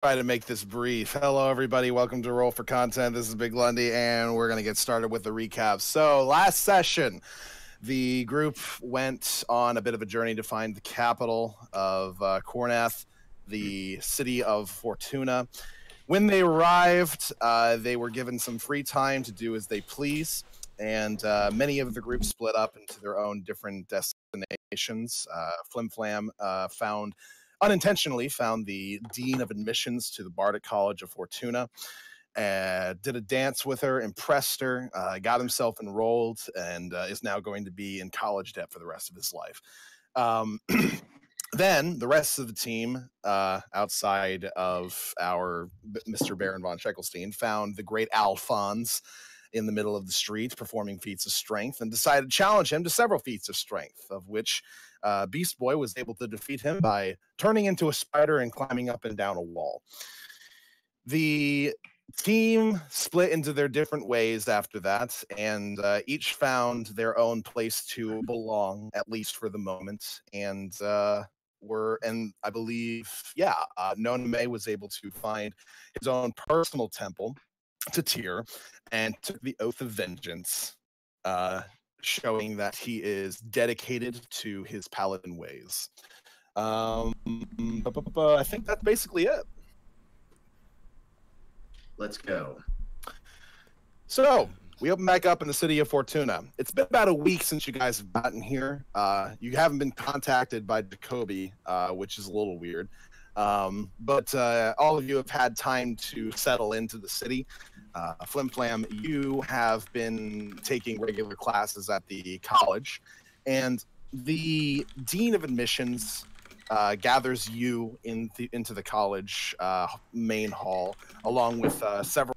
try to make this brief. Hello, everybody. Welcome to Roll for Content. This is Big Lundy, and we're going to get started with the recap. So, last session, the group went on a bit of a journey to find the capital of Cornath, the city of Fortuna. When they arrived, they were given some free time to do as they please, and many of the group split up into their own different destinations. Flim-flam unintentionally found the dean of admissions to the Bardic College of Fortuna, did a dance with her, impressed her, got himself enrolled, and is now going to be in college debt for the rest of his life. Then the rest of the team, outside of our Mr. Baron von Scheckelstein, found the great Alphonse in the middle of the street performing feats of strength and decided to challenge him to several feats of strength, of which Beast Boy was able to defeat him by turning into a spider and climbing up and down a wall. The team split into their different ways after that, and each found their own place to belong, at least for the moment, and I believe, Noname was able to find his own personal temple to Tyr and took the Oath of Vengeance, showing that he is dedicated to his paladin ways. I think that's basically it. Let's go. So, we open back up in the city of Fortuna. It's been about a week since you guys have gotten here. You haven't been contacted by Jacoby, which is a little weird. But all of you have had time to settle into the city. Flim-flam, you have been taking regular classes at the college, and the dean of admissions gathers you into the college main hall, along with several.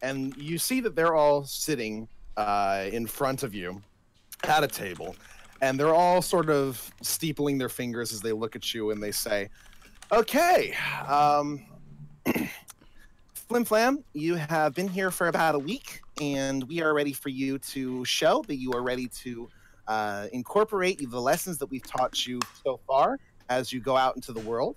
And you see that they're all sitting in front of you at a table, and they're all sort of steepling their fingers as they look at you and they say, okay, Flim-flam, you have been here for about a week, and we are ready for you to show that you are ready to incorporate the lessons that we've taught you so far as you go out into the world.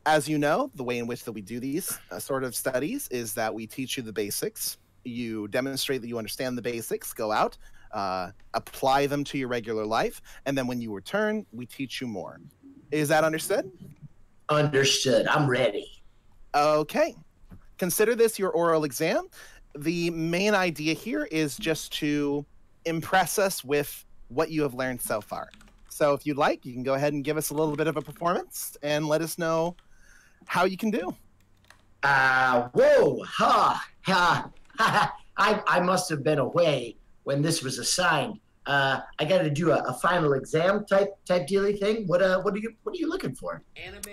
As you know, the way in which that we do these sort of studies is that we teach you the basics. You demonstrate that you understand the basics, go out, apply them to your regular life, and then when you return, we teach you more. Is that understood? Understood. I'm ready. Okay. Consider this your oral exam. The main idea here is just to impress us with what you have learned so far. So if you'd like, you can go ahead and give us a little bit of a performance and let us know how you can do. Whoa, ha, ha, ha. I must have been away when this was assigned. I got to do a final exam type dealy thing. What are you looking for?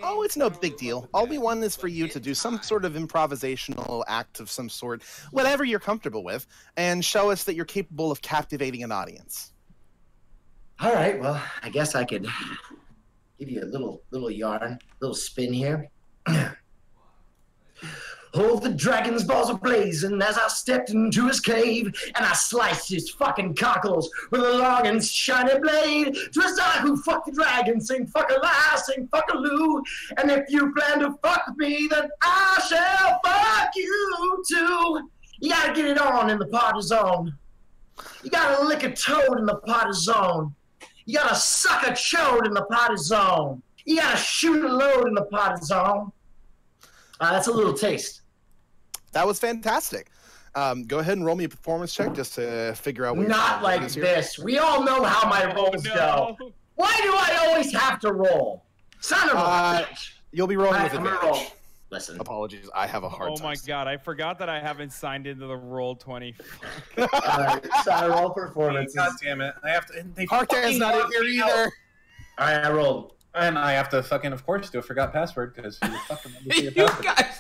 Oh, it's no big deal. All we want is for you to do some sort of improvisational act of some sort, whatever you're comfortable with, and show us that you're capable of captivating an audience. All right. Well, I guess I could give you a little yarn, little spin here. Oh, the dragon's balls are blazing as I stepped into his cave, and I sliced his fucking cockles with a long and shiny blade. 'Twas I who fucked the dragon, sing fuck a lie, sing fuck a loo. And if you plan to fuck me, then I shall fuck you too. You gotta get it on in the party zone. You gotta lick a toad in the party zone. You gotta suck a chode in the party zone. You gotta shoot a load in the party zone. That's a little taste. That was fantastic. Go ahead and roll me a performance check just to figure out what Not like this. We all know how my rolls go. Why do I always have to roll? Son of a bitch. You'll be rolling with advantage. Roll. Listen. Apologies, I have a hard time. Oh my god, I forgot that I haven't signed into the Roll20. Sorry, roll performances. God damn it. I have to. Harkdan's not in here either. All right, I rolled. And I have to fucking, of course, do a forgot password because you fucking You guys.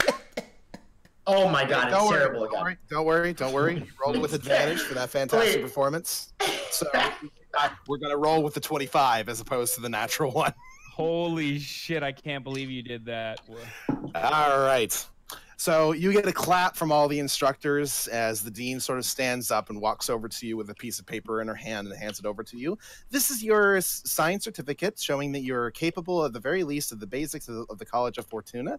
Oh my god, it's terrible again. Don't worry. You rolled with advantage for that fantastic performance. So we're going to roll with the 25 as opposed to the natural one. Holy shit, I can't believe you did that. All right. So you get a clap from all the instructors as the dean sort of stands up and walks over to you with a piece of paper in her hand and hands it over to you. This is your science certificate showing that you're capable, at the very least, of the basics of the College of Fortuna.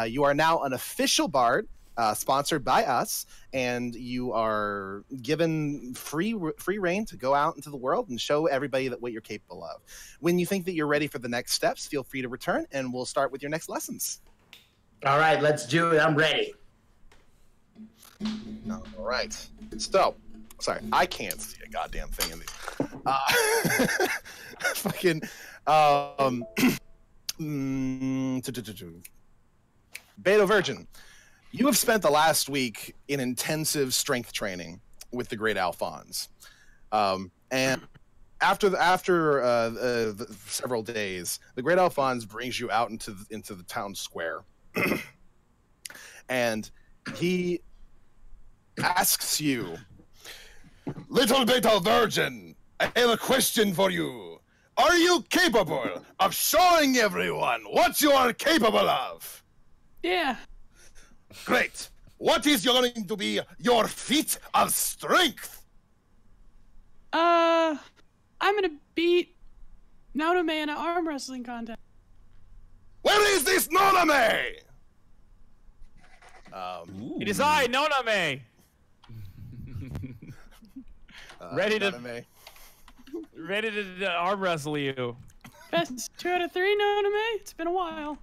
You are now an official bard, sponsored by us, and you are given free reign to go out into the world and show everybody what you're capable of. When you think that you're ready for the next steps, feel free to return, and we'll start with your next lessons. All right, let's do it. I'm ready. All right. So, sorry, I can't see a goddamn thing in these. Fucking. Beto Virgin, you have spent the last week in intensive strength training with the Great Alphonse, and after several days, the Great Alphonse brings you out into the town square. And he asks you, "Little Beto Virgin, I have a question for you. Are you capable of showing everyone what you are capable of?" Yeah. Great. What is going to be your feat of strength? I'm gonna beat Noname in an arm wrestling contest. Where is this Noname? It is I, Noname. Ready to Noname. ready to arm wrestle you. Best 2 out of 3, Noname. It's been a while.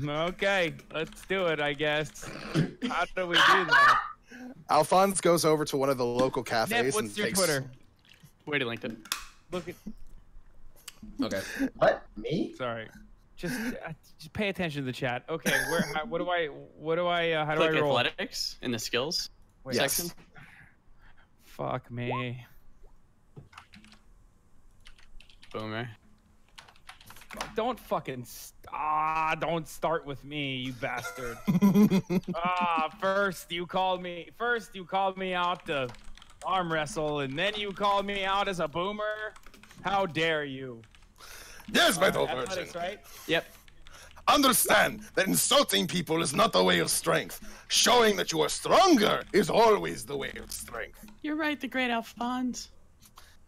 Okay, let's do it, I guess. How do we do that? Alphonse goes over to one of the local cafes. Neff, and what's your takes... Twitter? Wait, LinkedIn. Look at. Okay. What? Me? Sorry. Just pay attention to the chat. Okay, how do I Click roll? athletics in the skills Yes. section. Fuck me. Boomer. Don't fucking don't start with me, you bastard. First you called me out to arm wrestle, and then you called me out as a boomer. How dare you? Yes, Beto Virgin. Athletics, right? Yep. Understand that insulting people is not the way of strength. Showing that you are stronger is always the way of strength. You're right, the Great Alphonse.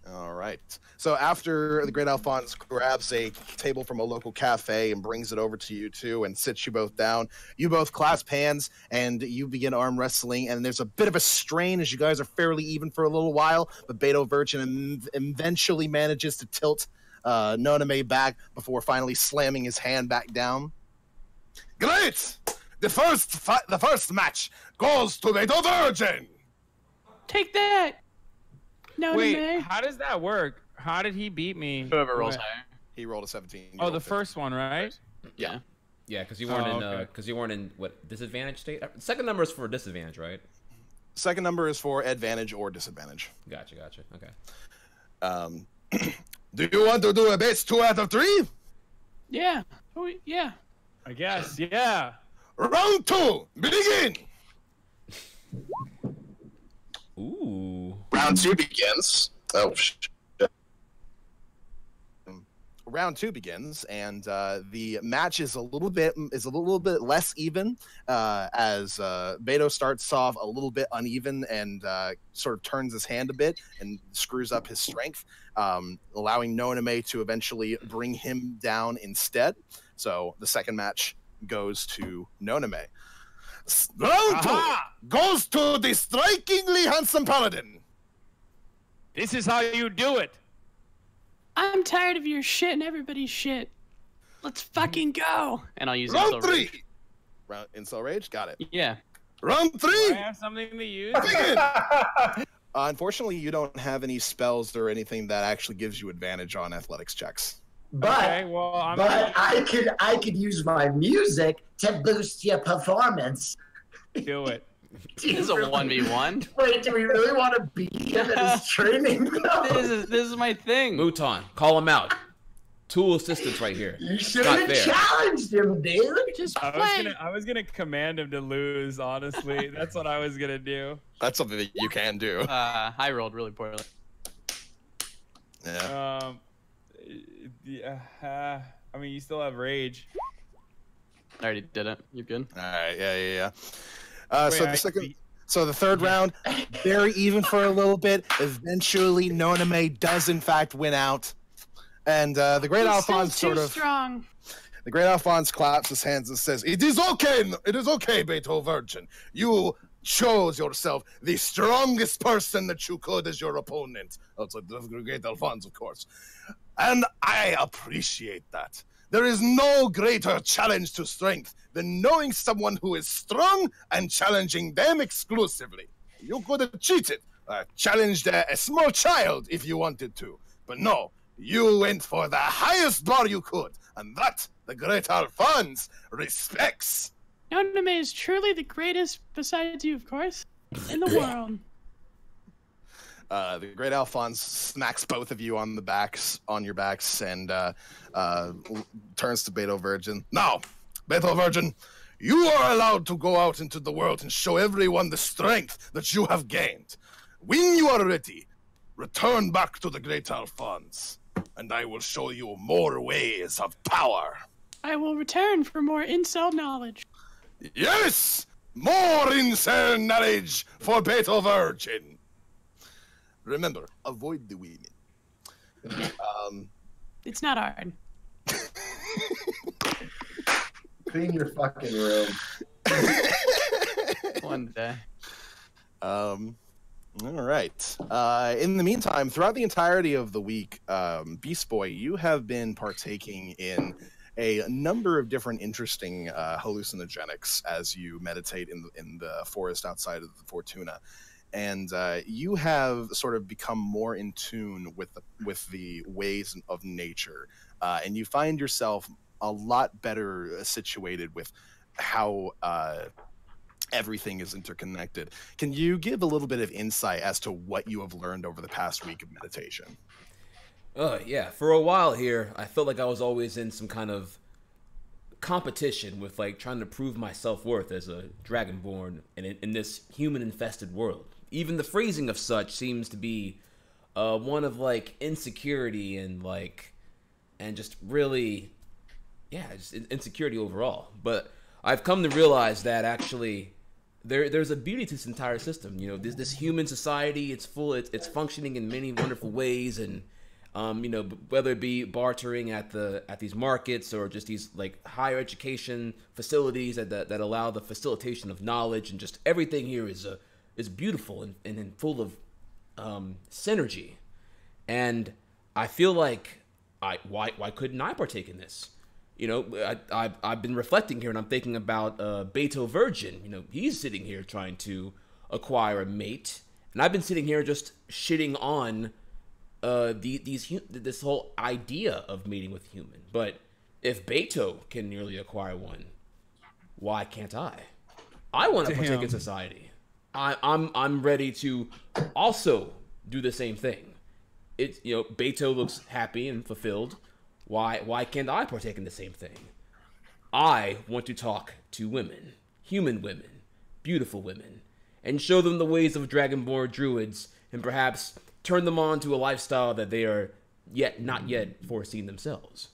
All right. So after the Great Alphonse grabs a table from a local cafe and brings it over to you two and sits you both down, you both clasp hands and you begin arm wrestling. And there's a bit of a strain as you guys are fairly even for a little while, but Beto Virgin eventually manages to tilt Noname back before finally slamming his hand back down. Great! The first match goes to Beto Virgin. Take that! No, Wait, how does that work? How did he beat me? Whoever rolls Wait. higher. He rolled a 17. You Oh, rolled the 15. first one, right? Yeah. Yeah, because you weren't okay. you weren't in what disadvantage state. Second number is for disadvantage, right? Second number is for advantage or disadvantage. Gotcha. Okay. Do you want to do a base 2 out of 3? Yeah. Oh, yeah. I guess, yeah. Round 2, begin! Ooh. Round 2 begins. Oh, shit. Round 2 begins, and the match is a little bit less even as Beto starts off a little bit uneven and sort of turns his hand a bit and screws up his strength, allowing Noname to eventually bring him down instead. So the second match goes to Noname. Round 2 goes to the strikingly handsome paladin. This is how you do it. I'm tired of your shit and everybody's shit. Let's fucking go. And I'll use Round 3. Round Incel Rage, got it. Yeah. Round 3. Do I have something to use? Begin. Unfortunately, you don't have any spells or anything that actually gives you advantage on athletics checks. But Okay, well, I could use my music to boost your performance. do it. Do This is a 1v1. Wait, do we really want to be him in his training? This is my thing. Mouton, call him out. Two assistants right here. You should Not have fair. challenged him, dude. Just I play. was gonna command him to lose. Honestly, that's what I was gonna do. That's something that you can do. I rolled really poorly. Yeah. Yeah. I mean, you still have rage. I already did it. You're good. All right, yeah. Wait, So the third round, very even for a little bit. Eventually, Noname does in fact win out, and the great Alphonse still too strong. The great Alphonse claps his hands and says, "It is okay, Beto Virgin. You chose yourself the strongest person that you could as your opponent, outside the great Alphonse, of course, and I appreciate that. There is no greater challenge to strength than knowing someone who is strong and challenging them exclusively. You could have cheated, challenged a small child if you wanted to, but no, you went for the highest bar you could, and that the great Alphonse respects." Noname is truly the greatest, besides you, of course, in the world. The great Alphonse smacks both of you on your backs, and turns to Beto Virgin. "Now, Beto Virgin, you are allowed to go out into the world and show everyone the strength that you have gained. When you are ready, return back to the great Alphonse, and I will show you more ways of power." I will return for more incel knowledge. Yes! More insane knowledge for Beto Virgin. Remember, avoid the women. It's not hard. Clean your fucking room. One day. All right. In the meantime, throughout the entirety of the week, Beast Boy, you have been partaking in a number of different interesting hallucinogenics as you meditate in the forest outside of the Fortuna. And you have sort of become more in tune with the ways of nature, and you find yourself a lot better situated with how everything is interconnected. Can you give a little bit of insight as to what you have learned over the past week of meditation? Yeah. For a while here, I felt like I was always in some kind of competition with like trying to prove my self-worth as a dragonborn in this human-infested world. Even the phrasing of such seems to be one of like insecurity and just really, just insecurity overall. But I've come to realize that actually there's a beauty to this entire system. You know, this human society, it's functioning in many wonderful ways, and whether it be bartering at these markets or just these like higher education facilities that allow the facilitation of knowledge, and just everything here is beautiful and full of synergy. And I feel like why couldn't I partake in this? You know, I've been reflecting here, and I'm thinking about Beto Virgin. You know, he's sitting here trying to acquire a mate, and I've been sitting here just shitting on this whole idea of mating with human. But if Beto can nearly acquire one, why can't I? I want to partake in society. I'm ready to also do the same thing. Beto looks happy and fulfilled. Why can't I partake in the same thing? I want to talk to women, human women, beautiful women, and show them the ways of dragonborn druids, and perhaps turn them on to a lifestyle that they are not yet foreseeing themselves.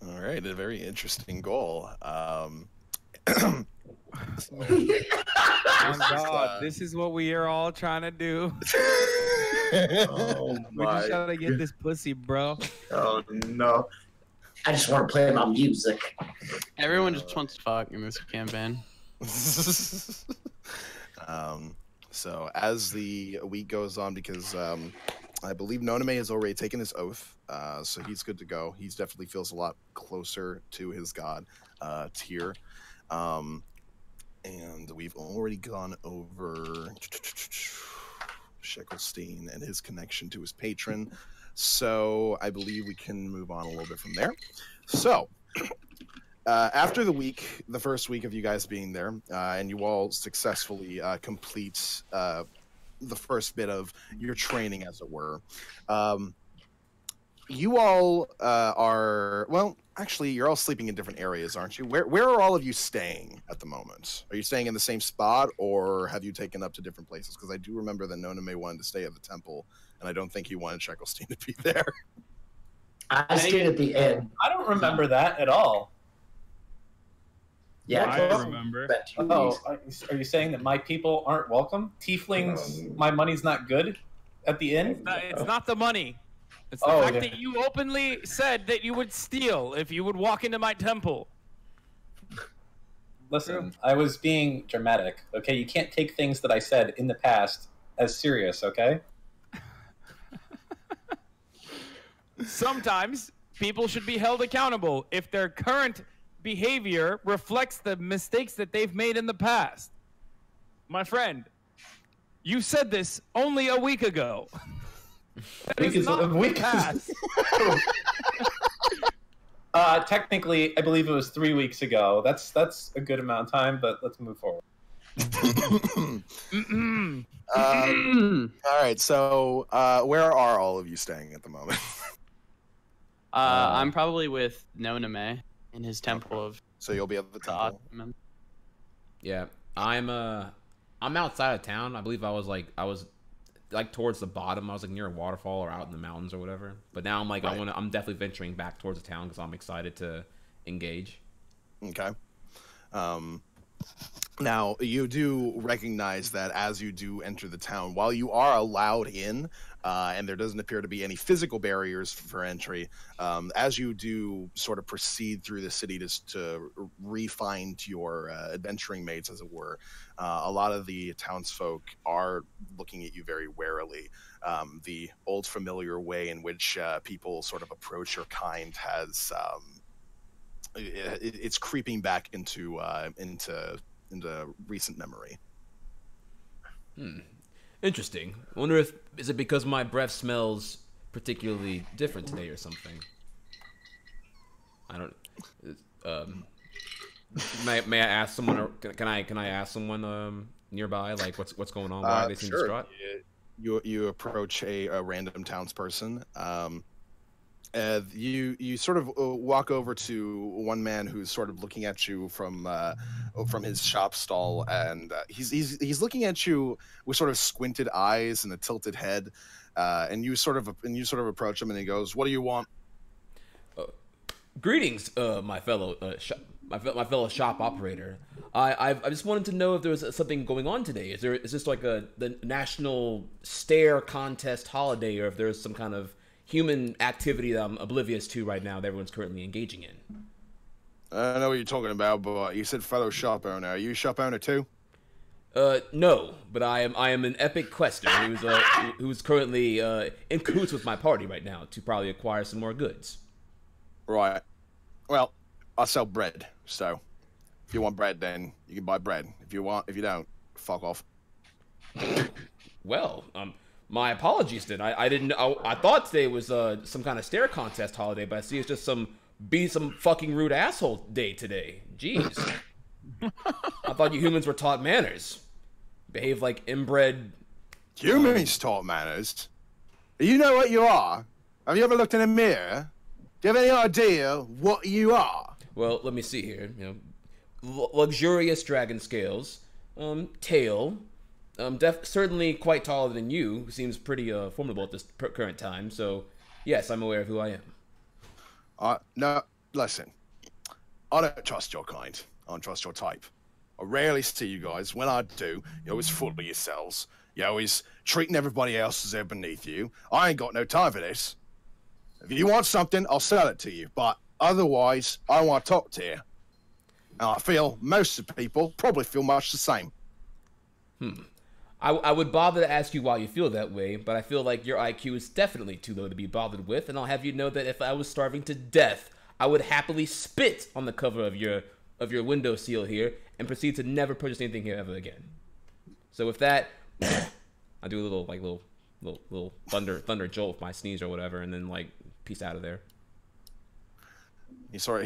All right, a very interesting goal. Oh God, this is what we are all trying to do. Oh We just gotta get this pussy, bro. Oh no. I just want to play my music. Everyone just wants to fuck in this campaign. So as the week goes on, because I believe Noname has already taken his oath, so he's good to go. He definitely feels a lot closer to his god, Tyr. And we've already gone over Sheckelstein and his connection to his patron. So I believe we can move on a little bit from there. So after the first week of you guys being there, and you all successfully complete the first bit of your training, as it were, you all actually, you're all sleeping in different areas, aren't you? Where are all of you staying at the moment? Are you staying in the same spot, or have you taken up to different places? Because I do remember that Noname wanted to stay at the temple, and I don't think he wanted Sheckelstein to be there. I stayed at the inn. I don't remember that at all. Yeah, I remember. Oh, are you saying that my people aren't welcome? Tieflings, my money's not good at the inn? It's not the money. It's the fact that you openly said that you would steal if you would walk into my temple. Listen, I was being dramatic, okay? You can't take things that I said in the past as serious, okay? Sometimes people should be held accountable if their current behavior reflects the mistakes that they've made in the past. My friend, you said this only a week ago. A week past. Technically, I believe it was 3 weeks ago. That's a good amount of time, but let's move forward. All right, so where are all of you staying at the moment? I'm probably with Noname in his temple of So you'll be at the God. temple. Yeah, I'm outside of town. I believe I was like towards the bottom. I was like near a waterfall or out in the mountains or whatever. But now I'm like I'm definitely venturing back towards the town because I'm excited to engage. Okay. Now, you do recognize that as you do enter the town, while you are allowed in, and there doesn't appear to be any physical barriers for entry, as you do sort of proceed through the city to re-find your adventuring mates, as it were, a lot of the townsfolk are looking at you very warily. The old familiar way in which people sort of approach your kind has... it's creeping back into recent memory. Interesting. I wonder is it because my breath smells particularly different today or something? I don't. May I ask someone? Or can I ask someone nearby? Like what's going on? Why they seem distraught? You approach a random townsperson. You sort of walk over to one man who's sort of looking at you from his shop stall, and he's looking at you with sort of squinted eyes and a tilted head, and you sort of approach him, and he goes, "What do you want?" Greetings, my fellow shop operator. I just wanted to know if there was something going on today. Is this like the national stare contest holiday, or if there's some kind of human activity that I'm oblivious to right now that everyone's currently engaging in? I don't know what you're talking about, but you said fellow shop owner. Are you a shop owner too? No, but I am an epic quester who's currently in cahoots with my party right now to probably acquire some more goods. Right. Well, I sell bread, so if you want bread, then you can buy bread. If you don't, fuck off. Well, my apologies then. I didn't. I thought today was some kind of stare contest holiday, but I see it's just some fucking rude asshole day today. Jeez. I thought you humans were taught manners. Behave like inbred. Humans taught manners? You know what you are? Have you ever looked in a mirror? Do you have any idea what you are? Well, let me see here. You know, luxurious dragon scales, tail. Certainly quite taller than you, who seems pretty formidable at this current time, so yes, I'm aware of who I am. No, listen. I don't trust your kind. I don't trust your type. I rarely see you guys. When I do, you're always full of yourselves. You're always treating everybody else as they're beneath you. I ain't got no time for this. If you want something, I'll sell it to you, but otherwise, I want to talk to you. And I feel most of the people probably feel much the same. I would bother to ask you why you feel that way, but I feel like your IQ is definitely too low to be bothered with, and I'll have you know that if I was starving to death, I would happily spit on the cover of your windowsill here and proceed to never purchase anything here ever again. So with that, I do a little thunder jolt with my sneeze or whatever, and then like peace out of there. He sort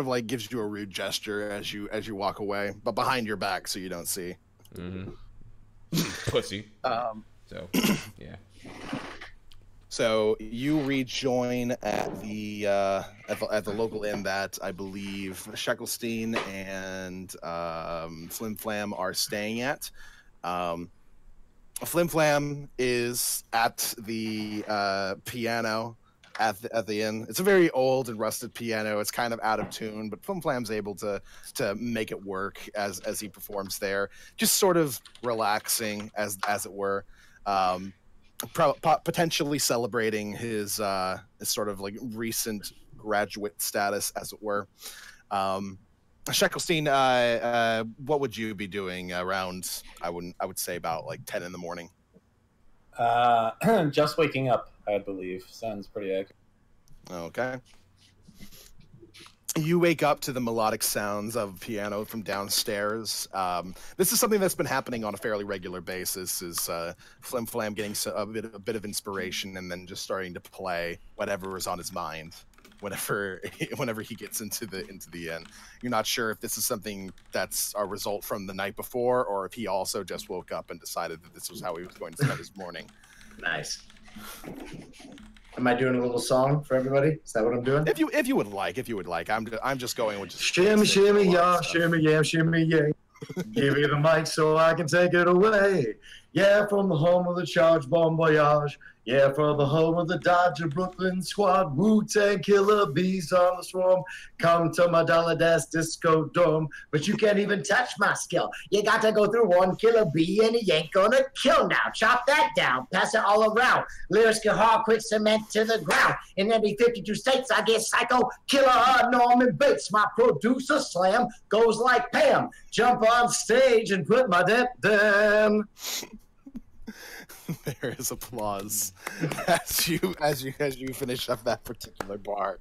of like gives you a rude gesture as you walk away, but behind your back so you don't see. Mm-hmm. Pussy. So yeah. So you rejoin at the local inn that I believe Sheckelstein and Flim-flam are staying at. Flim-flam is at the piano, at the inn. It's a very old and rusted piano. It's kind of out of tune, but Flim-flam's able to make it work as he performs there, just sort of relaxing as it were, potentially celebrating his sort of like recent graduate status, as it were. Sheckelstein, what would you be doing around? I would say about like 10 in the morning. Just waking up, I believe. Sounds pretty accurate. Okay. You wake up to the melodic sounds of piano from downstairs. This is something that's been happening on a fairly regular basis. Is Flim-flam getting a bit of inspiration and then just starting to play whatever is on his mind whenever he gets into the inn. You're not sure if this is something that's a result from the night before, or if he also just woke up and decided that this was how he was going to spend his morning. Nice. Am I doing a little song for everybody? Is that what I'm doing? If you would like, I'm just going with just shimmy, yeah, shimmy, yeah, shimmy, yeah. Give me the mic so I can take it away. Yeah, from the home of the Charge Bon Voyage. Yeah, from the home of the Dodger Brooklyn squad. Wu-Tang Killer Bees on the swarm. Come to my Dallas Disco Dome. But you can't even touch my skill. You got to go through one killer bee and he ain't gonna kill now. Chop that down, pass it all around. Lyrics get hard, quick cement to the ground. In every 52 states, I get psycho killer Norman Bates. My producer slam goes like Pam. Jump on stage and put my dip down. There is applause as you finish up that particular bar.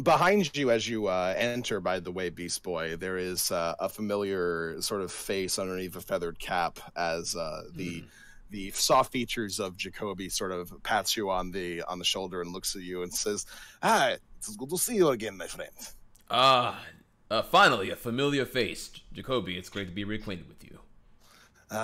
Behind you, as you enter, by the way, Beast Boy, there is a familiar sort of face underneath a feathered cap as the soft features of Jacoby sort of pats you on the shoulder and looks at you and says, "Hi, it's good to see you again, my friend." Finally, a familiar face. Jacoby, it's great to be reacquainted with you.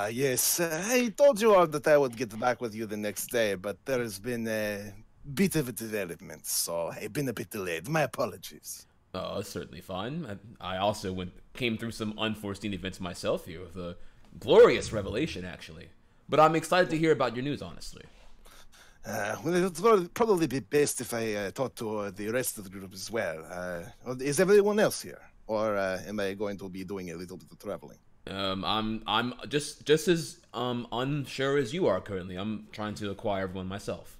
Yes, I told you all that I would get back with you the next day, but there has been a bit of a development, so I've been a bit delayed. My apologies. Oh, it's certainly fine. I also came through some unforeseen events myself here with a glorious revelation, actually. But I'm excited to hear about your news, honestly. Well, it would probably be best if I talk to the rest of the group as well. Is everyone else here? Or am I going to be doing a little bit of traveling? I'm just as unsure as you are currently. I'm trying to acquire everyone myself.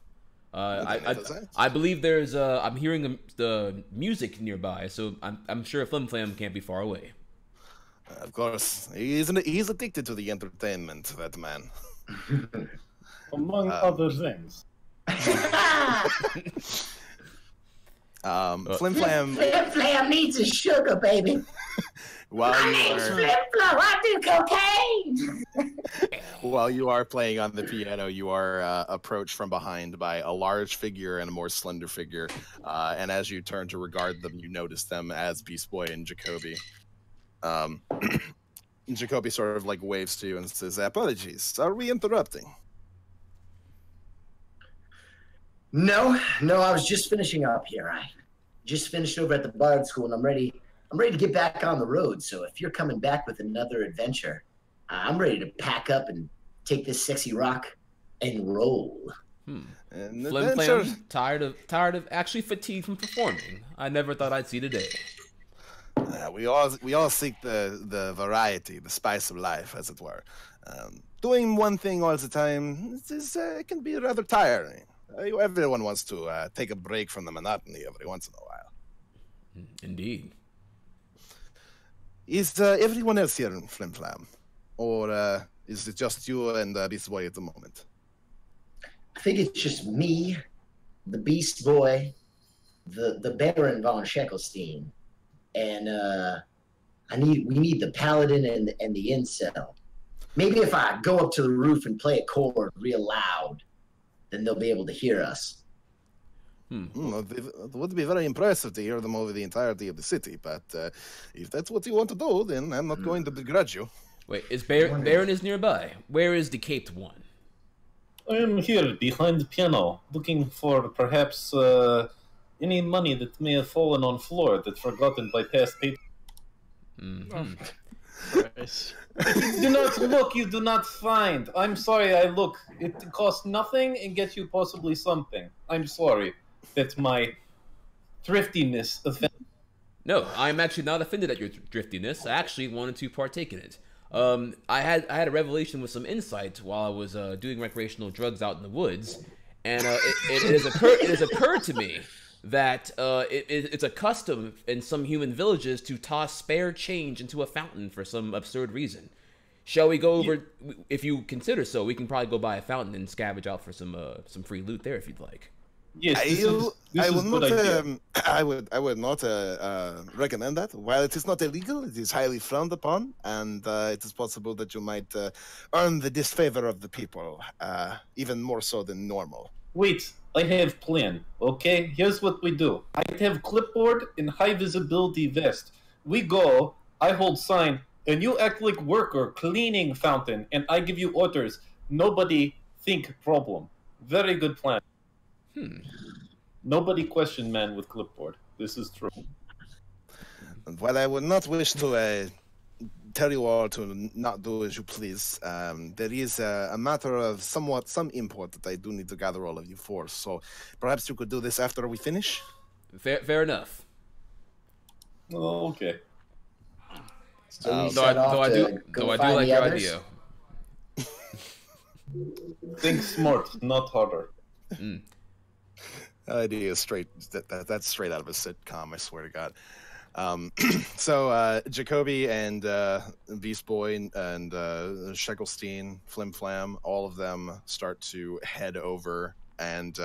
I believe there's I'm hearing the music nearby, so I'm sure Flim-flam can't be far away. Of course, he's addicted to the entertainment, that man. Among other things. Flim-flam. Flim-flam needs a sugar, baby. While My name's Flim-flam. I do cocaine. While you are playing on the piano, you are approached from behind by a large figure and a more slender figure. And as you turn to regard them, you notice them as Beast Boy and Jacoby. Jacoby sort of like waves to you and says, "Apologies, are we interrupting?" No, I was just finishing up here. I just finished over at the Bard School, and I'm ready to get back on the road. So if you're coming back with another adventure, I'm ready to pack up and take this sexy rock and roll. Flim-flam, tired of actually fatigued from performing. I never thought I'd see the day. We all seek the variety, the spice of life, as it were. Doing one thing all the time it can be rather tiring. Everyone wants to take a break from the monotony every once in a while. Indeed. Is everyone else here in Flim-flam? Or is it just you and Beast Boy at the moment? I think it's just me, the Beast Boy, the Baron von Sheckelstein, and we need the Paladin and the Incel. Maybe if I go up to the roof and play a chord real loud, then they'll be able to hear us. It would be very impressive to hear them over the entirety of the city, but if that's what you want to do, then I'm not going to begrudge you. Wait, Baron is nearby. Where is the Caped One? I am here behind the piano, looking for perhaps any money that may have fallen on floor that's forgotten by past patrons. choice. You do not look, you do not find. I'm sorry, I look. It costs nothing and gets you possibly something. I'm sorry that my thriftiness offends. No, I'm actually not offended at your driftiness. I actually wanted to partake in it. I had a revelation with some insight while I was doing recreational drugs out in the woods, and it has occurred to me that it's a custom in some human villages to toss spare change into a fountain for some absurd reason. Shall we go over? If you consider so, we can probably go by a fountain and scavenge out for some free loot there if you'd like. Yes, I would not recommend that. While it is not illegal, it is highly frowned upon, and it is possible that you might earn the disfavor of the people, even more so than normal. Wait, I have plan, okay? Here's what we do. I have clipboard and high visibility vest. We go, I hold sign, and you act like worker cleaning fountain, and I give you orders. Nobody think problem. Very good plan. Nobody question man with clipboard. This is true. And while I would not wish to tell you all to not do as you please, there is a matter of some import that I do need to gather all of you for. So perhaps you could do this after we finish? Fair enough. Oh, okay. So Though I do like your idea. Think smart, not harder. Idea is straight. That's straight out of a sitcom. I swear to God. So Jacoby and Beast Boy and Sheckelstein, Flim-flam, all of them start to head over. And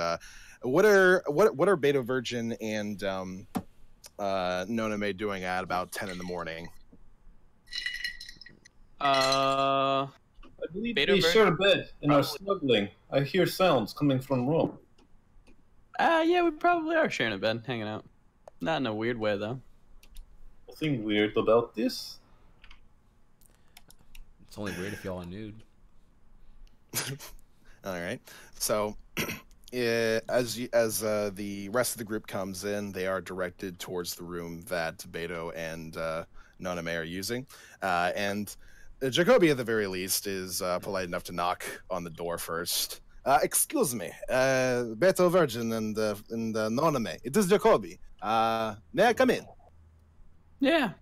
what are Beta Virgin and Noname doing at about 10 in the morning? I believe they share a bed and are snuggling. I hear sounds coming from room. Yeah, we probably are sharing a bed, hanging out. Not in a weird way, though. Nothing weird about this. It's only weird if y'all are nude. All right. So, as the rest of the group comes in, they are directed towards the room that Beto and Noname are using, and Jacoby, at the very least, is polite enough to knock on the door first. Excuse me, Beto Virgin and Noname. It is Jacoby. May I come in? Yeah.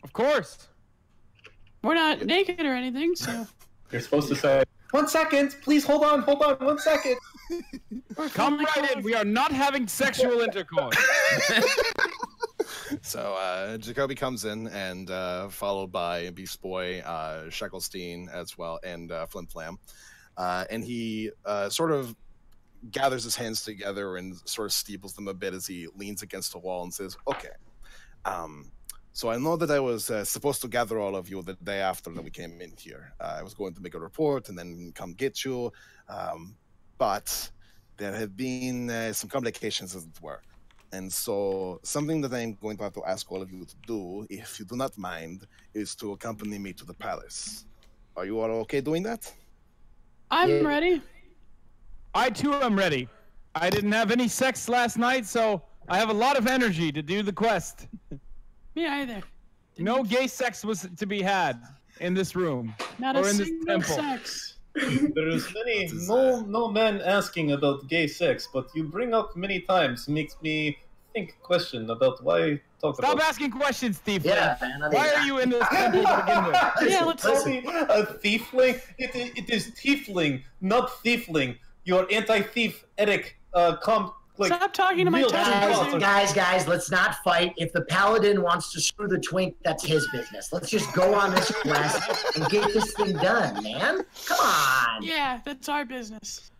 Of course. We're not naked or anything, so... You're supposed to say, 1 second, please hold on, 1 second. Come right in. We are not having sexual intercourse. So Jacoby comes in, and followed by Beast Boy, Sheckelstein as well, and Flim-flam. And he sort of gathers his hands together and sort of steeples them a bit as he leans against the wall and says, okay, so I know that I was supposed to gather all of you the day after that we came in here. I was going to make a report and then come get you, but there have been some complications, as it were. And so something that I'm going to have to ask all of you to do, if you do not mind, is to accompany me to the palace. Are you all okay doing that? I'm ready. I too am ready. I didn't have any sex last night, so I have a lot of energy to do the quest. Me either. No gay sex was to be had in this room. Not or a in this single temple. sex. There is no man asking about gay sex, but you bring up many times makes me question about why talk Stop about... asking questions, Steve. Yeah, man. I mean, Why are you in this temple to begin with? Yeah, let's Tell me, a thiefling? It is tiefling, not thiefling. You're anti-thief, Eric. Stop talking to my real cousin. Guys, let's not fight. If the paladin wants to screw the twink, that's his business. Let's just go on this quest and get this thing done, man. Come on. Yeah, that's our business.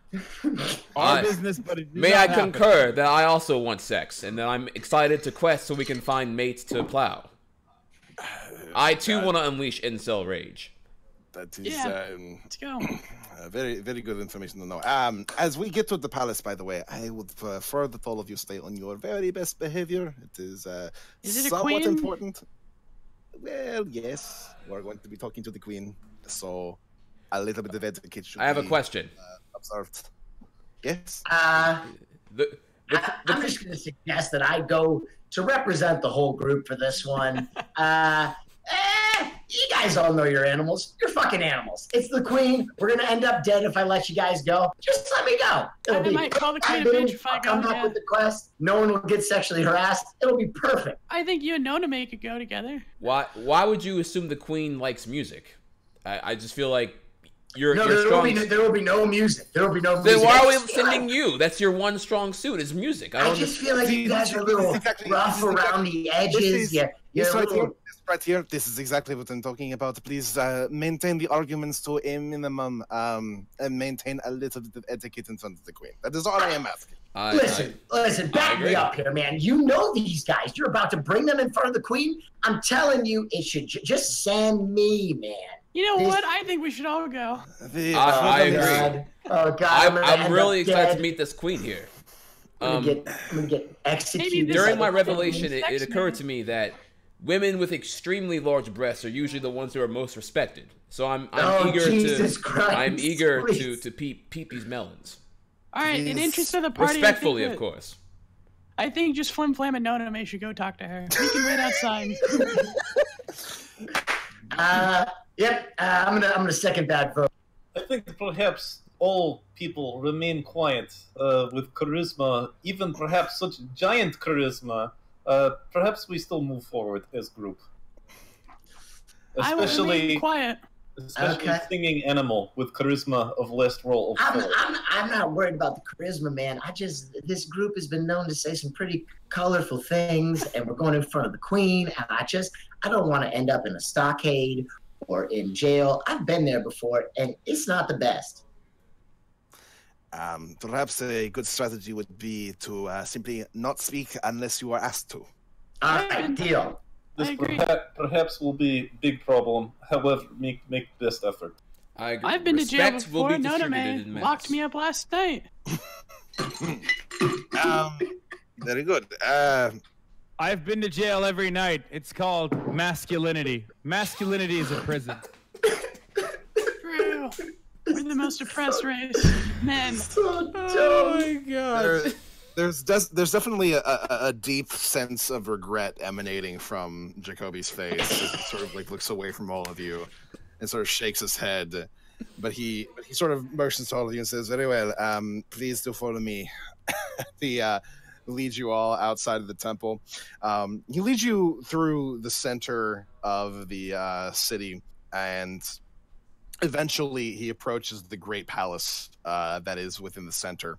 Our business, but it did May not I happen. concur that I also want sex, and that I'm excited to quest so we can find mates to plow. I too want to unleash incel rage. That is Let's go. very, very good information to know. As we get to the palace, by the way, I would prefer that all of you stay on your very best behavior. It is it a somewhat queen? important. Well, yes, we're going to be talking to the queen, so a little bit of etiquette should I have a be, question. observed. Yes. I'm just going to suggest that I go to represent the whole group for this one. You guys all know you're animals. You're fucking animals. It's the queen. We're gonna end up dead if I let you guys go. Just let me go. I might call the queen a bitch if I go. Come back with the quest. No one will get sexually harassed. It'll be perfect. I think you and Noname could go together. Why would you assume the queen likes music? I just feel like you're there strong. Will be no music. There will be no music. Then why are we sending you? That's your one strong suit is music. I just feel like you guys are a little rough around the edges. Right here, this is exactly what I'm talking about. Please maintain the arguments to a minimum and maintain a little bit of etiquette in front of the queen. That is all I am asking. Listen, back me up here, man. You know these guys. You're about to bring them in front of the queen. I'm telling you, it should just send me, man. You know what? I think we should all go. I agree. Oh, God. I'm really excited to meet this queen here. I'm gonna get executed. During my revelation, it occurred to me that women with extremely large breasts are usually the ones who are most respected. So I'm eager to peep these melons. All right, in interest of the party, respectfully, of course. I think just Flim-flam and Noname should go talk to her. We can wait outside. Yep. I'm gonna second that vote. I think perhaps all people remain quiet with charisma, even perhaps such giant charisma. Perhaps we still move forward as group. I will remain quiet. Especially singing animal with charisma of last roll of 4. I'm not worried about the charisma, man. This group has been known to say some pretty colorful things, and we're going in front of the queen, and I don't want to end up in a stockade or in jail. I've been there before, and it's not the best. Perhaps a good strategy would be to simply not speak unless you are asked to. All right, deal. This perhaps will be a big problem. However, make best effort. I agree. I've been to jail before. Noname locked me up last night. Very good. I've been to jail every night. It's called masculinity. Masculinity is a prison. True. We're the most oppressed race. Men. So dumb. Oh my god. There's definitely a deep sense of regret emanating from Jacoby's face as he sort of like looks away from all of you and sort of shakes his head. But he sort of motions to all of you and says, "Very well, please do follow me." He leads you all outside of the temple. He leads you through the center of the city, and eventually he approaches the great palace that is within the center.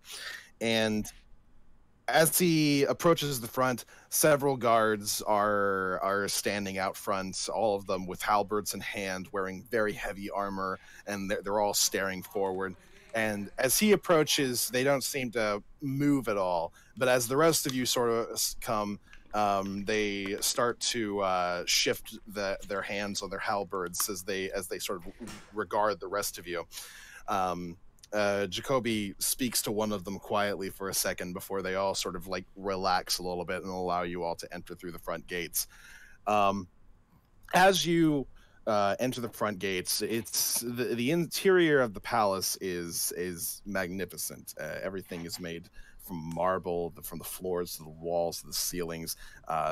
And as he approaches the front, several guards are standing out front, all of them with halberds in hand, wearing very heavy armor, and they're all staring forward. And as he approaches, they don't seem to move at all. But as the rest of you sort of come, they start to shift their hands on their halberds as they sort of regard the rest of you. Jacoby speaks to one of them quietly for a second before they all sort of like relax a little bit and allow you all to enter through the front gates. As you enter the front gates, it's the interior of the palace is magnificent. Everything is made from marble, from the floors to the walls to the ceilings.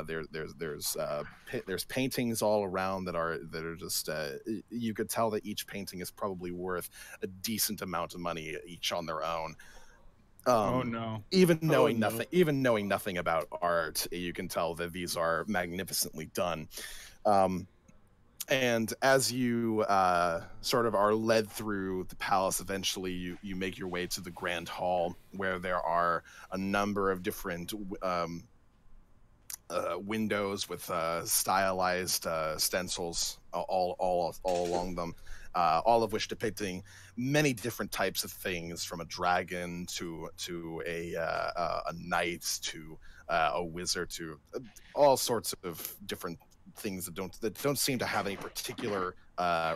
There's paintings all around that are just you could tell that each painting is probably worth a decent amount of money each on their own. Oh no! Even knowing nothing about art, you can tell that these are magnificently done. And as you sort of are led through the palace, eventually you make your way to the grand hall, where there are a number of different windows with stylized stencils all along them, all of which depicting many different types of things, from a dragon to a knight to a wizard, to all sorts of different things that don't seem to have any particular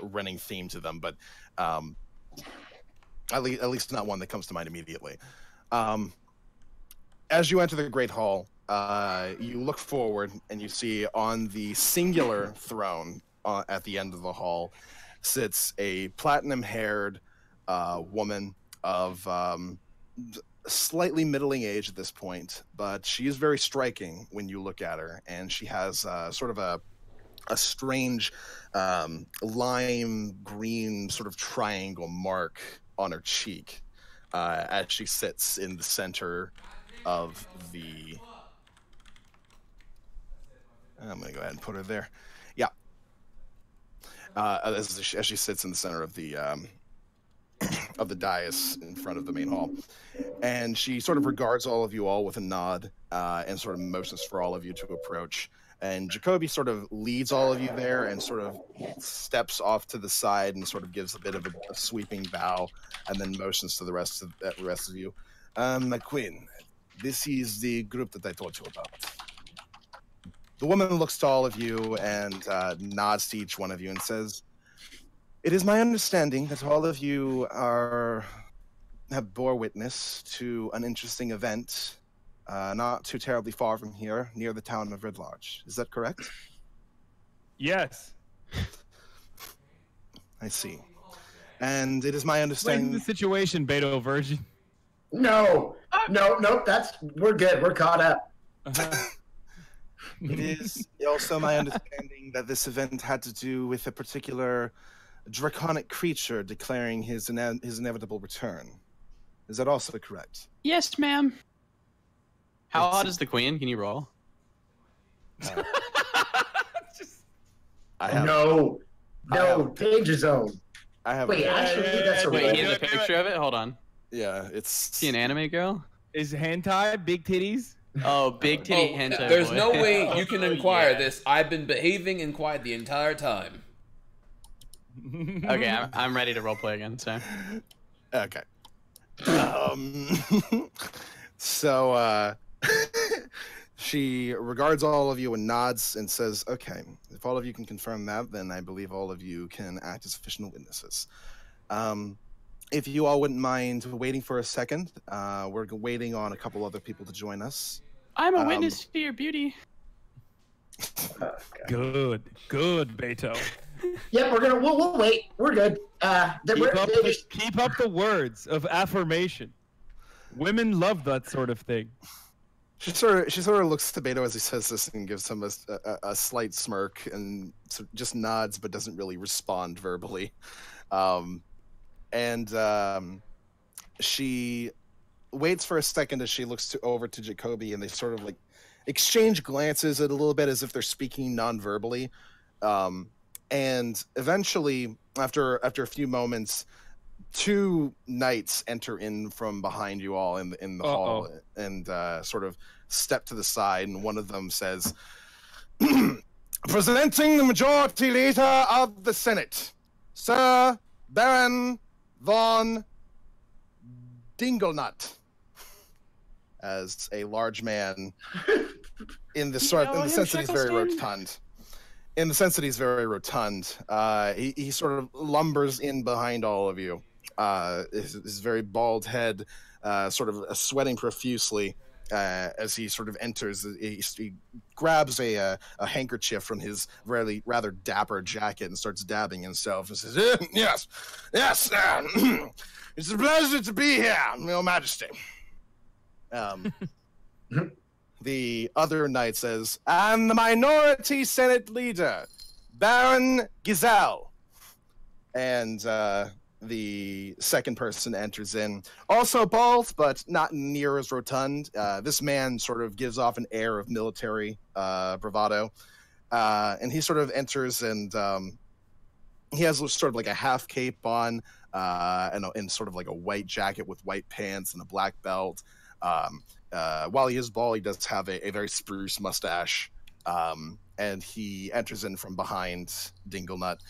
running theme to them, but at least not one that comes to mind immediately. As you enter the great hall, you look forward and you see on the singular throne at the end of the hall sits a platinum-haired woman of slightly middling age at this point, but she is very striking when you look at her, and she has sort of a a strange lime green sort of triangle mark on her cheek as she sits in the center of the... I'm going to go ahead and put her there. Yeah. As she sits in the center of the dais in front of the main hall. And she sort of regards all of you all with a nod and sort of motions for all of you to approach. And Jacoby sort of leads all of you there and sort of steps off to the side and sort of gives a bit of a sweeping bow and then motions to the rest of you. McQueen, this is the group that I told you about. The woman looks to all of you and nods to each one of you and says, "It is my understanding that all of you have bore witness to an interesting event not too terribly far from here, near the town of Red Lodge. Is that correct?" Yes. I see. And it is my understanding... Explain the situation, Beto Virgin. No, we're good. We're caught up. It is also my understanding that this event had to do with a particular draconic creature declaring his inevitable return. Is that also correct? Yes, ma'am. How hot is the queen? Can you roll? No, Danger Zone. I have. Wait, actually, that's a Wait, roll. here's a picture of it. Hold on. Yeah, it's... See an anime girl? Is hentai big titties? Oh, big titty hentai. There's boy. no way you can inquire this. I've been behaving and quiet the entire time. Okay, I'm ready to roleplay again. So. Okay. So she regards all of you and nods and says, "Okay, if all of you can confirm that, then I believe all of you can act as official witnesses. If you all wouldn't mind waiting for a second, we're waiting on a couple other people to join us." I'm a witness to your beauty. Good, Beto. Yep, we'll wait. We're good. Keep up the words of affirmation. Women love that sort of thing. She sort of looks to Beto as he says this and gives him a slight smirk and just nods but doesn't really respond verbally. She waits for a second as she looks over to Jacoby, and they sort of like exchange glances a little bit as if they're speaking non-verbally. And eventually, after a few moments, two knights enter in from behind you all in the hall and sort of step to the side, and one of them says, "Presenting the majority leader of the Senate, Sir Baron von Dinglenut," as a large man in the sense that he's very rotund. In the sense that he's very rotund, he sort of lumbers in behind all of you. His very bald head, sort of sweating profusely as he sort of enters. He grabs a handkerchief from his rather dapper jacket and starts dabbing himself and says, "Yes, it's a pleasure to be here, Your Majesty." The other knight says, "And the minority Senate leader, Baron Gizelle." And the second person enters in, also bald, but not near as rotund. This man sort of gives off an air of military bravado. And he sort of enters, and he has sort of like a half cape on, and sort of like a white jacket with white pants and a black belt. While he is bald, he does have a very spruce mustache. And he enters in from behind Dinglenut.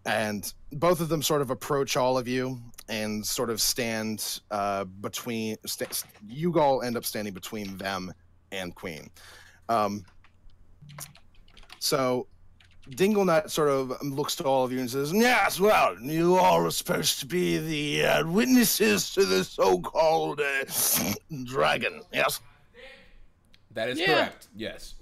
And both of them sort of approach all of you and sort of stand between... you all end up standing between them and Queen. So Dinglenut sort of looks to all of you and says, "Yes, well, you all are supposed to be the witnesses to the so-called dragon, yes?" That is correct, yes.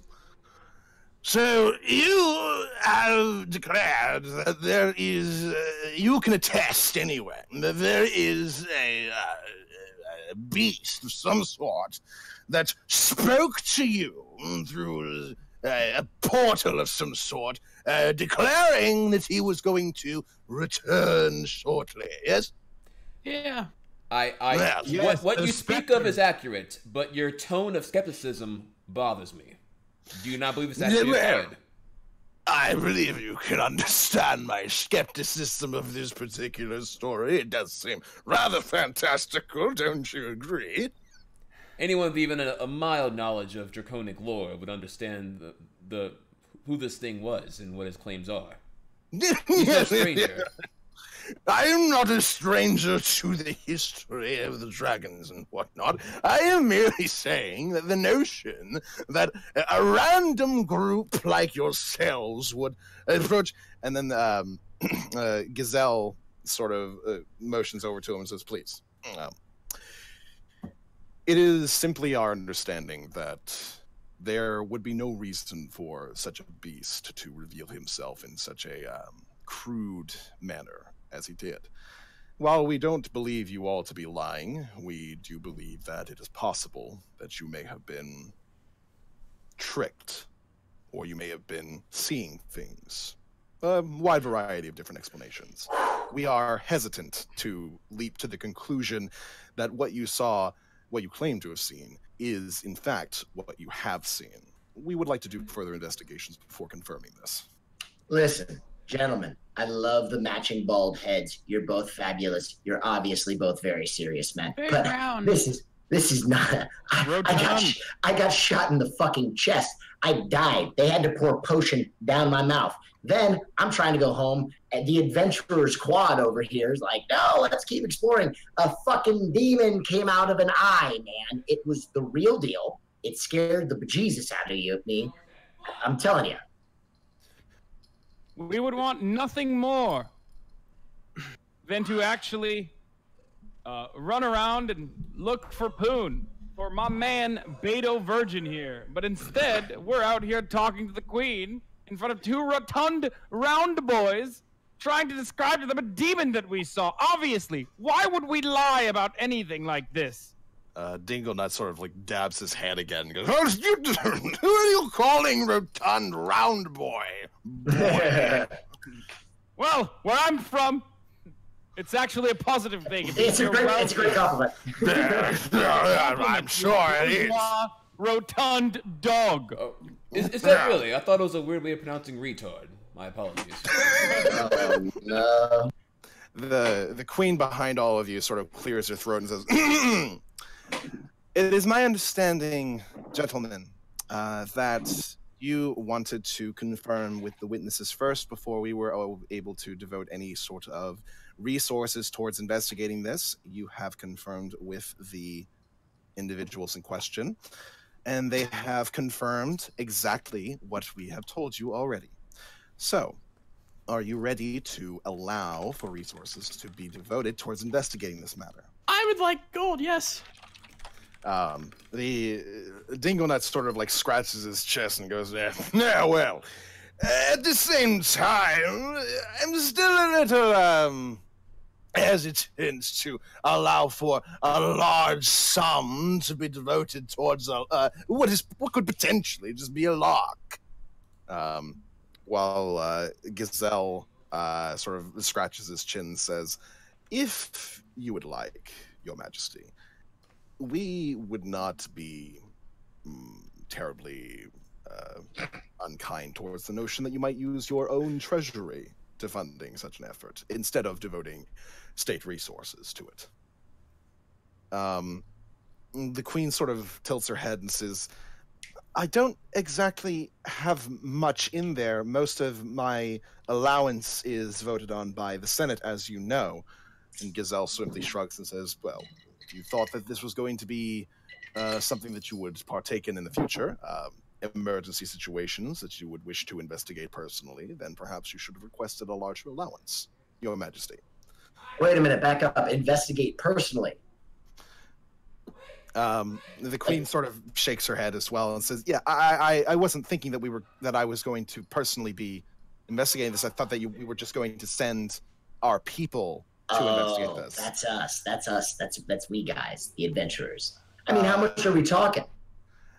So you have declared that there is, you can attest anyway, that there is a beast of some sort that spoke to you through a portal of some sort, declaring that he was going to return shortly. Yes? Yeah. What you speak of is accurate, but your tone of skepticism bothers me. Do you not believe it's actually occurred? I believe you can understand my skepticism of this particular story. It does seem rather fantastical, don't you agree? Anyone with even a mild knowledge of draconic lore would understand the who this thing was and what his claims are. He's no stranger. I am not a stranger to the history of the dragons and whatnot. I am merely saying that the notion that a random group like yourselves would approach... And then Gazelle sort of motions over to him and says, please. It is simply our understanding that there would be no reason for such a beast to reveal himself in such a crude manner as he did. While we don't believe you all to be lying, we do believe that it is possible that you may have been tricked, or you may have been seeing things. A wide variety of different explanations. We are hesitant to leap to the conclusion that what you saw, what you claim to have seen, is in fact what you have seen. We would like to do further investigations before confirming this. Listen, gentlemen, I love the matching bald heads. You're both fabulous. You're obviously both very serious men. Very but brown. This is not. I got shot in the fucking chest. I died. They had to pour potion down my mouth. Then I'm trying to go home, and the adventurers quad over here is like, no, let's keep exploring. A fucking demon came out of an eye, man. It was the real deal. It scared the bejesus out of me. I'm telling you. We would want nothing more than to actually run around and look for Poon, for my man Beto Virgin here. But instead, we're out here talking to the Queen in front of two rotund round boys, trying to describe to them a demon that we saw. Obviously, why would we lie about anything like this? Dingle sort of like dabs his head again and goes, who are you calling rotund round boy? Well, where I'm from, it's actually a positive thing. It's a great compliment. I'm sure it is. Rotund dog. Oh, is that really? I thought it was a weird way of pronouncing retard. My apologies. No. The queen behind all of you sort of clears her throat and says, it is my understanding, gentlemen, that you wanted to confirm with the witnesses first before we were able to devote any sort of resources towards investigating this. You have confirmed with the individuals in question, and they have confirmed exactly what we have told you already. So, are you ready to allow for resources to be devoted towards investigating this matter? I would like gold, yes. The Dingle Nut sort of like scratches his chest and goes, yeah, well, at the same time, I'm still a little, hesitant to allow for a large sum to be devoted towards what could potentially just be a lark. While Gazelle sort of scratches his chin and says, if you would like, Your Majesty, we would not be terribly unkind towards the notion that you might use your own treasury to funding such an effort instead of devoting state resources to it. The Queen sort of tilts her head and says, I don't exactly have much in there. Most of my allowance is voted on by the Senate, as you know. And Gazelle simply shrugs and says, well, if you thought that this was going to be something that you would partake in the future, emergency situations that you would wish to investigate personally, then perhaps you should have requested a larger allowance, Your Majesty. Wait a minute, back up. Investigate personally. The Queen sort of shakes her head as well and says, yeah, I wasn't thinking that I was going to personally be investigating this. I thought that we were just going to send our people to investigate this. That's us. That's we guys, the adventurers. I mean, how much are we talking?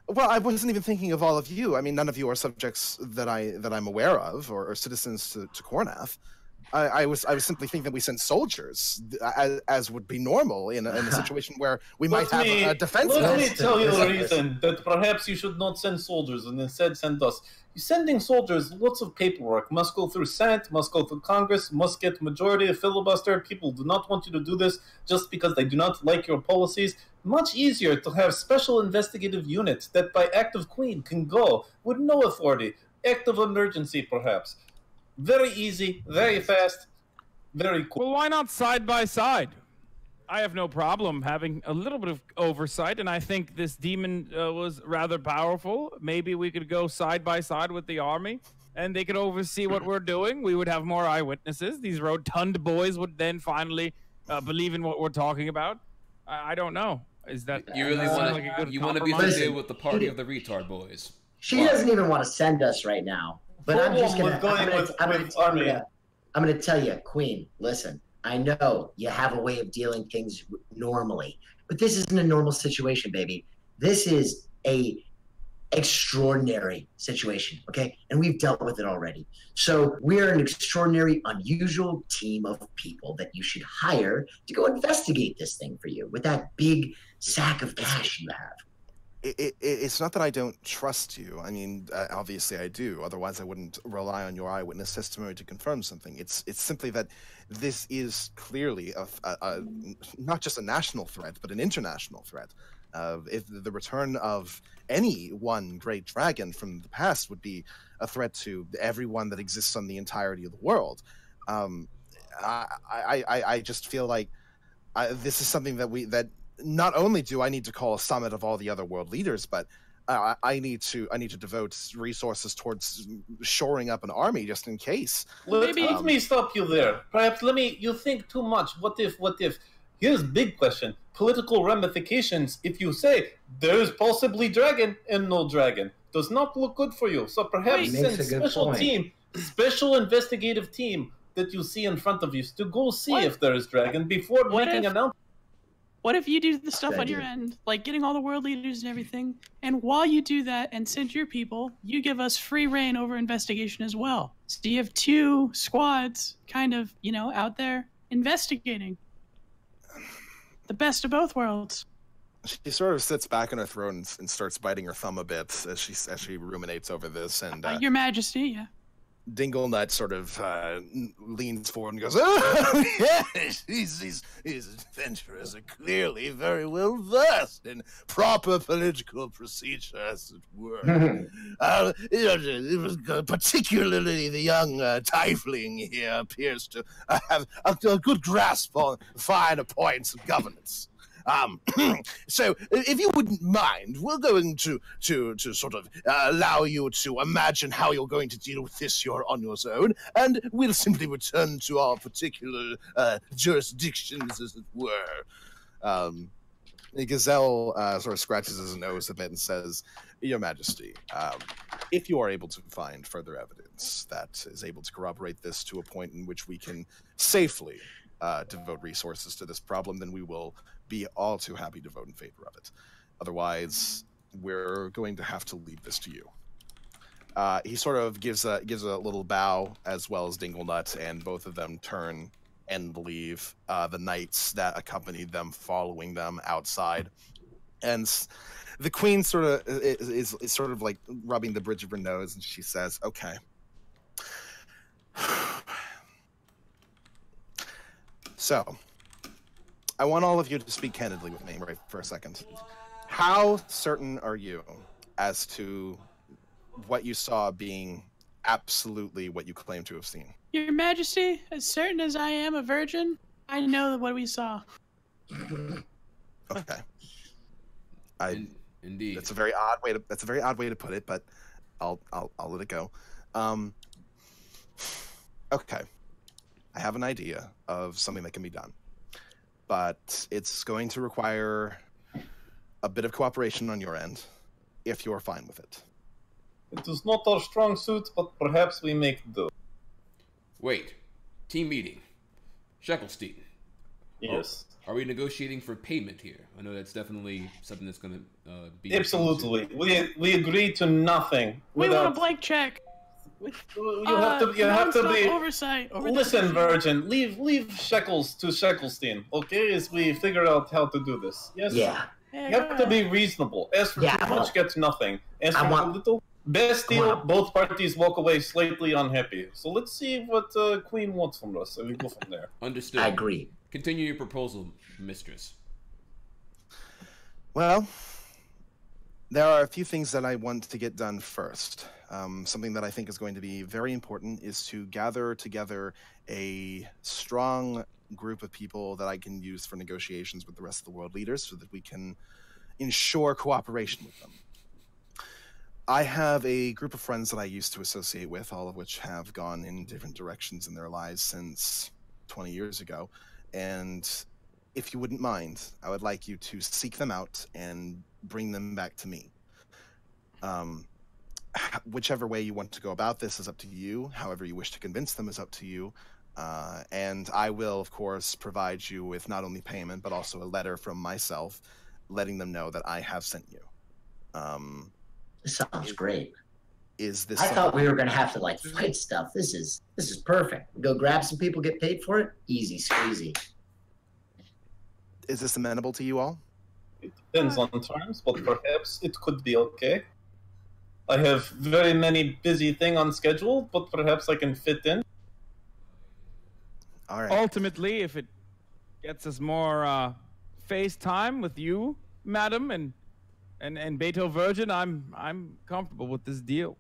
Well, I wasn't even thinking of all of you. I mean, none of you are subjects that I'm aware of, or citizens to Cornath. I was simply thinking that we sent soldiers, as would be normal in a situation where we might have a defense. Let me tell you a reason that perhaps you should not send soldiers and instead send us. Sending soldiers, lots of paperwork, must go through Senate, must go through Congress, must get majority of filibuster. People do not want you to do this just because they do not like your policies. Much easier to have special investigative units that by act of queen can go with no authority, act of emergency perhaps. Very easy, very fast, very cool. Well, why not side by side? I have no problem having a little bit of oversight, and I think this demon was rather powerful. Maybe we could go side by side with the army, and they could oversee what we're doing. We would have more eyewitnesses. These rotund boys would then finally believe in what we're talking about. I don't know. Is that you really want like a good you want to be compromise? the deal with the party of the retard boys? She doesn't even want to send us right now. But I'm just gonna. I'm gonna tell you, Queen. Listen, I know you have a way of dealing things normally, but this isn't a normal situation, baby. This is a extraordinary situation, okay? And we've dealt with it already. So we're an extraordinary, unusual team of people that you should hire to go investigate this thing for you with that big sack of cash you have. It's not that I don't trust you. I mean, obviously I do. Otherwise, I wouldn't rely on your eyewitness testimony to confirm something. It's simply that this is clearly not just a national threat, but an international threat. If the return of any one great dragon from the past would be a threat to everyone that exists on the entirety of the world. I just feel like this is something that not only do I need to call a summit of all the other world leaders, but I need to devote resources towards shoring up an army just in case. Let me stop you there. Perhaps you think too much. What if? Here's big question. Political ramifications. If you say there's possibly dragon and no dragon, does not look good for you. So perhaps send special investigative team that you see in front of you to go see if there is dragon before making an announcement. What if you do the stuff on your end, like getting all the world leaders and everything, and while you do that and send your people, you give us free reign over investigation as well. So you have two squads kind of, out there investigating. The best of both worlds. She sort of sits back on her throne and starts biting her thumb a bit as she ruminates over this. And Your Majesty, yeah. Dinglenut sort of leans forward and goes, "Oh, yes, these adventurers are clearly very well versed in proper political procedure, as it were. Particularly the young tiefling here appears to have a good grasp on finer points of governance. So, if you wouldn't mind, we're going to sort of allow you to imagine how you're going to deal with this on your own, and we'll simply return to our particular jurisdictions, as it were." Gazelle sort of scratches his nose a bit and says, "Your Majesty, if you are able to find further evidence that is able to corroborate this to a point in which we can safely devote resources to this problem, then we will be all too happy to vote in favor of it. Otherwise, we're going to have to leave this to you." He sort of gives a little bow, as well as Dinglenut, and both of them turn and leave, the knights that accompanied them following them outside. And the queen sort of is sort of like rubbing the bridge of her nose, and she says, "Okay. So, I want all of you to speak candidly with me right for a second. How certain are you as to what you saw being absolutely what you claim to have seen?" Your Majesty, as certain as I am a virgin, I know what we saw. Okay. Indeed. That's a very odd way to put it, but I'll let it go. Okay. I have an idea of something that can be done, but it's going to require a bit of cooperation on your end, if you're fine with it. It is not our strong suit, but perhaps we make do. Wait. Team meeting. Sheckelstein. Yes. Are we negotiating for payment here? I know that's definitely something that's going to be... Absolutely. We agree to nothing. We without... want a blank check. You have to be oversight. Listen, Virgin, leave shekels to Sheckelstein, okay? As we figure out how to do this. Yes. Yeah. You have to be reasonable. As for too much, get nothing. As for too little, best deal. Both parties walk away slightly unhappy. So let's see what Queen wants from us, and we go from there. Understood. I agree. Continue your proposal, mistress. Well, there are a few things that I want to get done first. Something that I think is going to be very important is to gather together a strong group of people that I can use for negotiations with the rest of the world leaders so that we can ensure cooperation with them. I have a group of friends that I used to associate with, all of which have gone in different directions in their lives since 20 years ago. And if you wouldn't mind, I would like you to seek them out and bring them back to me. Whichever way you want to go about this is up to you. However you wish to convince them is up to you. And I will, of course, provide you with not only payment, but also a letter from myself letting them know that I have sent you. This sounds great. Is this? I thought we were gonna have to like fight stuff. This is perfect. Go grab some people, get paid for it. Easy squeezy. Is this amenable to you all? It depends on terms, but perhaps it could be okay. I have very many busy things on schedule, but perhaps I can fit in. All right. Ultimately, if it gets us more face time with you, madam, and Beto Virgin, I'm comfortable with this deal.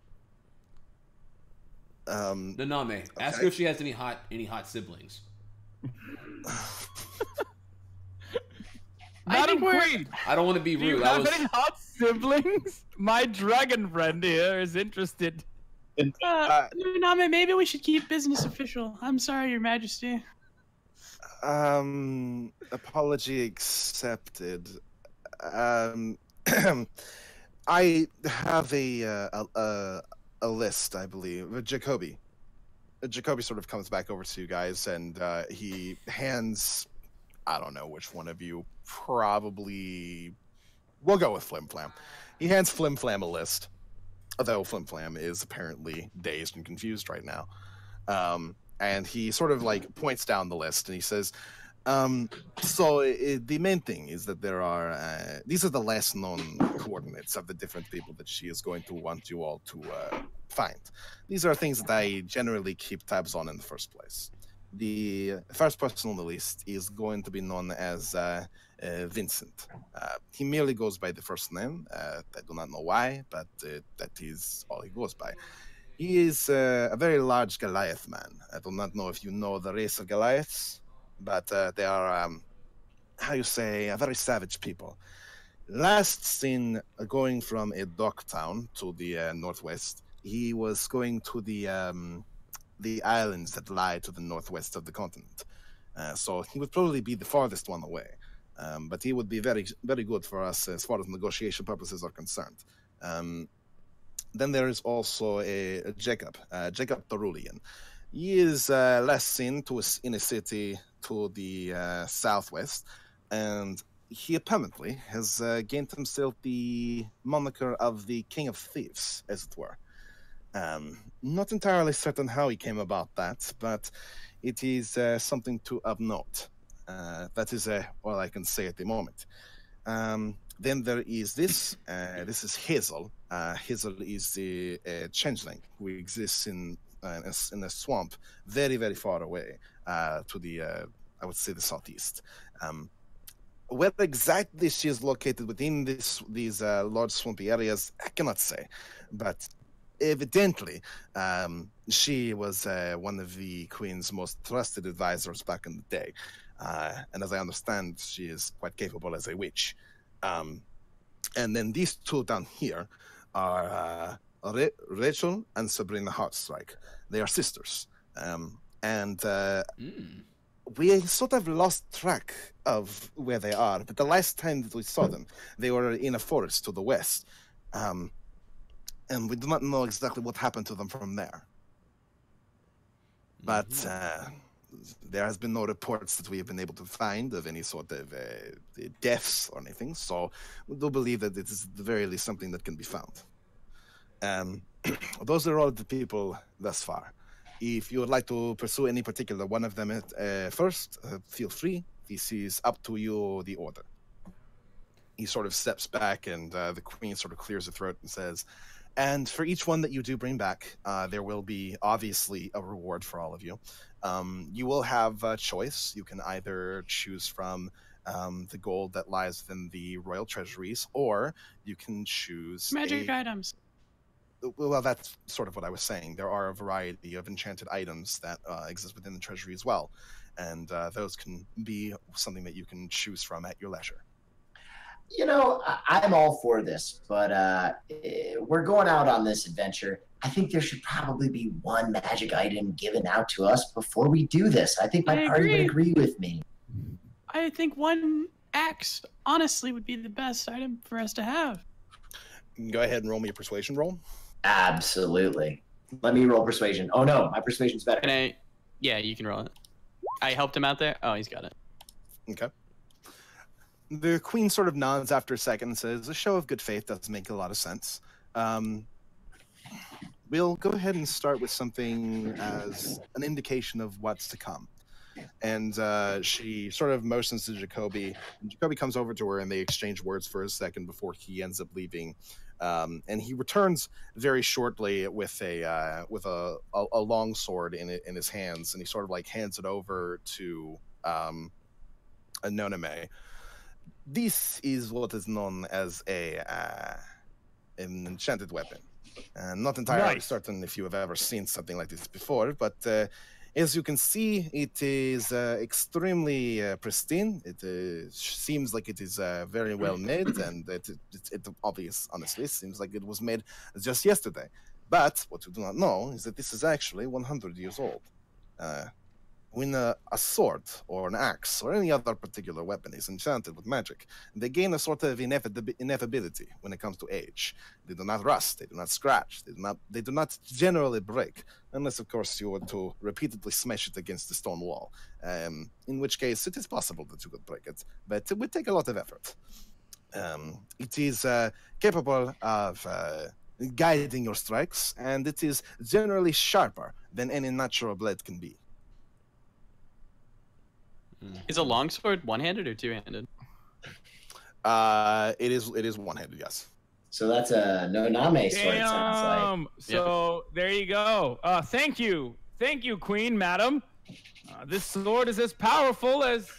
Naname, ask her if she has any hot siblings. Madam Queen, I don't want to be do you rude. have any hot siblings? My dragon friend here is interested. Name, maybe we should keep business official. I'm sorry, Your Majesty. Apology accepted. I have a list, I believe. Jacoby sort of comes back over to you guys, and he hands, I don't know which one of you, probably, we'll go with Flim-flam. He hands Flim-flam a list, although Flim-flam is apparently dazed and confused right now. And he sort of like points down the list, and he says, the main thing is that there are, these are the last known coordinates of the different people that she is going to want you all to find. These are things that I generally keep tabs on in the first place. The first person on the list is going to be known as Vincent. He merely goes by the first name. I do not know why, but that is all he goes by. He is a very large Goliath man. I do not know if you know the race of Goliaths, but they are, how you say, a very savage people. Last seen going from a dock town to the northwest, he was going to the islands that lie to the northwest of the continent. So he would probably be the farthest one away. But he would be very, very good for us as far as negotiation purposes are concerned. Then there is also a Jacob Tarulian. He is last seen in a city to the southwest, and he apparently has gained himself the moniker of the King of Thieves, as it were. Not entirely certain how he came about that, but it is something of note. That is all I can say at the moment. Then there is this. This is Hazel. Hazel is a changeling who exists in a swamp very, very far away to the, I would say, the southeast. Where exactly she is located within these large swampy areas, I cannot say. But evidently, she was one of the Queen's most trusted advisors back in the day. And as I understand, she is quite capable as a witch. And then these two down here are Rachel and Sabrina Heartstrike. They are sisters. We sort of lost track of where they are, but the last time that we saw them, they were in a forest to the west. And we do not know exactly what happened to them from there. But there has been no reports that we have been able to find of any sort of deaths or anything. So we do believe that it is at the very least something that can be found. Those are all the people thus far. If you would like to pursue any particular one of them first, feel free. This is up to you, the order. He sort of steps back, and the queen sort of clears her throat and says, and for each one that you do bring back, there will be obviously a reward for all of you. You will have a choice. You can either choose from the gold that lies within the royal treasuries, or you can choose Magic items. Well, that's sort of what I was saying. There are a variety of enchanted items that exist within the treasury as well, and those can be something that you can choose from at your leisure. You know, I'm all for this, but we're going out on this adventure. I think there should probably be one magic item given out to us before we do this. I think my party would agree with me. I think one axe, honestly, would be the best item for us to have. Go ahead and roll me a persuasion roll. Absolutely. Let me roll persuasion. Oh no, my persuasion's better. Can I? Yeah, you can roll it. I helped him out there. Oh, he's got it. Okay. The queen sort of nods after a second and says, a show of good faith does make a lot of sense. We'll go ahead and start with something as an indication of what's to come. And she sort of motions to Jacoby, and Jacoby comes over to her, and they exchange words for a second before he ends up leaving. And he returns very shortly with a long sword in his hands, and he sort of like hands it over to Anonymous. This is what is known as an enchanted weapon. Not entirely certain if you have ever seen something like this before, but as you can see, it is extremely pristine. It seems like it is very well made, and it honestly seems like it was made just yesterday. But what you do not know is that this is actually 100 years old. When a sword or an axe or any other particular weapon is enchanted with magic, they gain a sort of ineffability when it comes to age. They do not rust, they do not scratch, they do not generally break, unless of course you were to repeatedly smash it against the stone wall, in which case it is possible that you could break it, but it would take a lot of effort. It is capable of guiding your strikes, and it is generally sharper than any natural blade can be. Is a longsword one-handed or two-handed? It is one-handed, yes. So that's a no-name sword, it sounds like. So there you go. Thank you, Queen, Madam. This sword is as powerful as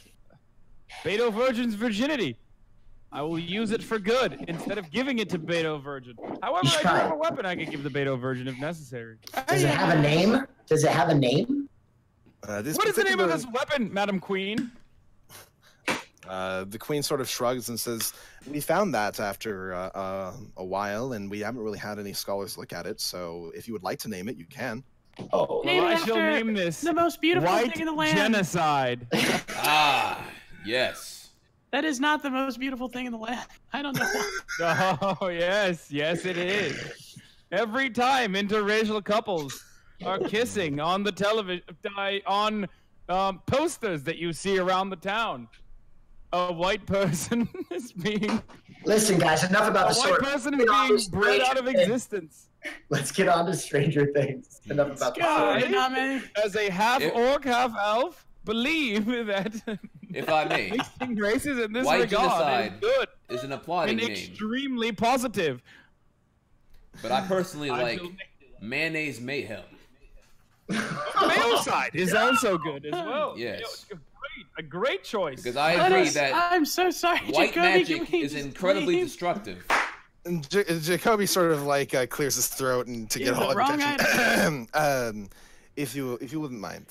Beto Virgin's virginity. I will use it for good instead of giving it to Beto Virgin. However, I do have a weapon I could give the Beto Virgin if necessary. Does it have a name? Does it have a name? What is the name of this weapon, Madam Queen? The queen sort of shrugs and says, we found that after a while, and we haven't really had any scholars look at it, so if you would like to name it, you can. Oh, well, I shall name this the most beautiful White thing in the land. Genocide. Yes. That is not the most beautiful thing in the land. I don't know why. Oh, yes, it is. Every time interracial couples are kissing on the television, on posters that you see around the town, a white person is being. Listen, guys, enough about the sword. A white person is being bred out of existence. Let's get on to Stranger Things. Enough about the sword. As a half-orc, half-elf, believe that if I may, mixing races in this white regard genocide is good is an applauding and name. extremely positive. But I personally like mayonnaise mayhem. Male side is also good as well. Yes. A great choice. Because I agree that I'm so sorry, white Jacoby, magic is incredibly destructive. And Jacoby sort of like clears his throat and to get all of attention. If you wouldn't mind,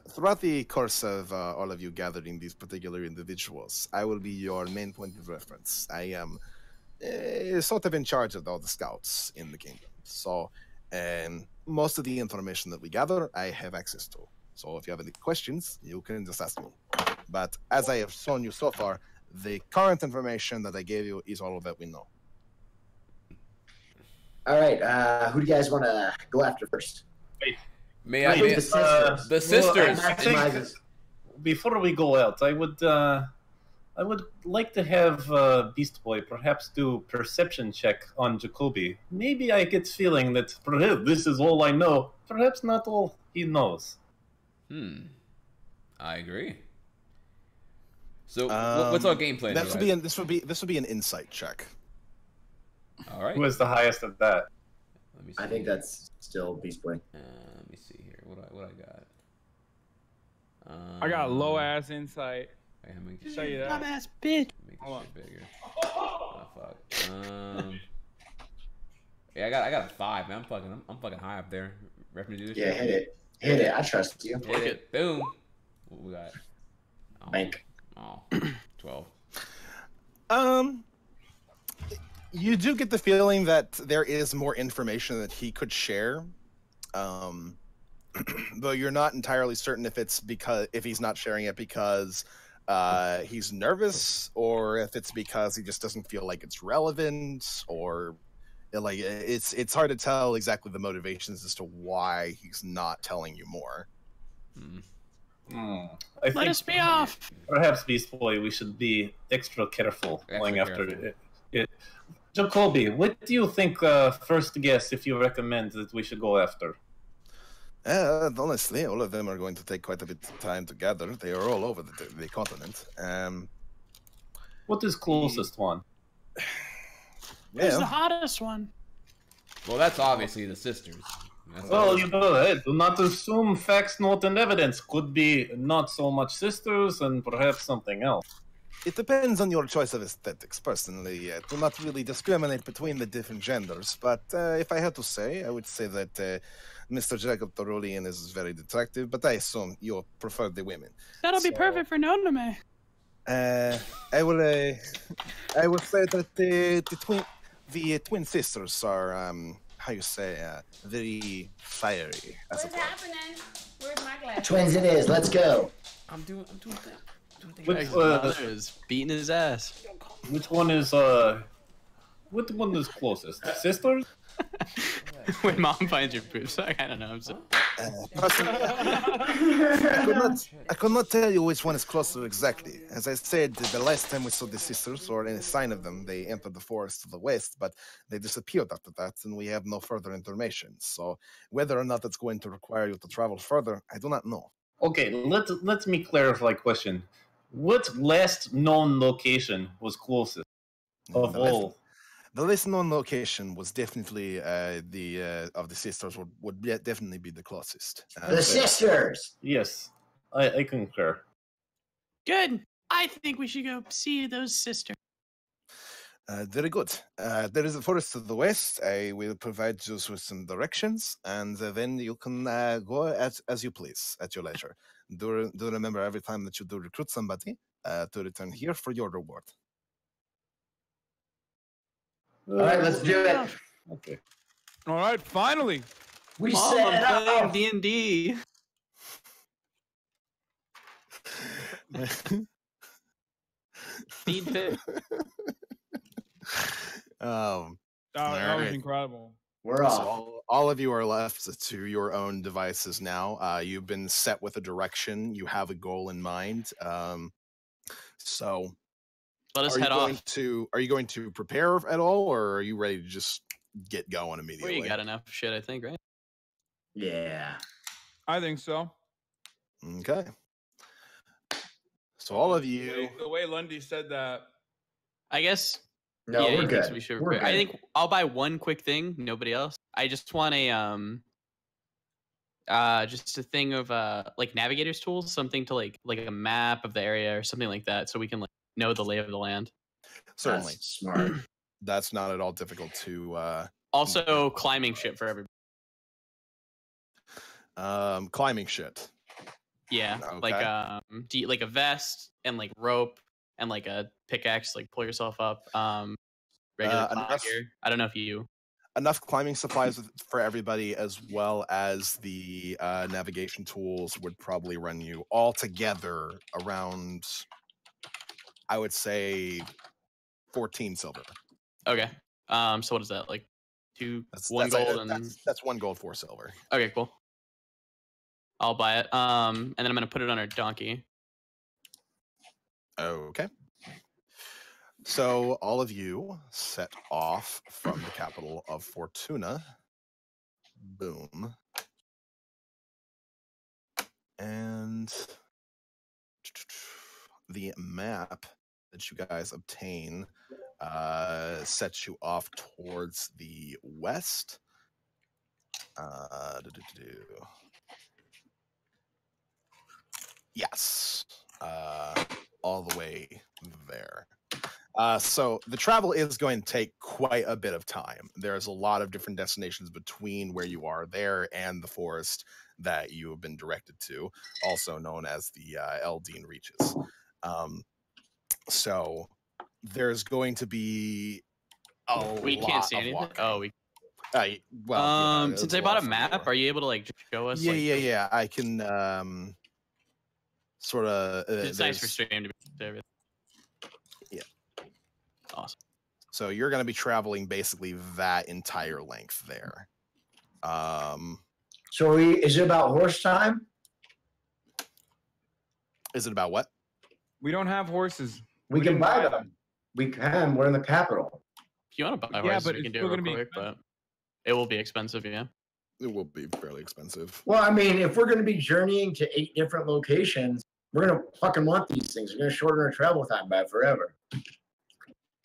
throughout the course of all of you gathering these particular individuals, I will be your main point of reference. I am sort of in charge of all the scouts in the kingdom. So most of the information that we gather, I have access to. So if you have any questions, you can just ask me. But as I have shown you so far, the current information that I gave you is all that we know. All right, who do you guys want to go after first? May I? Wait, the sisters. The sisters. I think before we go out, I would like to have Beast Boy perhaps do perception check on Jacoby. Maybe I get feeling that perhaps this is all I know. Perhaps not all he knows. I agree. So, what's our game plan? This would be an insight check. All right. Who is the highest at that? Let me see. I think that's still Beast Boy. Let me see here. What I got? I got low ass insight. Make Show you that. Dumbass bitch. this shit bigger. Oh fuck. Yeah, I got a 5, man. I'm fucking high up there. Repping to do this Yeah, shit. hit it. I trust you. Hit it. Boom. What we got? Oh, Bank. Oh, 12. You do get the feeling that there is more information that he could share, though you're not entirely certain if he's not sharing it because he's nervous, or if it's because he just doesn't feel like it's relevant, or like it's hard to tell exactly the motivations as to why he's not telling you more. Let us be off. Perhaps Beast Boy, we should be extra careful going after it. Jacoby, what do you think? First guess if you recommend that we should go after. Honestly, all of them are going to take quite a bit of time to gather. They are all over the continent. What is closest one? Who's the hottest one? Well, that's obviously the sisters. Well, you know, hey, do not assume facts, not and evidence. Could be not so much sisters and perhaps something else. It depends on your choice of aesthetics. Personally, do not really discriminate between the different genders. But if I had to say, I would say that Mr. Jacob Thorulian is very attractive, but I assume you prefer the women. That'll be perfect for Noname. I would say that the twin sisters are how you say very fiery. What's happening? Where's my glass? Twins it is. Let's go. I'm doing things. Which, is beating his ass. which one is closest? Sisters? When mom finds your boobs, I don't know. I'm so... Personally, I could not tell you which one is closer exactly. As I said, the last time we saw the sisters, or any sign of them, they entered the forest to the west, but they disappeared after that, and we have no further information. So whether or not it's going to require you to travel further, I do not know. Okay, let me clarify a question. What last known location was closest of all? The least known location was definitely of the sisters would definitely be the closest. The sisters. Yes, I concur. Good. I think we should go see those sisters. Very good. There is a forest to the west. I will provide you with some directions, and then you can go as you please at your leisure. Do remember every time that you do recruit somebody to return here for your reward. All right, let's do it. Okay. All right, finally. We Mom, set it I'm up. playing D&D. Feed pit. That was incredible. We're off. So all of you are left to your own devices now. You've been set with a direction. You have a goal in mind. So Let us head off. Are you going to prepare at all, or are you ready to just get going immediately? We got enough shit, I think, right? Yeah. I think so. Okay. So all of you. The way Lundy said that. I guess. No, yeah, we're he thinks good. we should We're prepare. I good. think I'll buy one quick thing. Nobody else. I just want just a thing of like navigator's tools, something to like a map of the area or something like that, so we can like know the lay of the land. Certainly. That's smart. That's not at all difficult to. Also, climbing shit for everybody. Climbing shit. Yeah, like like a vest and like rope and like a pickaxe, like pull yourself up. Regular climb gear. I don't know if you enough climbing supplies for everybody, as well as the navigation tools would probably run you all together around, I would say, 14 silver. Okay. So what is that? Like one gold and that's 1 gold, 4 silver. okay, cool. I'll buy it. And then I'm gonna put it on our donkey. Okay. So all of you set off from the capital of Fortuna. Boom. And the map that you guys obtain sets you off towards the west. Yes. All the way there. So the travel is going to take quite a bit of time. There's a lot of different destinations between where you are there and the forest that you have been directed to, also known as the Eldine Reaches. So there's going to be we lot can't see of anything. walking. Oh, we. Well, since I bought a map, are you able to like show us? Yeah. I can sort of. It's nice for stream to be everything. Yeah. Awesome. So you're going to be traveling basically that entire length there. So is it about horse time? Is it about what? We don't have horses. We can buy them. We can. We're in the capital. If you want to buy Yeah, horses, but we can it's do it still real gonna be quick, but it will be expensive. Yeah. It will be fairly expensive. Well, I mean, if we're going to be journeying to 8 different locations, we're going to fucking want these things. We're going to shorten our travel time by forever.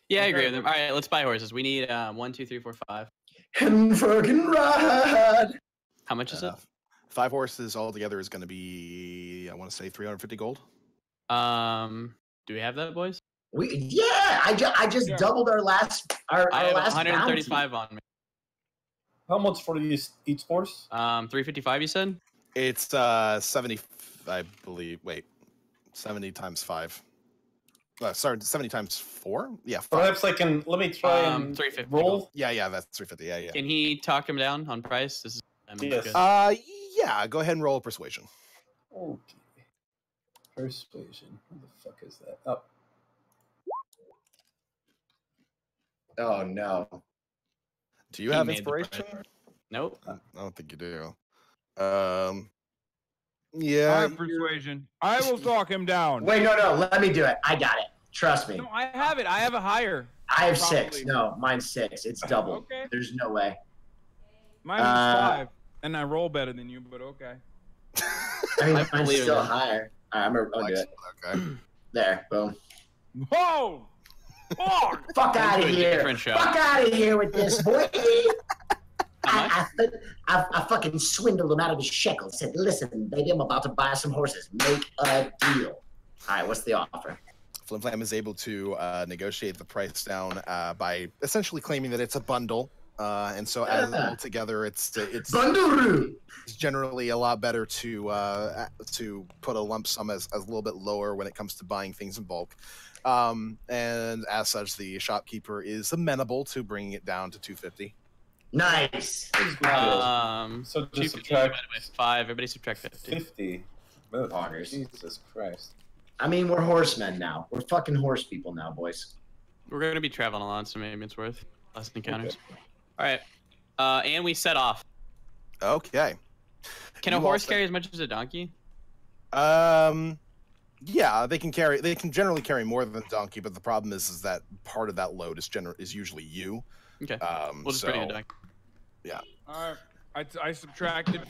Yeah, I agree with them. All right, let's buy horses. We need 1, 2, 3, 4, 5. And fucking ride. How much is it? 5 horses altogether is going to be, I want to say 350 gold. Do we have that, boys? I just doubled our last I have last 135 on me. How much for each horse? 355. You said? It's 70, I believe. Wait, 70 times 5. Sorry, 70 times 4. Yeah, 5. Perhaps I can. Let me try and 350 roll. Yeah, that's 350. Yeah. Can he talk him down on price? This is. Yes. Good. Yeah. Go ahead and roll a persuasion. Okay. Persuasion. What the fuck is that? Oh. Oh no. Do you He have made the inspiration? price. Nope. I don't think you do. I Yeah. have persuasion. I will talk him down. Wait, no. Let me do it. I got it. Trust me. No, I have it. I have a higher. I have Probably. 6. No, mine's 6. It's double. Okay. There's no way. Mine is 5, and I roll better than you, but okay. I mean, I mine's believe still in it. higher. I'll do it. Okay. There. Boom. Whoa! Fuck! Fuck out of Into a here. different show. Fuck out of here with this, boy. How much? I fucking swindled him out of his shekels. Said, listen, baby, I'm about to buy some horses. Make a deal. All right, what's the offer? Flim-flam is able to negotiate the price down by essentially claiming that it's a bundle. And so as all together, it's Bundle. generally a lot better to put a lump sum as a little bit lower when it comes to buying things in bulk. And as such, the shopkeeper is amenable to bringing it down to 250. Nice. So just 250 subtract divided by 5. Everybody subtract 50. 50. Poggers. Jesus Christ. I mean, we're horsemen now. We're fucking horse people now, boys. We're gonna be traveling a lot, so maybe it's worth less encounters. All right. And we set off. Okay. Can a You horse also- carry as much as a donkey? Yeah, they can generally carry more than a donkey, but the problem is that part of that load is usually you. Okay. We'll just bring a donkey. Yeah. All right. I subtracted.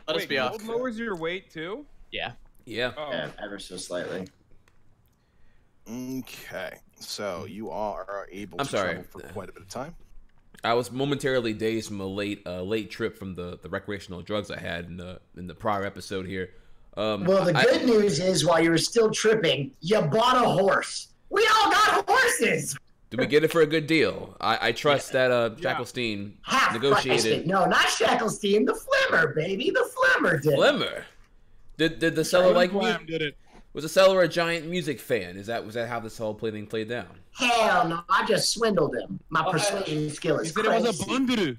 Let us Wait, be off. gold lowers your weight too? Yeah. Yeah. Oh. Yeah, ever so slightly. Okay. So you are able I'm to sorry. travel for quite a bit of time. I was momentarily dazed from a late trip from the recreational drugs I had in the prior episode here. Well, the good news is, while you were still tripping, you bought a horse. We all got horses. Did we get it for a good deal? I trust that Shacklestein Half negotiated. priced. No, not Shacklestein. The Flimmer, baby. The Flimmer did. Flimmer. Did the seller like me? Flim-flam did it. Was the seller a giant music fan? Was that how this whole thing played down? Hell no, I just swindled him. My persuasion skill He is said crazy. it was a bundle.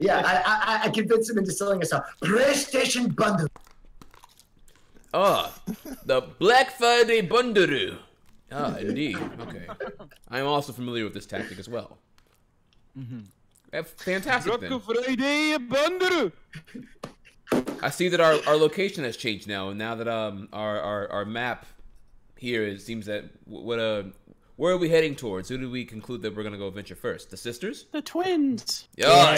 Yeah, I convinced him into selling us a PlayStation bundle. Ah, the Black Friday Bunduru. Ah, indeed. Okay. I am also familiar with this tactic as well. Fantastic then. Friday, Banduru. I see that our location has changed now, and now that our map here, it seems that where are we heading towards? Who do we conclude that we're gonna go venture first? The sisters? The twins. Oh,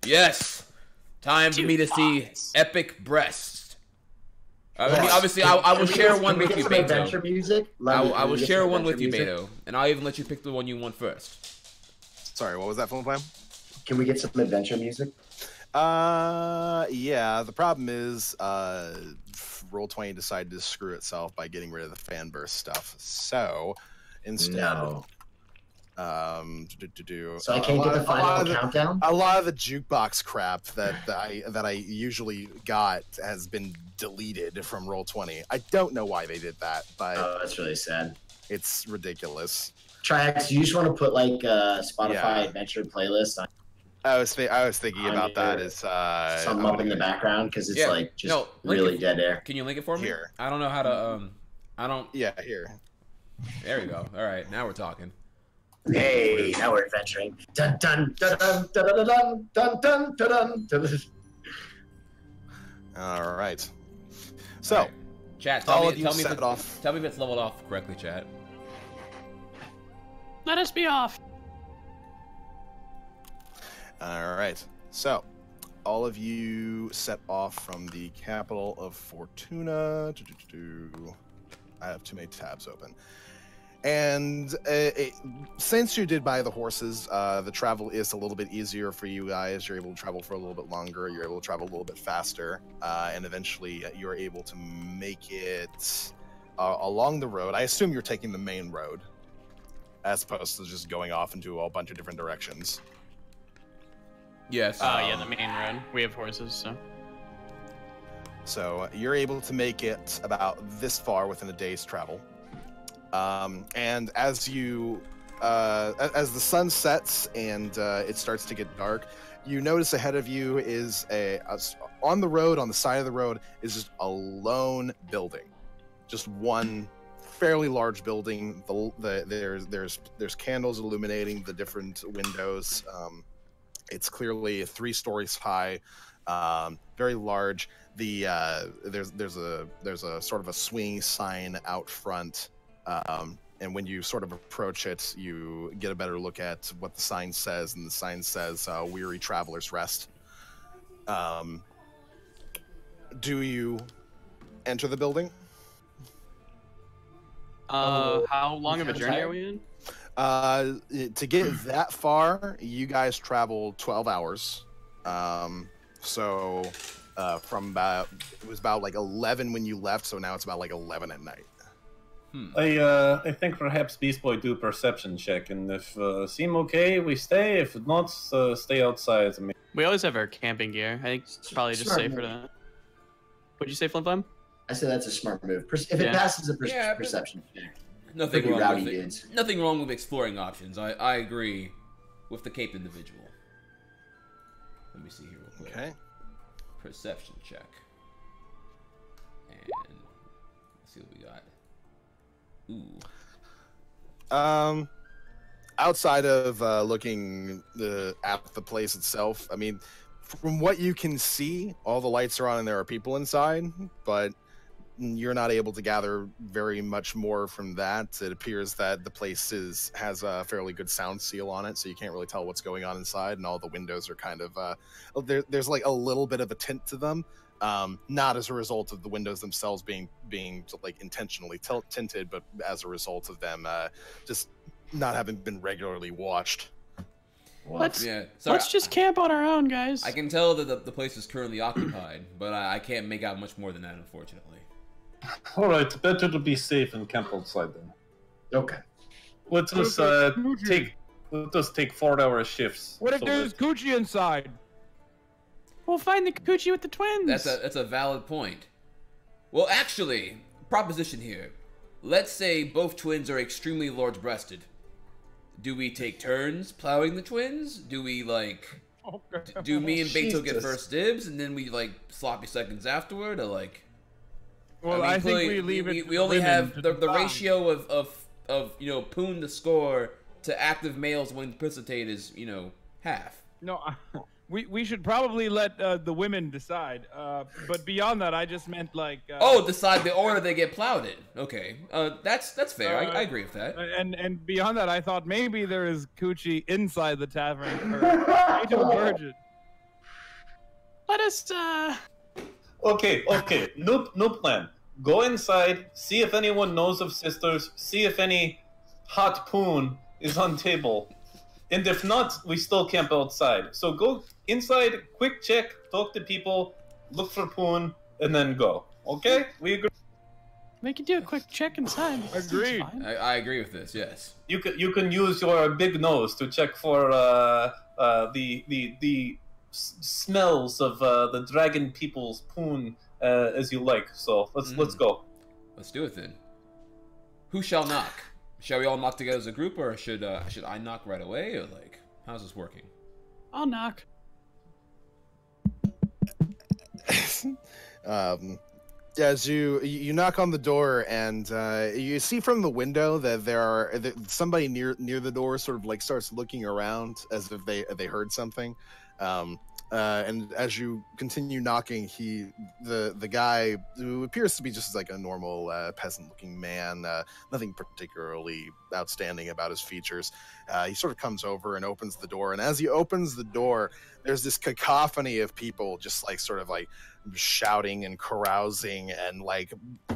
yes. Time for me to see epic breasts. I mean, obviously, I will share one with you, Beto. Adventure music? I will share one with you, Beto, and I'll even let you pick the one you want first. Sorry, what was that, Flim-flam? Can we get some adventure music? Yeah. The problem is, Roll20 decided to screw itself by getting rid of the fan burst stuff. So instead, So I I can't get the final countdown. A lot of the jukebox crap that I usually got has been deleted from Roll20. I don't know why they did that, but that's really sad. it's ridiculous. Trihex, you just want to put like a Spotify adventure playlist on I was thinking about that as some up in the background because it's like just really dead air. Can you link it for me? Here. I don't know how to Yeah, here. There we go. All right, now we're talking. Hey, now we're adventuring. Dun dun dun dun dun dun dun dun dun dun. All right. So, right. Chat, tell all me of you if it's leveled off correctly, chat. Let us be off. All right. So, all of you set off from the capital of Fortuna. I have too many tabs open. And since you did buy the horses, the travel is a little bit easier for you guys. You're able to travel for a little bit longer. You're able to travel a little bit faster. And eventually you're able to make it along the road. I assume you're taking the main road as opposed to just going off into a bunch of different directions. Yes. Yeah, the main road. We have horses, so. So you're able to make it about this far within a day's travel. And as you, as the sun sets and it starts to get dark, you notice ahead of you is on the road, on the side of the road, is just a lone building, just one fairly large building. There's candles illuminating the different windows. It's clearly 3 stories high, very large. There's a sort of a swing sign out front. And when you sort of approach it, you get a better look at what the sign says, and the sign says, "Weary Travelers Rest." Do you enter the building? How long of a journey are we in? To get that far, you guys travel 12 hours. So from it was about like 11 when you left, so now it's about like 11 at night. I think perhaps Beast Boy do a perception check, and if seem okay, we stay. If not, stay outside. We always have our camping gear. I think it's probably just safer to. What'd you say, Flim-flam? I said that's a smart move. If it passes a perception check. Nothing wrong with exploring options. I agree with the caped individual. Let me see here real quick. Okay. Perception check. And let's see what we got. Ooh. Outside of looking at the place itself, I mean, from what you can see, all the lights are on and there are people inside, but you're not able to gather very much more from that. It appears that the place has a fairly good sound seal on it, so you can't really tell what's going on inside, and all the windows are kind of there's like a little bit of a tint to them. Not as a result of the windows themselves being like intentionally tinted, but as a result of them just not having been regularly washed. Let's just camp on our own, guys. I can tell that the place is currently occupied, but I can't make out much more than that, unfortunately. All right, better to be safe and camp outside then. Okay. Let us take 4-hour shifts. What if there's coochie inside? We'll find the coochie with the twins. That's a valid point. Well, actually, proposition here. Let's say both twins are extremely large-breasted. Do we take turns plowing the twins? Do we do me and Beto get first dibs, and then we sloppy seconds afterward, or Well, I think we leave it. We only have the ratio of poon to score to active males when precipitate is half. No, we should probably let the women decide. But beyond that, I just meant like. Decide the order they get plowed in. Okay, that's fair. I agree with that. And beyond that, I thought maybe there is coochie inside the tavern or angel virgin. Let us. Okay. No plan. Go inside. See if anyone knows of sisters. See if any hot poon is on table. And if not, we still camp outside. So go inside, quick check, talk to people, look for poon, and then go. Okay? We agree. We can do a quick check inside. Agreed. I agree with this. Yes. You can use your big nose to check for the smells of the dragon people's poon as you like. So let's go. Let's do it then. Who shall knock? Shall we all knock together as a group, or should I knock right away, or like how's this working? I'll knock. As you knock on the door, and you see from the window that somebody near the door sort of like starts looking around as if they heard something. And as you continue knocking, the guy, who appears to be just like a normal peasant-looking man, nothing particularly outstanding about his features, he sort of comes over and opens the door. And as he opens the door, there's this cacophony of people just like sort of like shouting and carousing and like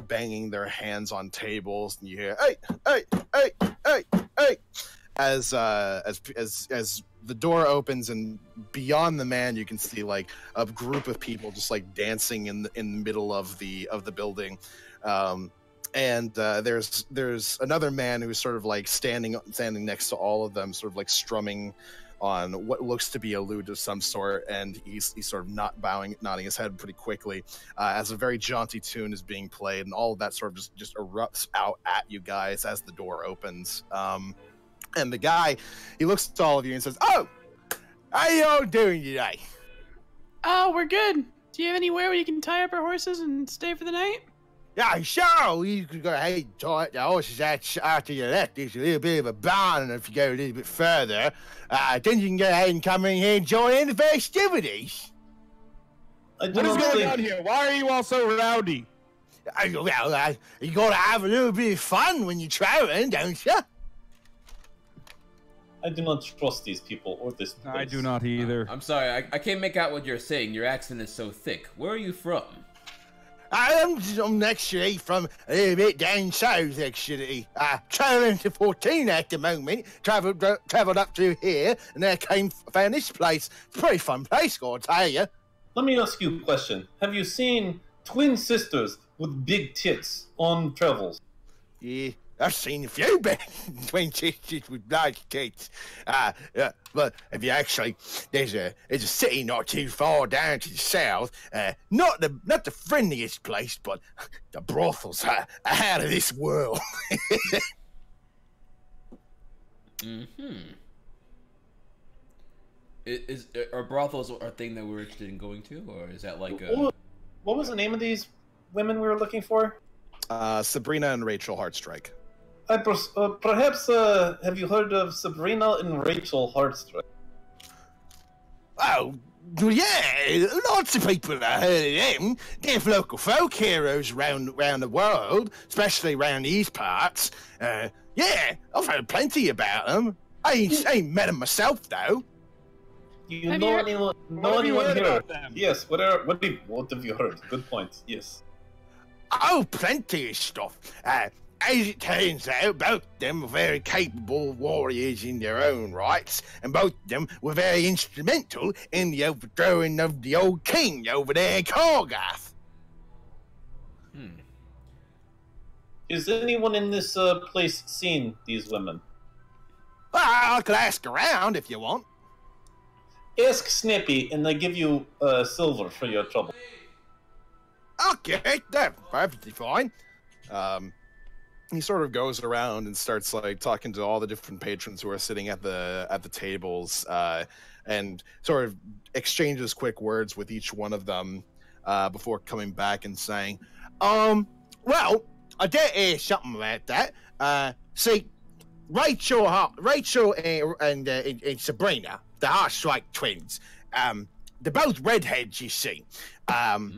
banging their hands on tables, and you hear hey, as the door opens, and beyond the man you can see like a group of people just like dancing in the middle of the building, and there's another man who's sort of like standing next to all of them, sort of like strumming on what looks to be a lute of some sort, and he's sort of nodding his head pretty quickly as a very jaunty tune is being played, and all of that sort of just erupts out at you guys as the door opens. And the guy, he looks at all of you and says, "Oh, how you all doing today?" Oh, we're good. Do you have anywhere where you can tie up our horses and stay for the night? Yeah, sure. You could go ahead and tie up the horses out to your left. There's a little bit of a barn, and if you go a little bit further, then you can go ahead and come in here and join in the festivities. What is going on here? Why are you all so rowdy? Well, you gotta have a little bit of fun when you're traveling, don't you? I do not trust these people or this place. I do not either. I'm sorry, I can't make out what you're saying. Your accent is so thick. Where are you from? I'm actually from a little bit down south, actually. Traveling to 14 at the moment. Traveled up to here, and then found this place. It's a pretty fun place, gotta tell you. Let me ask you a question. Have you seen twin sisters with big tits on travels? Yeah. I've seen a few twin sisters with large tits. But if you actually, there's a city not too far down to the south. Not the friendliest place, but the brothels are out of this world. Are brothels a thing that we're interested in going to, or is that like a? What was the name of these women we were looking for? Sabrina and Rachel Heartstrike. Perhaps, have you heard of Sabrina and Rachel Heartstrike? Oh, yeah, lots of people have heard of them. They're local folk heroes around the world, especially around these parts. Yeah, I've heard plenty about them. I ain't met them myself, though. You know anyone here? Yes, what have you heard? Good point, yes. Oh, plenty of stuff. As it turns out, both of them were very capable warriors in their own rights, and both of them were very instrumental in the overthrowing of the old king over there in Kargath. Is anyone in this place seen these women? Well, I could ask around if you want. Ask Snippy, and they give you silver for your trouble. Okay, that's perfectly fine. He sort of goes around and starts like talking to all the different patrons who are sitting at the tables, and sort of exchanges quick words with each one of them before coming back and saying, well, I did hear something about that. See, Rachel and Sabrina, the Heartstrike twins. They're both redheads, you see.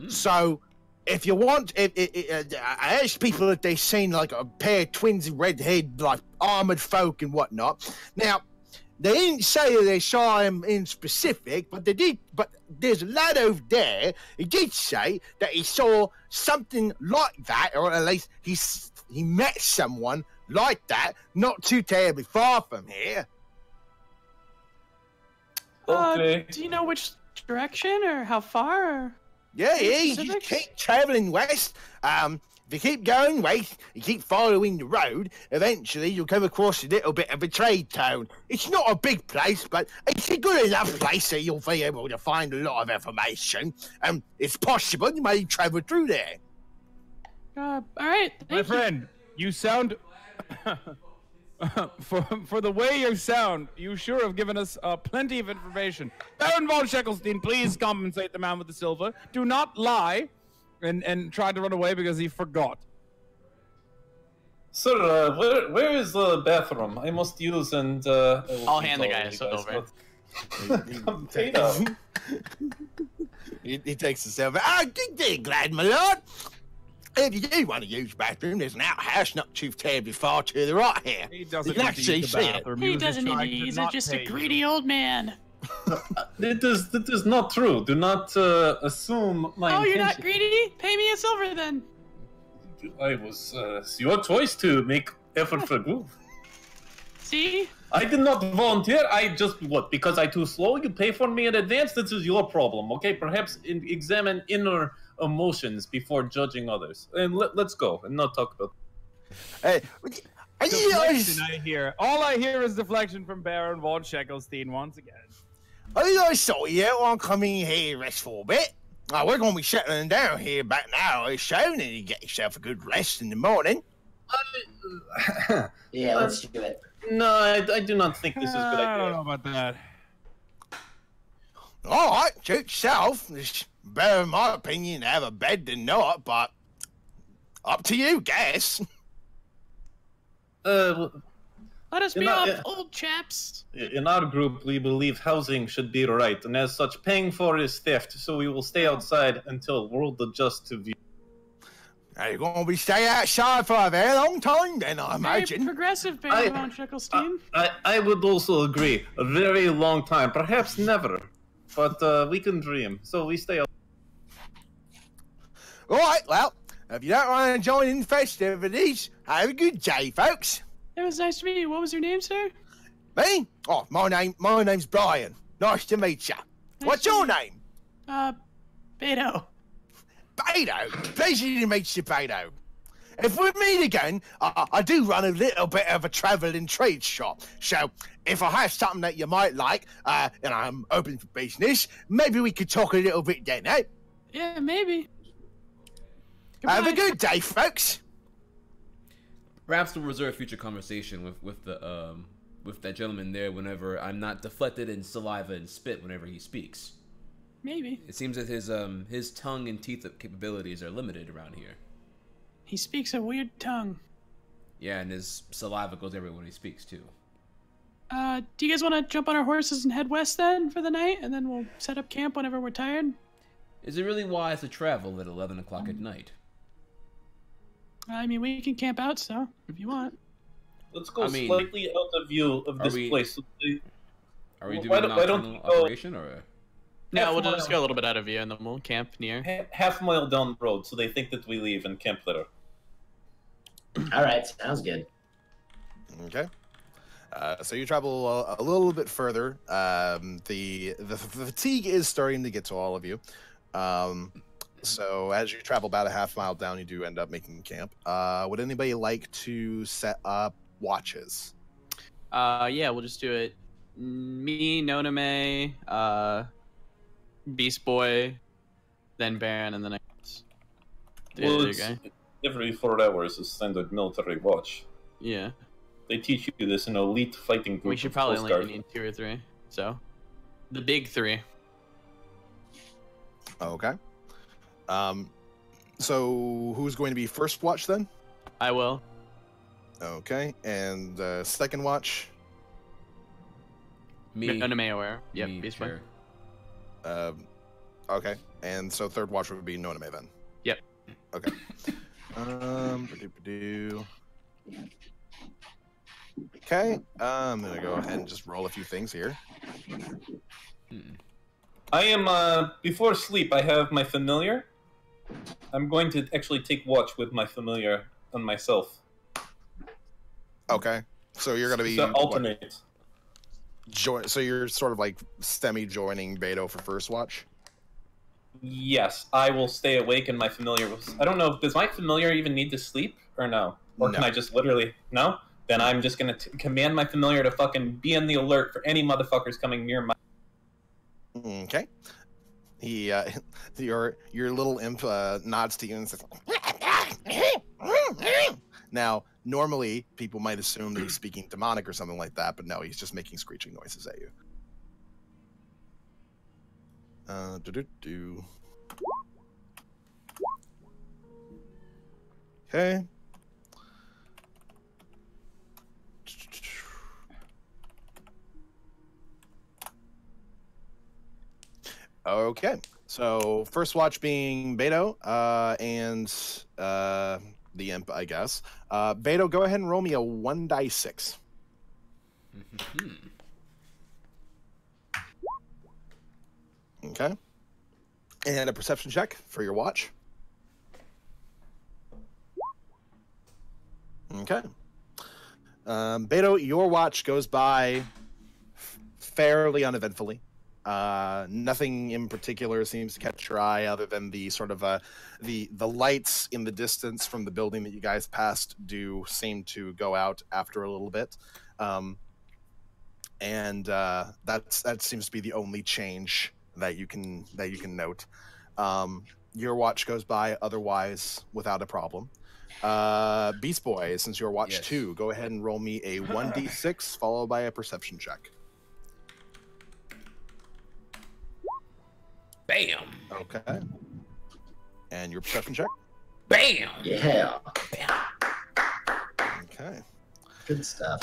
So if you want, I asked people if they've seen like a pair of twins in redhead, like armored folk and whatnot. Now, they didn't say that they saw him in specific, but they did. But there's a lad over there. He did say that he saw something like that, or at least he met someone like that, not too terribly far from here. Okay. Do you know which direction or how far? Or Yeah, you keep traveling west. If you keep going west, you keep following the road, eventually you'll come across a little bit of a trade town. It's not a big place, but it's a good enough place that you'll be able to find a lot of information. It's possible you may travel through there. all right. My friend, you sound for the way you sound, you sure have given us plenty of information. Baron von Sheckelstein, please compensate the man with the silver. Do not lie and try to run away because he forgot. Sir, where is the bathroom? I must use and I'll hand the guy over. He takes the silver. Oh, good day, glad, my lord. If you do want to use the bathroom, there's an outhouse not too terribly far to the right here. He doesn't You can need to use actually the see it. bathroom. He was just doesn't need to trying use not it. Just a pay you. greedy old man. That is not true. Do not assume my Oh, you're not intention. greedy? Pay me a silver then. I was it's your choice to make effort for group. See? I did not volunteer. I just because I too slow. You pay for me in advance. This is your problem. Okay, perhaps examine inner emotions before judging others. And let's go and not talk about. Hey, are you Deflection, guys? I hear. All I hear is deflection from Baron von Sheckelstein once again. Are you guys sorry you want to come in here and rest for a bit? We're going to be settling down here about an hour or so, and you get yourself a good rest in the morning. Yeah, let's do it. No, I do not think this is a good I don't idea. know about that. All right, suit yourself. It's better, in my opinion, to have a bed than not, but up to you, guess. Let us You be know, off, yeah. old chaps. In our group, we believe housing should be right, and as such, paying for is theft. So we will stay outside until world adjusts to view. Are you going to be staying outside for a very long time, then, I Very imagine? progressive, I- Baron von Sheckelstein. I would also agree. A very long time, perhaps never, but we can dream. So we stay out. All right, well, if you don't want to join in the festivities, have a good day, folks. It was nice to meet you. What was your name, sir? Me? Oh, my name's Brian. Nice to meet you. What's to your meet name? Beto. Beto. Pleasure to meet you, Beto. If we meet again, I do run a little bit of a travelling trade shop. So if I have something that you might like, and I'm open for business, maybe we could talk a little bit then, eh? Yeah, maybe. Have a Goodbye. good day, folks. Perhaps we'll reserve future conversation with that gentleman there whenever I'm not deflected in saliva and spit whenever he speaks. Maybe. It seems that his tongue and teeth capabilities are limited around here. He speaks a weird tongue. Yeah, and his saliva goes everywhere when he speaks too. Do you guys want to jump on our horses and head west then for the night, and then we'll set up camp whenever we're tired? Is it really wise to travel at 11 o'clock at night? I mean, we can camp out, so if you want. Let's go I mean, slightly out of view of this place. Are we doing Why a don't nocturnal you go- operation or? No, we'll just go a little bit out of view and then we'll camp near. Half mile down the road, so they think that we leave and camp there. All right, sounds good. Okay. So you travel a little bit further. The fatigue is starting to get to all of you. So as you travel about a half mile down, you do end up making camp. Would anybody like to set up watches? Yeah, we'll just do it. Me, Noname, Beast Boy, then Baron, and then the Well, other it's guy. every 4 hours is standard military watch. Yeah. They teach you this in elite fighting group. We should of probably Coast only Guard. need 2 or 3. So, the big 3. Okay. So who's going to be first watch then? I will. Okay, and second watch. Me. Noname aware. Yep, Me, Beast Boy. sure. Okay, and so third watch would be Noname then. Yep. Okay. Ba-do-ba-do. Okay, I'm gonna go ahead and just roll a few things here. I am, before sleep, I have my familiar. I'm going to actually take watch with my familiar on myself. Okay, so you're gonna be So alternate. So you're sort of like semi-joining Beto for first watch. Yes, I will stay awake and my familiar will... I don't know, does my familiar even need to sleep or no? Or can No. I just literally... No? Then I'm just gonna command my familiar to fucking be on the alert for any motherfuckers coming near my... Okay. He, your little imp nods to you and says, now, normally, people might assume that he's speaking demonic or something like that, but no, he's just making screeching noises at you. Okay. Okay, so first watch being Beto, and the imp, I guess. Beto, go ahead and roll me a 1d6. Okay. And a perception check for your watch. Okay. Beto, your watch goes by fairly uneventfully. Nothing in particular seems to catch your eye other than the sort of the lights in the distance from the building that you guys passed do seem to go out after a little bit. And that seems to be the only change that you can note. Your watch goes by otherwise without a problem. Beast Boy, since your watch 2, go ahead and roll me a 1d6 followed by a perception check. Bam. Okay. And your perception check? Bam. Yeah. Okay. Good stuff.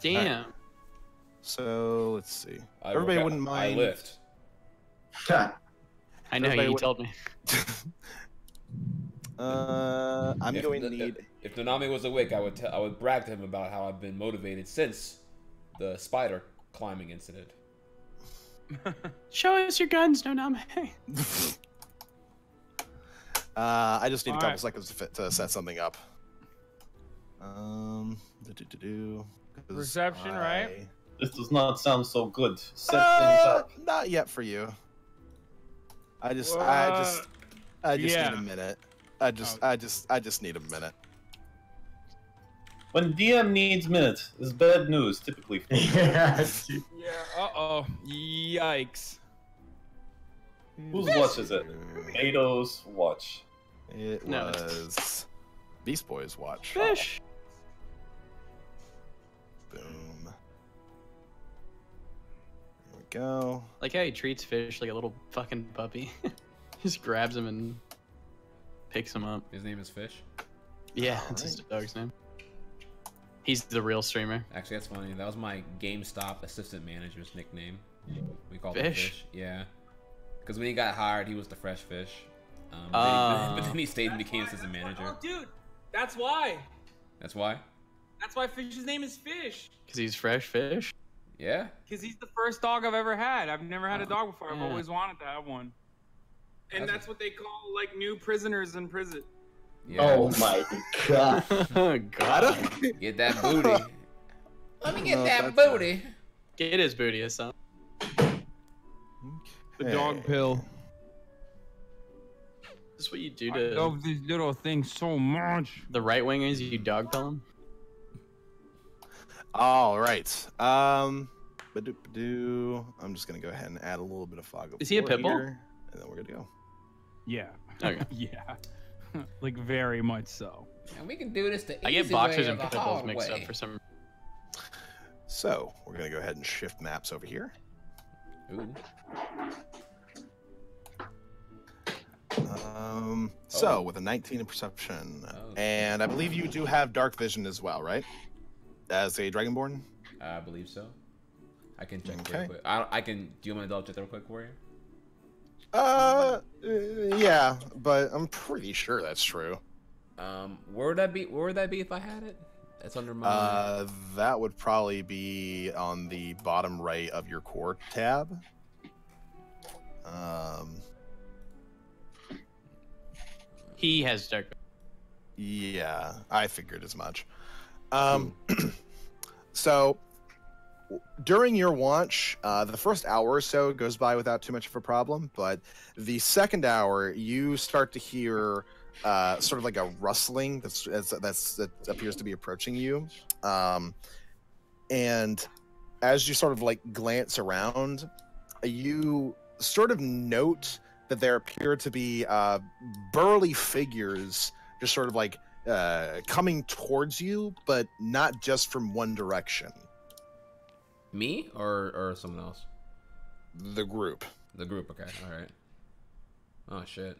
Damn. So let's see. Everybody wouldn't mind. I lift. I know, you told me. I'm going to need. If Noname was awake, I would brag to him about how I've been motivated since the spider climbing incident. Show us your guns, Noname. I just need a couple seconds to set something up. Perception, right? This does not sound so good. Set things up. Not yet for you. I just need a minute. I just need a minute. When DM needs minutes, is bad news typically. Yeah. Uh-oh. Yikes. Whose watch is it? Beto's watch. It was Beast Boy's watch. Fish. Boom. There we go. Like how he treats Fish like a little fucking puppy. Just grabs him and picks him up. His name is Fish? Yeah, that's his dog's name. He's the real streamer. Actually, that's funny. That was my GameStop assistant manager's nickname. We called Fish? him Fish. Yeah. Because when he got hired, he was the fresh fish. But then he stayed and became assistant manager. Oh, dude, that's why. That's why? That's why Fish's name is Fish. Because he's fresh fish? Yeah. Because he's the first dog I've ever had. I've never had a dog before. I've Yeah. always wanted to have one. And that's what they call, like, new prisoners in prison. Yeah. Oh my god. God. Get that booty. Let me get that that's booty. Get his booty or something. The dog pill. This is what you do I to love these little things so much. the right wingers. You dog pill them. All right. I'm just gonna go ahead and add a little bit of fog. Is he a pit bull? here, and then we're good to go. Yeah. Okay. Yeah. Like, very much so. And we can do this the I get easy boxers way and or the pit bulls hard mixed way. up for some. So we're gonna go ahead and shift maps over here. Ooh. So with a 19 in perception, and I believe you do have dark vision as well, right? As a dragonborn. I believe so. I can check real quick. I can. Do you want me to double check that real quick for you? Yeah, but I'm pretty sure that's true. Where would that be? Where would that be if I had it? That's under my. That would probably be on the bottom right of your core tab. He has dark. Yeah, I figured as much. So during your watch, the first hour or so goes by without too much of a problem, but the second hour, you start to hear sort of like a rustling that appears to be approaching you. And as you sort of like glance around, you sort of note that there appear to be burly figures just sort of like coming towards you, but not just from one direction. Me or someone else? The group. The group. Okay. All right. Oh shit.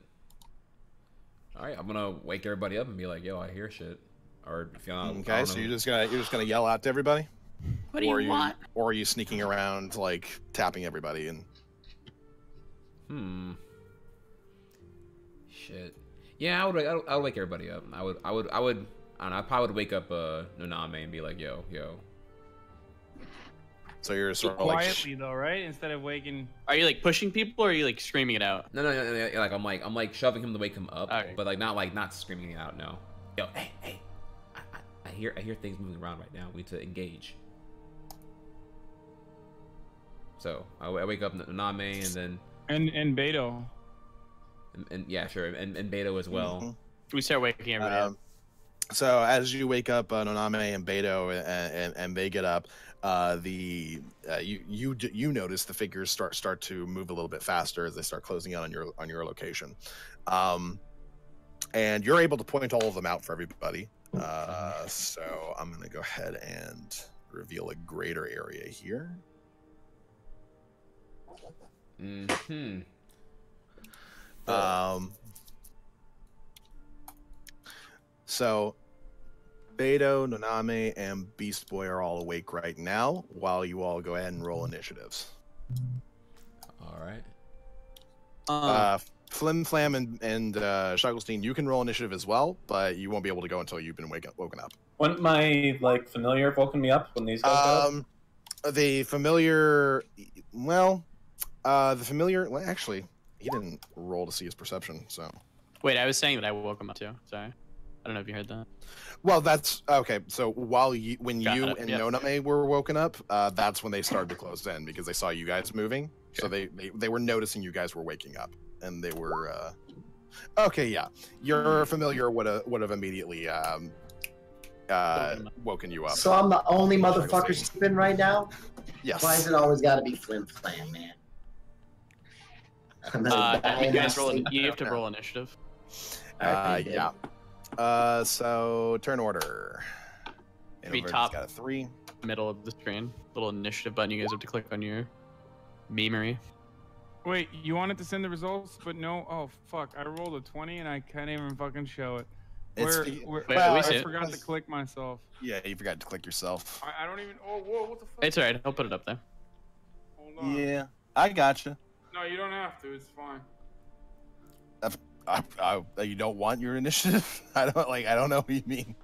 All right. I'm gonna wake everybody up and be like, "Yo, I hear shit." Or if you're not, okay. So you're just gonna yell out to everybody. What do you want? Or are you sneaking around like tapping everybody and? Shit. Yeah, I would wake everybody up. I don't know. I probably would wake up Naname and be like, "Yo." So you're sort of quietly though, right? Instead of waking. Are you like pushing people, or are you like screaming it out? No. Like I'm like shoving him to wake him up, but like not screaming it out. No. Yo, hey. I hear things moving around right now. We need to engage. So I wake up Naname and then. And Beto. And yeah, sure, and Beto as well. Mm-hmm. We start waking everybody up. So as you wake up Noname and Beto and they get up, you notice the figures start to move a little bit faster as they start closing in on your location, and you're able to point all of them out for everybody. So I'm gonna go ahead and reveal a greater area here. So Beto, Naname, and Beast Boy are all awake right now while you all go ahead and roll initiatives. All right. Flim-flam and Shacklestein, you can roll initiative as well, but you won't be able to go until you've been woken up. Wouldn't my like familiar have woken me up when these guys got up? The familiar, actually, he didn't roll to see his perception, so. Wait, I was saying that I woke him up too. Sorry. I don't know if you heard that. Well, that's okay. So when you and Noname were woken up, that's when they started to close in because they saw you guys moving. So they were noticing you guys were waking up, and they were okay. Yeah, your familiar would have immediately woken you up. So I'm the only motherfucker sleeping right now. Yes. Why is it always got to be Flim-flam, man? You guys you have to roll initiative. Yeah. So turn order. Be top. Got a 3. Middle of the screen. Little initiative button. You guys have to click on your memory. Wait, you wanted to send the results, but no. Oh fuck! I rolled a 20 and I can't even fucking show it. I forgot to click myself. Yeah, you forgot to click yourself. I don't even. Oh, whoa! What the fuck? It's alright. I'll put it up there. Hold on. Yeah, I gotcha. No, you don't have to. It's fine. You don't want your initiative? I don't know what you mean.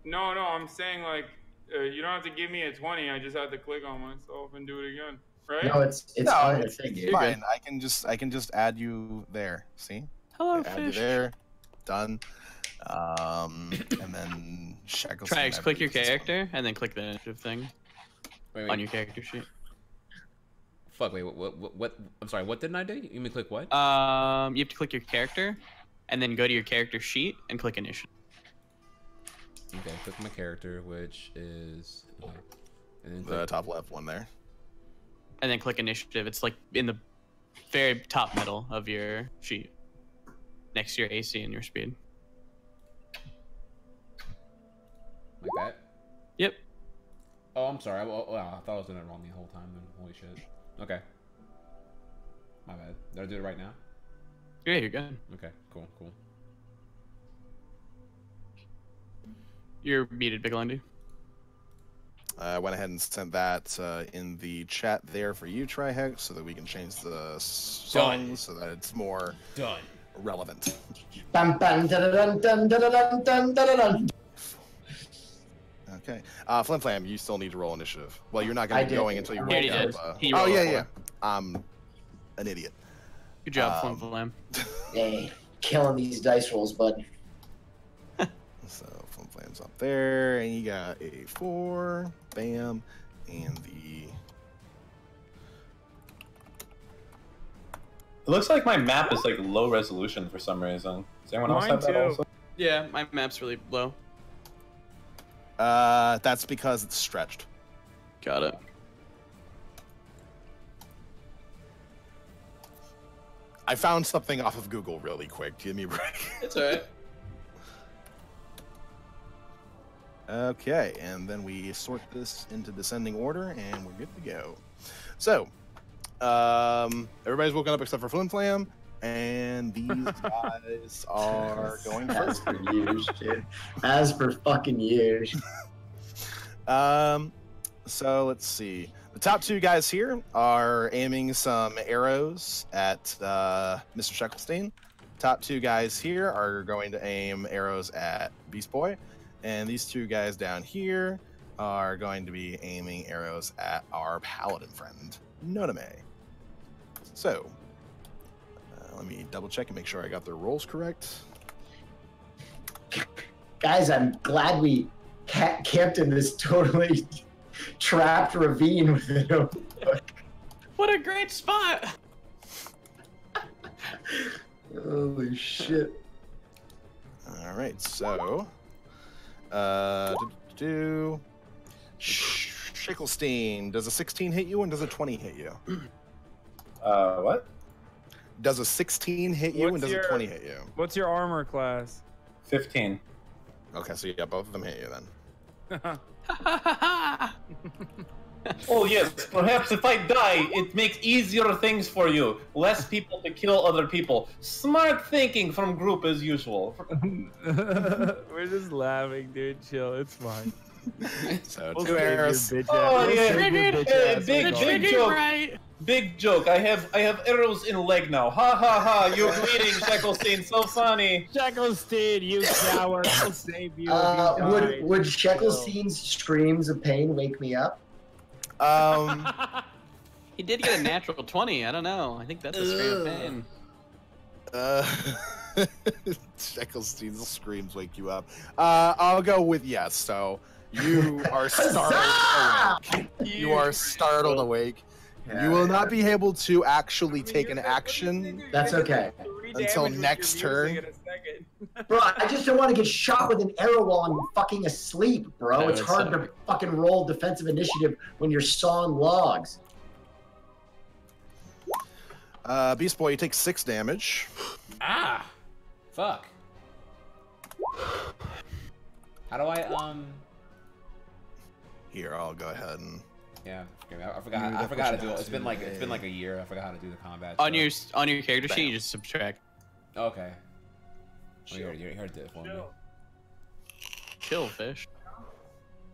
No, I'm saying like you don't have to give me a 20. I just have to click on myself and do it again, right? No, it's fine. I can just add you there. See? Hello, add fish. You there. Done. And then Trihex, click your character and then click the initiative thing on your character sheet. Fuck, wait, what? I'm sorry, what didn't I do? You mean click what? You have to click your character, and then go to your character sheet and click initiative. Okay, click my character, which is... Okay. And then the top left one there. And then click initiative. It's like in the very top middle of your sheet. Next to your AC and your speed. Like that? Yep. Oh, I'm sorry. I thought I was doing it wrong the whole time. Then. Holy shit. Okay. My bad. Did I do it right now? Yeah, you're good. Okay, cool. You're muted, Big Lundy. I went ahead and sent that in the chat there for you, Trihex, so that we can change the song so that it's more relevant. Bam, bam, dun, dun, dun, dun, dun, dun, dun. Okay. Flim-flam, you still need to roll initiative. Well, you're not going to be going until you roll. He did. Oh, yeah. I'm an idiot. Good job, Flim-flam. Hey, killing these dice rolls, bud. So Flim-flam's up there, and you got a 4. Bam. And the... It looks like my map is like low resolution for some reason. Does anyone else have that also? Yeah, my map's really low. That's because it's stretched. Got it. I found something off of Google really quick. Give me a break. It's alright. Okay, and then we sort this into descending order, and we're good to go. So, everybody's woken up except for Flim-flam, and these guys are going first. As for years, dude. As for fucking years. So let's see. The top 2 guys here are aiming some arrows at Mr. Sheckelstein. Top 2 guys here are going to aim arrows at Beast Boy. And these 2 guys down here are going to be aiming arrows at our paladin friend, Noname. So, let me double check and make sure I got their rolls correct. Guys, I'm glad we camped in this totally trapped ravine with it. What a great spot! Holy shit. All right, so... Shickelstein, does a 16 hit you and does a 20 hit you? What? Does a 16 hit you and does a 20 hit you? What's your armor class? 15. Okay, so yeah, both of them hit you then. Oh yes, perhaps if I die, it makes easier things for you. Less people to kill other people. Smart thinking from group as usual. We're just laughing, dude. Chill, it's fine. So We'll 2 save your arrows. bitch Oh, ass. yeah. We'll save your bitch ass. Big joke. Right. Big joke. I have arrows in leg now. Ha ha ha! You're bleeding, Sheckelstein. So funny. Sheckelstein, you coward! I'll save you. if you die. Would Sheckelstein's screams of pain wake me up? He did get a natural 20. I don't know. I think that's a scream of pain. Sheckelstein's screams wake you up. I'll go with yes. So you are startled awake. You are startled awake. You will not be able to actually take an action. That's okay. Until next turn. Bro, I just don't want to get shot with an arrow while I'm fucking asleep, bro. That It's would hard suck. to fucking roll defensive initiative when you're sawing logs. Beast Boy, you take 6 damage. Ah! Fuck. How do I, Here, I'll go ahead and... Yeah, I forgot how to do it. It's been like a year. I forgot how to do the combat. On your character sheet, you just subtract. Okay. Well, you heard it for me. Chill, fish.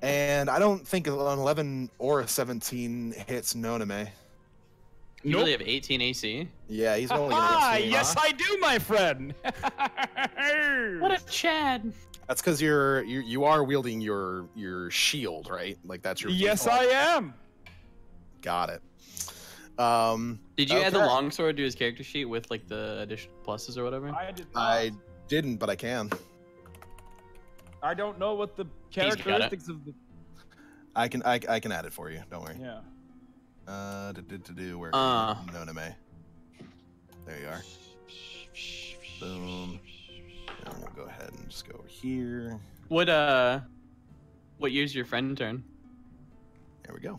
And I don't think an 11 or a 17 hits Noname. You really have 18 AC? Yeah, he's only gonna Ah, get 2. yes, I do, my friend. What a Chad. That's because you are wielding your shield, right? Like that's your. Yes, default. I am. Got it. Did you add the okay. longsword to his character sheet with like the additional pluses or whatever? I did not. I didn't, but I can. I don't know what the got it. characteristics of the. I can add it for you. Don't worry. Yeah. Where Noname? There you are. Boom. And we'll go ahead and just go over here. What year's your friend turn? There we go.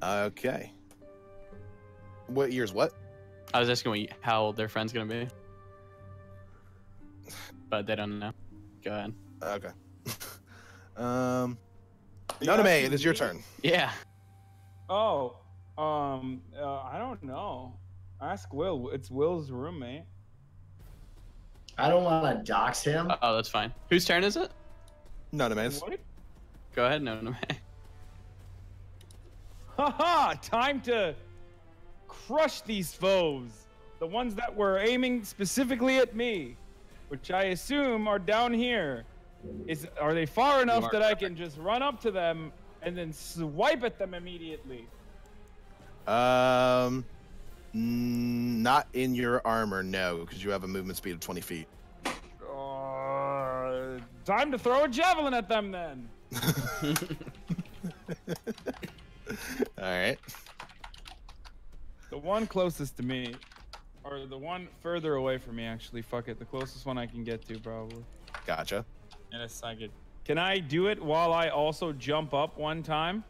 Okay. What year's what? I was asking how old their friend's gonna be, but they don't know. Go ahead. Okay. Noname, it is your turn. Yeah. Oh, I don't know. Ask Will. It's Will's roommate. I don't want to dox him. Oh, that's fine. Whose turn is it? Noname's. What? Go ahead, no. Haha! Time to crush these foes. The ones that were aiming specifically at me, which I assume are down here. Are they far enough that I can just run up to them and then swipe at them immediately? Not in your armor, no, because you have a movement speed of 20 feet. Time to throw a javelin at them then. All right. The one closest to me, or the one further away from me, actually. Fuck it, the closest one I can get to, probably. Gotcha. In a second. Can I do it while I also jump up one time?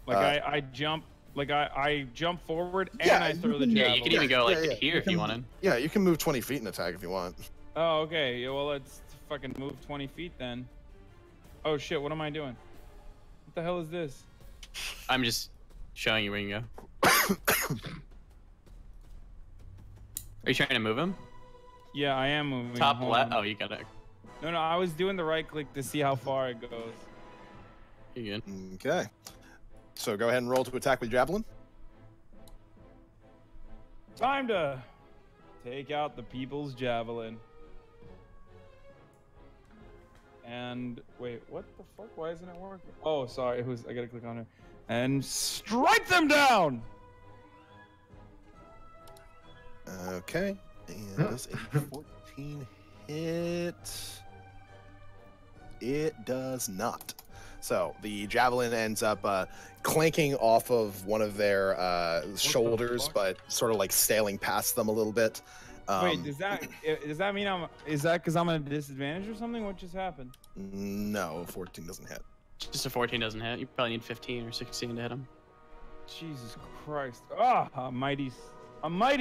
Like I jump. Like I jump forward and I throw the javelin. Yeah, you can even go like here if you wanted. Yeah, you can move 20 feet and attack if you want. Oh, okay. Yeah, well, let's fucking move 20 feet then. Oh shit, what am I doing? What the hell is this? I'm just showing you where you can go. Are you trying to move him? Yeah, I am moving. Top left. Oh, you gotta. No, I was doing the right click to see how far it goes. You're good. Okay. So go ahead and roll to attack with javelin. Time to take out the people's javelin. And wait, what the fuck? Why isn't it working? Oh, sorry. I gotta click on it. And strike them down. Okay. And does a 14 hit? It does not. So the javelin ends up clanking off of one of their shoulders, but sort of like sailing past them a little bit. Wait, does that mean is that because I'm at a disadvantage or something? What just happened? No, 14 doesn't hit. Just a 14 doesn't hit. You probably need 15 or 16 to hit him. Jesus Christ! Ah, a mighty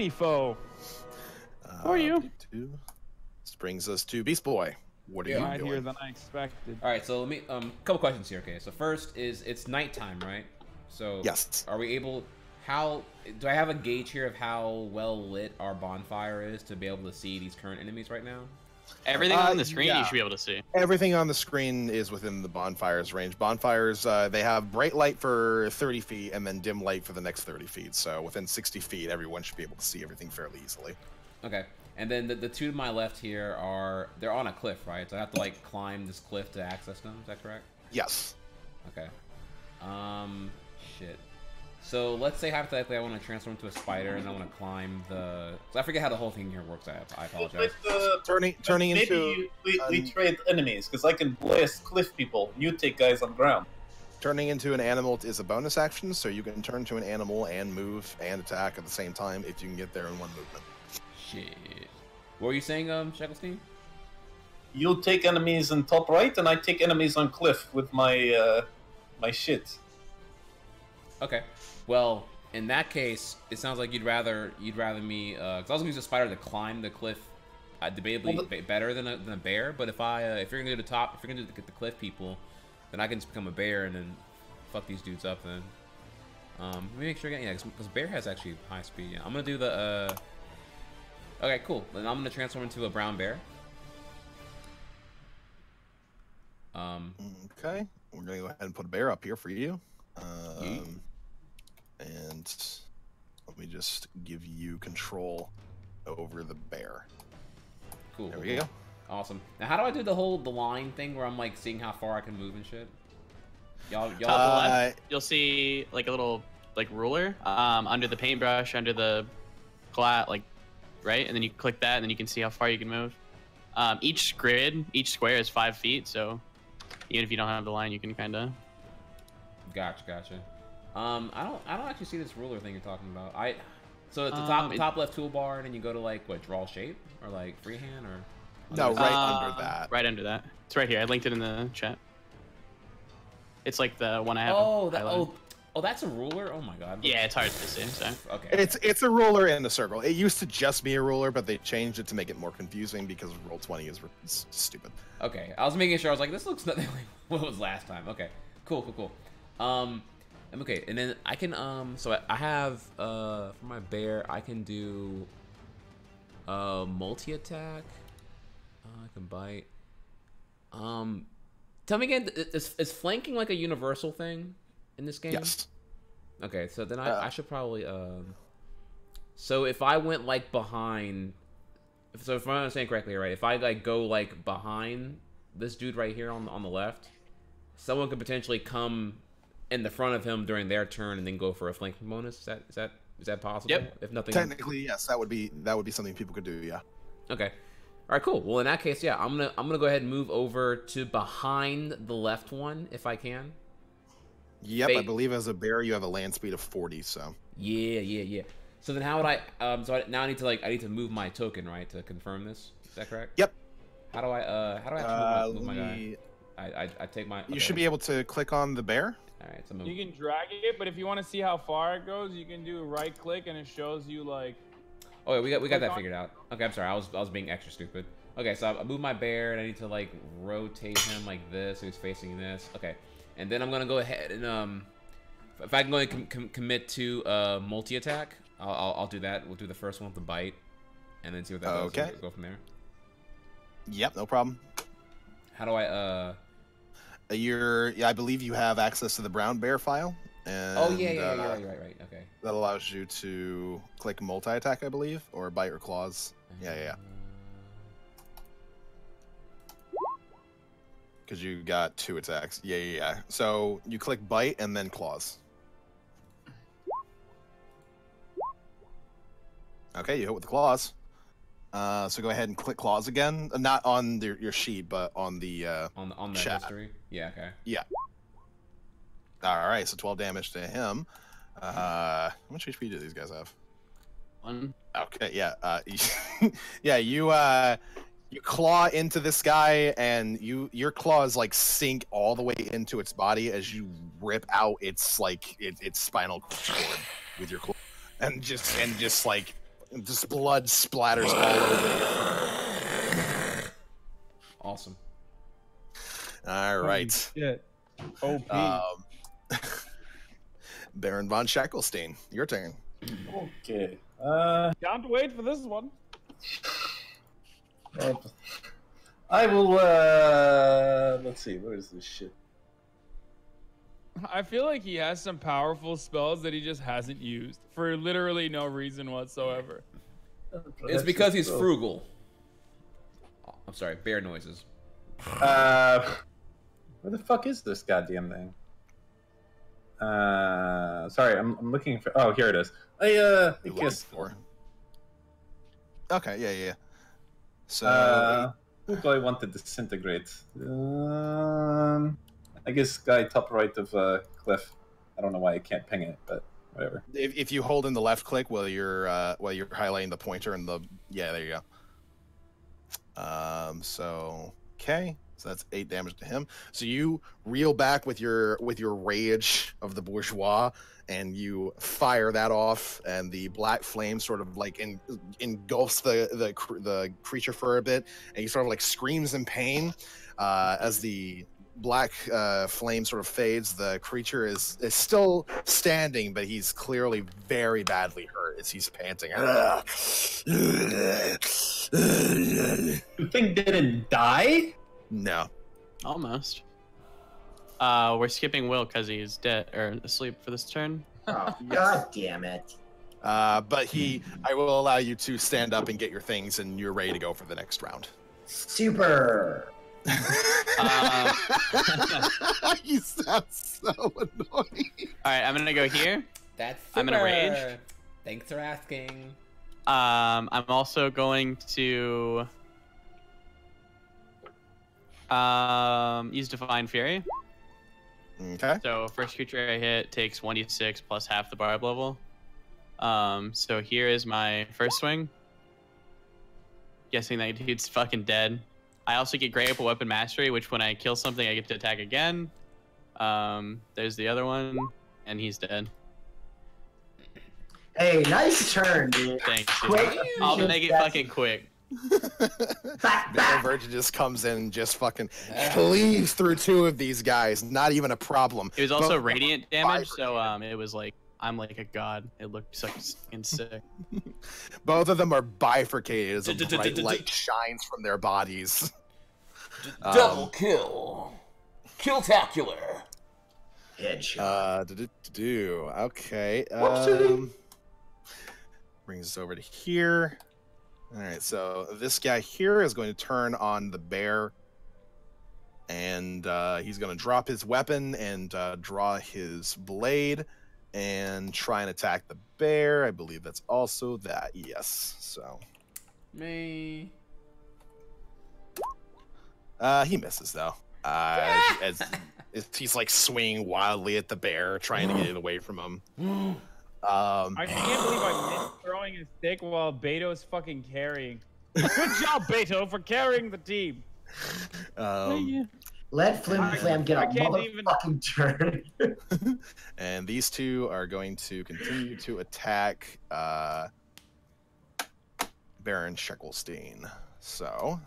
foe. Who are you? This brings us to Beast Boy. What are you doing? Mightier than I expected. All right, so let me couple questions here. Okay, so first is it's nighttime, right? So yes. Are we able? How do I have a gauge here of how well lit our bonfire is to be able to see these current enemies right now? Everything on the screen you should be able to see. Everything on the screen is within the bonfire's range. Bonfires, they have bright light for 30 feet and then dim light for the next 30 feet. So within 60 feet, everyone should be able to see everything fairly easily. Okay. And then the two to my left here they're on a cliff, right? So I have to like climb this cliff to access them. Is that correct? Yes. Okay. Shit. So let's say hypothetically I want to transform into a spider and I want to climb the. So I forget how the whole thing here works. I apologize. Turning into. Maybe we trade enemies because I can blast cliff people. You take guys on ground. Turning into an animal is a bonus action, so you can turn to an animal and move and attack at the same time if you can get there in one movement. Shit. What were you saying, Shacklestein? You take enemies in top right, and I take enemies on cliff with my my shit. Okay. Well, in that case, it sounds like you'd rather me. Cause I was gonna use a spider to climb the cliff, debatably better than a bear. But if you're gonna go to the top, if you're gonna get the cliff people, then I can just become a bear and then fuck these dudes up. Then, let me make sure again. Yeah, because bear has actually high speed. Yeah, I'm gonna do the. Okay, cool. Then I'm gonna transform into a brown bear. Okay, we're gonna go ahead and put a bear up here for you. And let me just give you control over the bear. Cool. There we go. Awesome. Now, how do I do the line thing where I'm like seeing how far I can move and shit? Y'all. Left, you'll see like a little like ruler under the paintbrush, under the glass, like right, and then you click that, and then you can see how far you can move. Each square is 5 feet, so even if you don't have the line, you can kind of. Gotcha. I don't actually see this ruler thing you're talking about. So it's the top left toolbar, and then you go to like what, draw shape or like freehand or. No, right under that. Right under that. It's right here. I linked it in the chat. It's like the one I have. Oh, that's a ruler. Oh my god. Yeah, it's hard to see. So. Okay. It's a ruler in the circle. It used to just be a ruler, but they changed it to make it more confusing because Roll20 is stupid. Okay, I was making sure. I was like, this looks nothing like what was last time. Okay, cool. Okay, and then I can so I have for my bear I can do multi attack. I can bite. Tell me again, is flanking like a universal thing in this game? Yes. Okay, so then I should probably so if I went like behind, so if I understand correctly, right? If I like go like behind this dude right here on the left, someone could potentially come in the front of him during their turn and then go for a flanking bonus. Is that possible? Yep. If nothing. Technically, yes, that would be something people could do. Yeah. Okay. All right. Cool. Well, in that case, yeah, I'm gonna go ahead and move over to behind the left one if I can. Yep. I believe as a bear you have a land speed of 40. So. Yeah. So then how would I? Now I need to move my token, right, to confirm this. Is that correct? Yep. How do I have to move my guy? I take my. You should be able to click on the bear. All right, so you can drag it, but if you want to see how far it goes, you can do right click and it shows you like. Oh, yeah, we got that figured out. Okay, I'm sorry, I was being extra stupid. Okay, so I move my bear and I need to like rotate him like this, so he's facing this. Okay, and then I'm gonna go ahead and if I can go and commit to multi attack, I'll do that. We'll do the first one with the bite, and then see what that does. Okay. Go from there. Yep, no problem. How do I I believe you have access to the brown bear file. And, yeah, right. Okay. That allows you to click multi-attack, I believe, or bite or claws. Yeah. Because you got 2 attacks. Yeah. So you click bite and then claws. Okay, you hit with the claws. So go ahead and click claws again. Not on your sheet, but on the on the chat. history. Yeah. Okay. Yeah. All right. So 12 damage to him. How much HP do these guys have? 1. Okay. Yeah. Yeah. You claw into this guy, and your claws like sink all the way into its body as you rip out its spinal cord with your claw, and just blood splatters all over you. Awesome. All right. Yeah. OP. Baron von Shackelstein, your turn. Okay. Can't wait for this one. I will. Let's see. Where is this shit? I feel like he has some powerful spells that he just hasn't used for literally no reason whatsoever. It's because he's frugal. I'm sorry, bear noises. Where the fuck is this goddamn thing? Sorry, I'm looking for. Oh, here it is. I guess. Okay, yeah. So, who do I want to disintegrate? I guess guy top right of Cliff. I don't know why I can't ping it, but whatever. if you hold in the left click while you're highlighting the pointer and there you go. So that's 8 damage to him. So you reel back with your rage of the bourgeois, and you fire that off, and the black flame sort of like engulfs the creature for a bit, and he sort of like screams in pain as the black flame sort of fades. The creature is still standing, but he's clearly very badly hurt as he's panting. The thing didn't die? No. Almost. We're skipping Will because he's dead or asleep for this turn. Oh, God damn it. But I will allow you to stand up and get your things, and you're ready to go for the next round. Super. You sound so annoying. All right, I'm gonna go here. That's super. I'm gonna rage. Thanks for asking. I'm also going to use Divine Fury. Okay. So first creature I hit takes 1d6 plus half the barb level. So here is my first swing. Guessing that dude's fucking dead. I also get Great Apple Weapon Mastery, which when I kill something, I get to attack again. There's the other one, and he's dead. Hey, nice turn, dude. Thanks, dude. Quick. I'll make it fucking quick. The Virgin just comes in and just fucking cleaves through 2 of these guys. Not even a problem. It was also radiant damage, so it was like I'm like a god. It looked so fucking sick. Both of them are bifurcated as a bright light shines from their bodies. Double kill. Killtacular. Headshot. Okay. Brings us over to here. All right, so this guy here is going to turn on the bear, and he's going to drop his weapon and draw his blade and try and attack the bear. I believe that's also that. Yes. So. Me. He misses though. As he's like swinging wildly at the bear, trying to get it away from him. I can't believe I missed throwing a stick while Beto's fucking carrying. Good job, Beto, for carrying the team. Let Flim-flam get a can't even- motherfucking turn. And these two are going to continue to attack Baron Sheckelstein. So.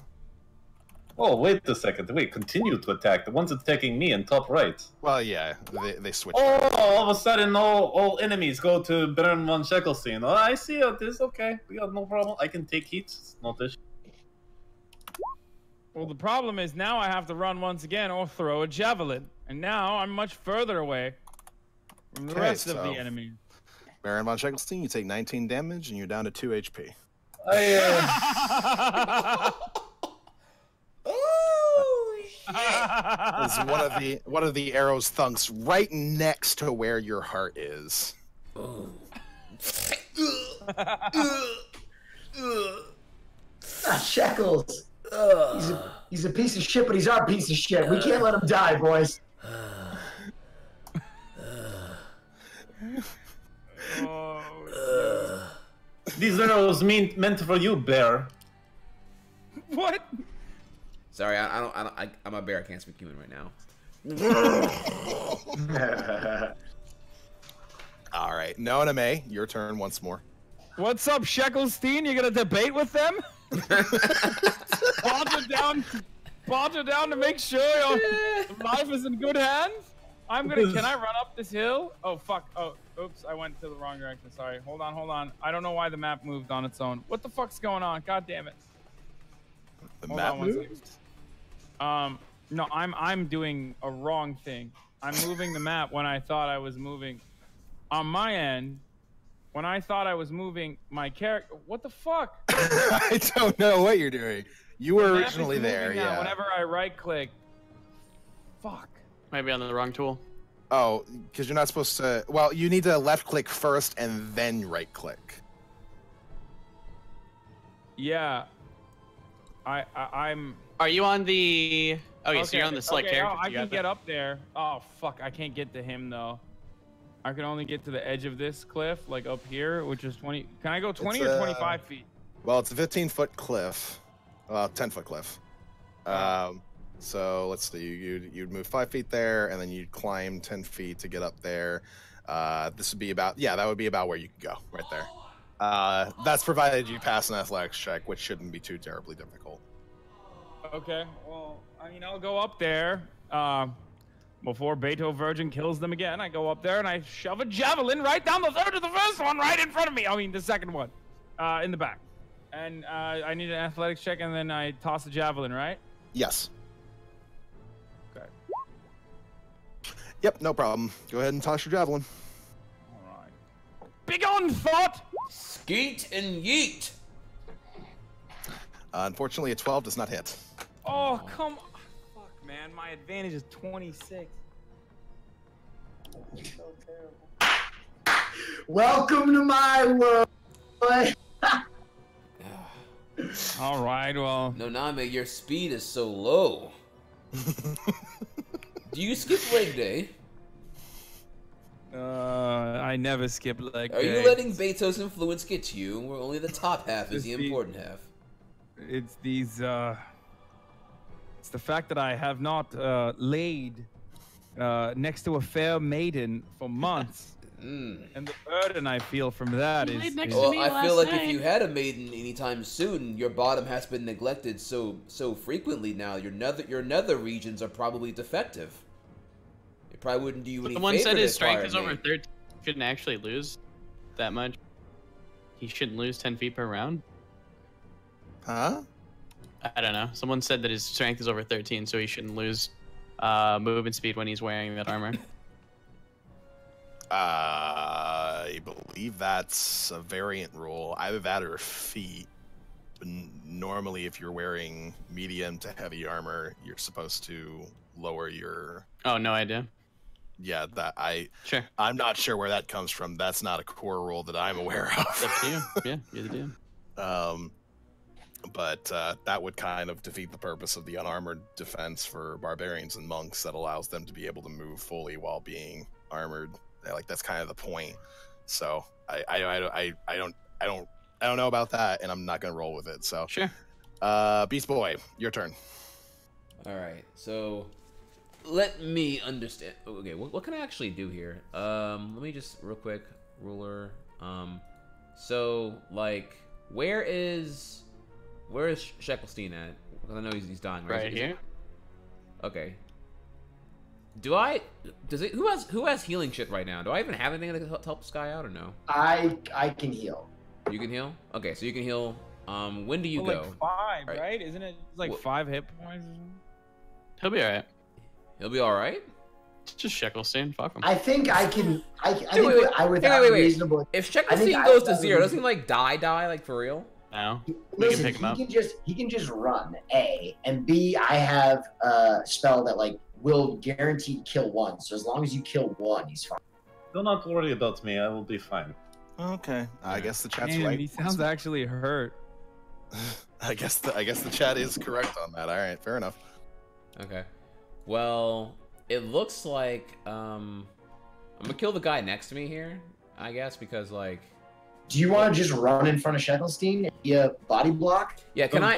Oh, wait a second. Wait, continue to attack. The one's attacking me in top right. Well, yeah, they switch. Oh, all of a sudden, all enemies go to Baron von Sheckelstein. Oh, I see it. It's okay. We got no problem. I can take heat. It's not issue. Well, the problem is now I have to run once again or throw a javelin. And now I'm much further away from the rest of the enemies. Baron von Sheckelstein, you take 19 damage and you're down to 2 HP. As one of the arrows thunks right next to where your heart is. Shekels. He's a piece of shit, but he's our piece of shit. We can't let him die, boys. These arrows meant for you, bear. What? Sorry, I'm a bear. I can't speak human right now. All right, Noah and May, your turn once more. What's up, Sheckelstein? You gonna debate with them? Balter down to make sure your life is in good hands? Can I run up this hill? Oh, fuck. Oh, oops, I went to the wrong direction. Sorry. Hold on. I don't know why the map moved on its own. What the fuck's going on? God damn it. The map moved? No, I'm doing a wrong thing. I'm moving the map when I thought I was moving. On my end, when I thought I was moving my character, what the fuck? I don't know what you're doing. You were originally there, yeah. Whenever I right click, fuck. Maybe on the wrong tool. Oh, because you're not supposed to. Well, you need to left click first and then right click. Yeah. I'm. Are you on the? Okay, so you're on the select character. I can get up there. Oh fuck, I can't get to him though. I can only get to the edge of this cliff, like up here, which is 20. Can I go 20 or 25 feet? Well, it's a 15-foot cliff. 10-foot cliff. So let's see. You'd move 5 feet there, and then you'd climb 10 feet to get up there. This would be about that would be about where you could go right there. That's provided you pass an athletics check, which shouldn't be too terribly difficult. Okay. Well, I mean, I'll go up there. Before Beto Virgin kills them again, I go up there and I shove a javelin right down the throat of the first one right in front of me. I mean, the second one, in the back. And I need an athletics check, and then I toss the javelin, right? Yes. Okay. Yep, no problem. Go ahead and toss your javelin. All right. Big on thought! Skeet and yeet! Unfortunately, a 12 does not hit. Oh, come on. Fuck, man. My advantage is 26. So terrible. Welcome to my world. All right, well. Noname, your speed is so low. Do you skip leg day? I never skip leg day. Are you letting Beto's influence get to you, where only the top half is the important half? It's these, it's the fact that I have not laid next to a fair maiden for months. And the burden I feel from that is... Well, I feel like if you had a maiden anytime soon, your bottom has been neglected so frequently now, your nether regions are probably defective. It probably wouldn't do you any favor. Someone said his strength is over 13. Shouldn't actually lose that much. He shouldn't lose 10 feet per round. Huh? I don't know. Someone said that his strength is over 13, so he shouldn't lose movement speed when he's wearing that armor? I believe that's a variant rule. Either that or feet. Normally, if you're wearing medium to heavy armor, you're supposed to lower your. Oh, no idea. Yeah, Sure. I'm not sure where that comes from. That's not a core rule that I'm aware of. It's up to you. Yeah, you're the DM. But that would kind of defeat the purpose of the unarmored defense for barbarians and monks that allows them to be able to move fully while being armored. Like that's kind of the point. So I don't know about that, and I'm not gonna roll with it. So sure. Beast Boy, your turn. All right, so let me understand. Okay, what can I actually do here? Let me just real quick, ruler. So like, where is Sheckelstein at? Because I know he's dying. Right here. Okay. Who has healing shit right now? Do I even have anything that can help this guy out or no? I can heal. You can heal? Okay, so you can heal. When do you Well, go? like 5, right? Isn't it like 5 hit points or something? He'll be alright. He'll be alright? Just Sheckelstein, fuck him. I think I can. I think wait. I would have reasonable. If Sheckelstein goes to 0, doesn't he like die like for real? No. Listen, pick him up. he can just run A, and B, I have a spell that like will guaranteed kill 1. So as long as you kill 1, he's fine. Do not worry about me. I will be fine. Okay, I guess the chat's Damn, right. he sounds actually hurt. I guess the chat is correct on that. All right, fair enough. Okay. Well, it looks like I'm gonna kill the guy next to me here, I guess, because like. Do you want to just run in front of Sheckelstein and be a body block? Yeah. Can I?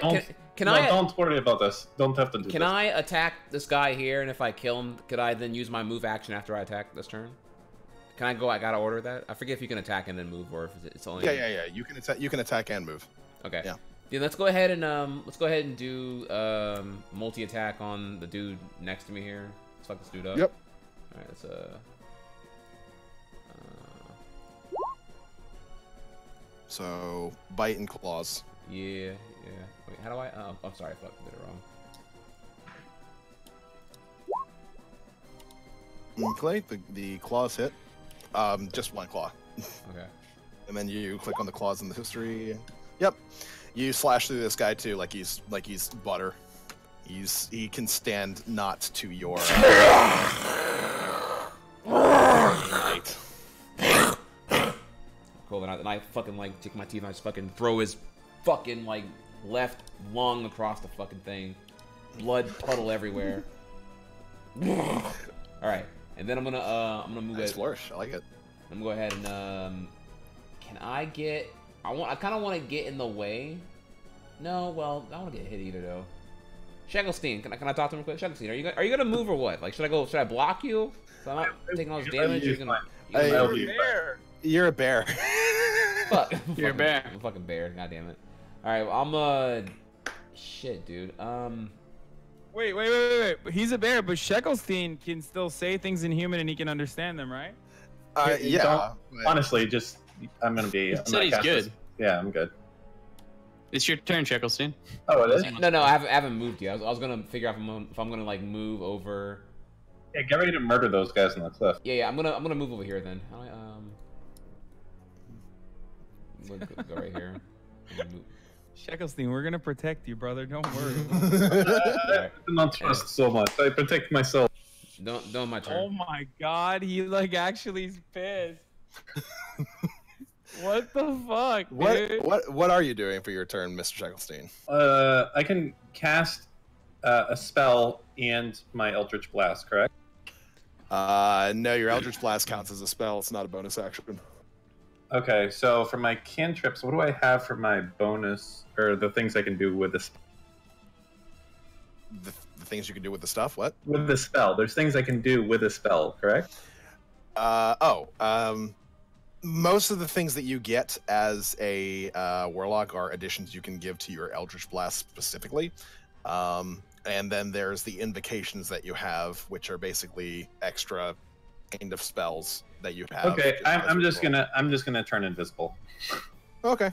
Don't worry about this. Don't have to do. Can I attack this guy here, and if I kill him, could I then use my move action after I attack this turn? Can I go? I gotta order that. I forget if you can attack and then move, or if it's only. Yeah. You can attack. You can attack and move. Okay. Yeah. Yeah. Let's go ahead and do multi attack on the dude next to me here. Let's fuck this dude up. Yep. All right. Let's So bite and claws. Yeah. Wait, how do I? Oh, I'm sorry, I fucking did it wrong. Okay, the claws hit. Just 1 claw. Okay. And then you click on the claws in the history. Yep. You slash through this guy too, like he's butter. He can stand not to your. Right. Cool. Then I fucking like take my teeth and I just fucking throw his fucking like left lung across the fucking thing. Blood puddle everywhere. All right, and then I'm gonna move Nice it. flourish. I like it. I'm gonna go ahead and can I get? I kind of want to get in the way. No, well, I don't want to get hit either though. Sheckelstein, can I talk to him quick? Sheckelstein, are you gonna move or what? Like, should I block you? So I'm not taking all this damage. You're gonna. You're a bear. Fuck. You're a bear. I'm a fucking bear. God damn it. All right, well, shit, dude. Wait. He's a bear, but Sheckelstein can still say things in human and he can understand them, right? Yeah. Honestly, I'm gonna be. He said he's good. Yeah, I'm good. It's your turn, Sheckelstein. Oh, it is? No, I haven't moved yet. I was gonna figure out if I'm gonna like move over. Yeah, get ready to murder those guys on the cliff. Yeah, I'm gonna move over here then. I'm gonna go right here. Sheckelstein, we're gonna protect you, brother. Don't worry. I do not trust so much. I protect myself. Don't my turn. Oh my god, he like actually is pissed. What the fuck, dude? What are you doing for your turn, Mr. Sheckelstein? I can cast a spell and my Eldritch Blast, correct? No, your Eldritch Blast counts as a spell. It's not a bonus action. Okay, so for my cantrips, what do I have for my bonus, or the things I can do with this? The things you can do with the stuff? What? With the spell. There's things I can do with a spell, correct? Most of the things that you get as a warlock are additions you can give to your Eldritch Blast specifically. And then there's the invocations that you have, which are basically extra kind of spells that you have. Okay, I'm just gonna turn invisible. Okay.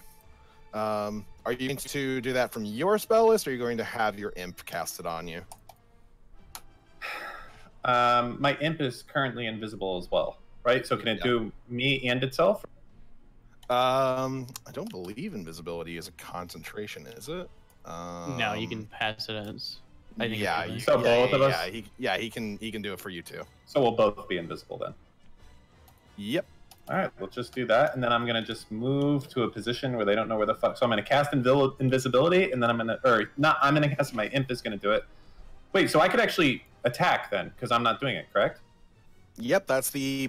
Are you going to do that from your spell list, or are you going to have your imp cast it on you? My imp is currently invisible as well, right? So can it do me and itself? I don't believe invisibility is a concentration, is it? No, you can pass it as. I think Yeah, it's you, So both of us? he can do it for you too. So we'll both be invisible then. Yep. All right, we'll just do that, and then I'm gonna just move to a position where they don't know where the fuck. So I'm gonna cast invisibility, and then I'm gonna cast my imp is gonna do it. Wait, so I could actually attack then, because I'm not doing it, correct? Yep, that's the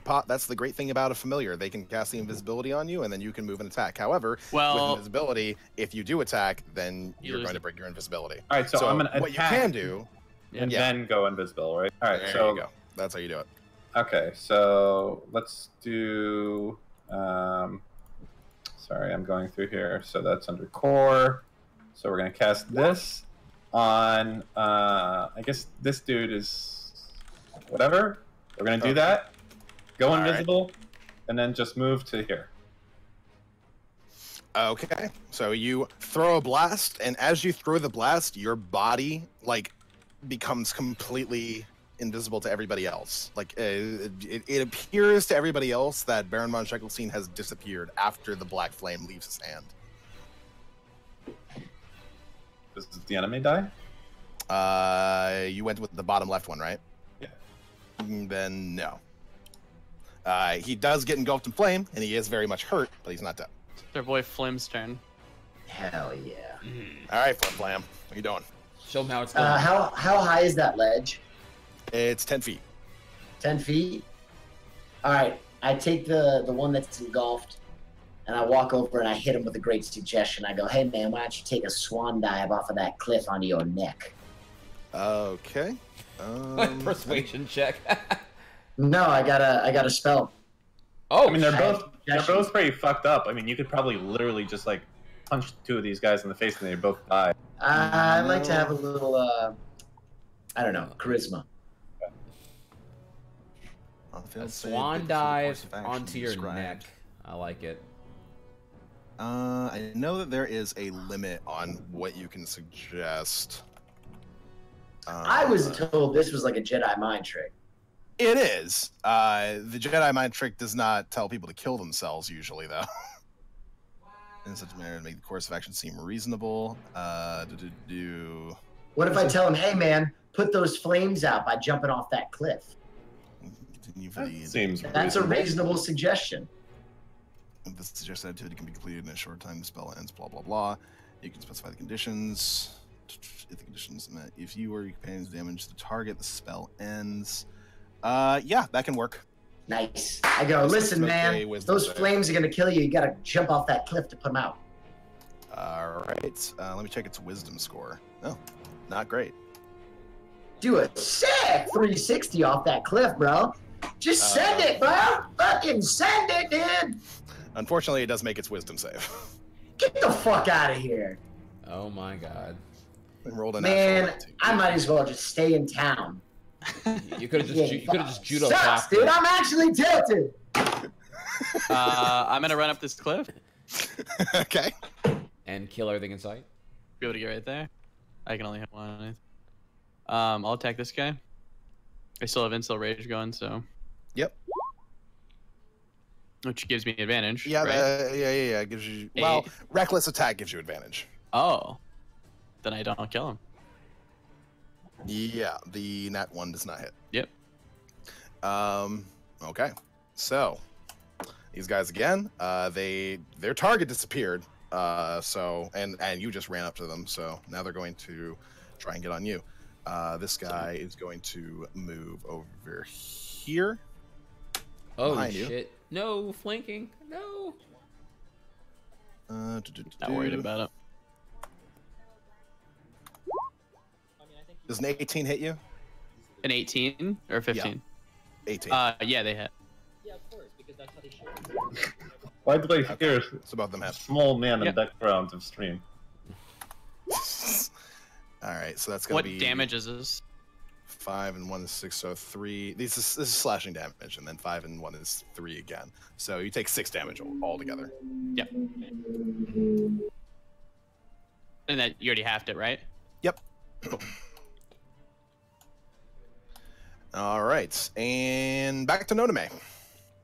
great thing about a familiar. They can cast the invisibility on you, and then you can move and attack. However, with invisibility, if you do attack, then you're going to break your invisibility. All right, so I'm gonna attack. What you can do, and then go invisible, right? All right, there you go. That's how you do it. Okay, so let's do. Sorry, I'm going through here. So that's under core. So we're gonna cast this on. I guess this dude is whatever. We're gonna do that. Go invisible, and then just move to here. Okay, so you throw a blast, and as you throw the blast, your body becomes completely invisible to everybody else. It appears to everybody else that Baron von Scheckelstein has disappeared after the black flame leaves his hand. Does the enemy die? You went with the bottom left one, right? Yeah. Then no. He does get engulfed in flame, and he is very much hurt, but he's not dead. It's their boy Flim's turn. Hell yeah. All right, Flim-flam, what are you doing? Show him how it's done. How high is that ledge? It's 10 feet. 10 feet? All right. I take the one that's engulfed, and I walk over and I hit him with a great suggestion. I go, hey, man, why don't you take a swan dive off of that cliff onto your neck? Okay. Persuasion check. No, I got a spell. Oh, I mean, they're both pretty fucked up. I mean, you could probably literally just punch two of these guys in the face and they both die. I like to have a little, I don't know, charisma. A swan dive onto your neck. I like it. I know that there is a limit on what you can suggest. I was told this was like a Jedi mind trick. It is. The Jedi mind trick does not tell people to kill themselves usually, though. In such a manner to make the course of action seem reasonable. What if I tell him, hey, man, put those flames out by jumping off that cliff? Seems That's a reasonable suggestion. The suggested activity can be completed in a short time. The spell ends. Blah blah blah. You can specify the conditions. If the conditions met, if you or your companions damage the target, the spell ends. Yeah, that can work. Nice. I go, listen, man, those flames are gonna kill you. You gotta jump off that cliff to put them out. All right. Let me check its wisdom score. Oh, not great. Do a sick 360 off that cliff, bro. Just send it, bro. Fucking send it, dude. Unfortunately, it does make its wisdom save. Get the fuck out of here. Oh my god. Rolled a man, I might as well just stay in town. You could have just judo sucks, clapped dude. it. I'm actually tilted. I'm gonna run up this cliff. Okay. And kill everything in sight. Be able to get right there. I can only hit one. I'll attack this guy. I still have Instill Rage going, so. Yep. Which gives me advantage. Yeah, right? yeah. It gives you. Well, reckless attack gives you advantage. Oh. Then I don't kill him. Yeah, the nat 1 does not hit. Yep. Okay. So these guys again, their target disappeared. And you just ran up to them, so now they're going to try and get on you. This guy is going to move over here. Oh shit! No flanking. No. Not worried about it. Does an 18 hit you? An 18 or 15? Yeah. 18. Yeah, they hit. Yeah, of course, because that's how they show. Why do I hear so about them have small man in the background of stream? All right, so that's gonna be. What damage is this? 5 and 1 is 6, so 3. This is slashing damage, and then 5 and 1 is 3 again. So you take 6 damage altogether. Yep. And that you already halved it, right? Yep. All right, and back to Noname.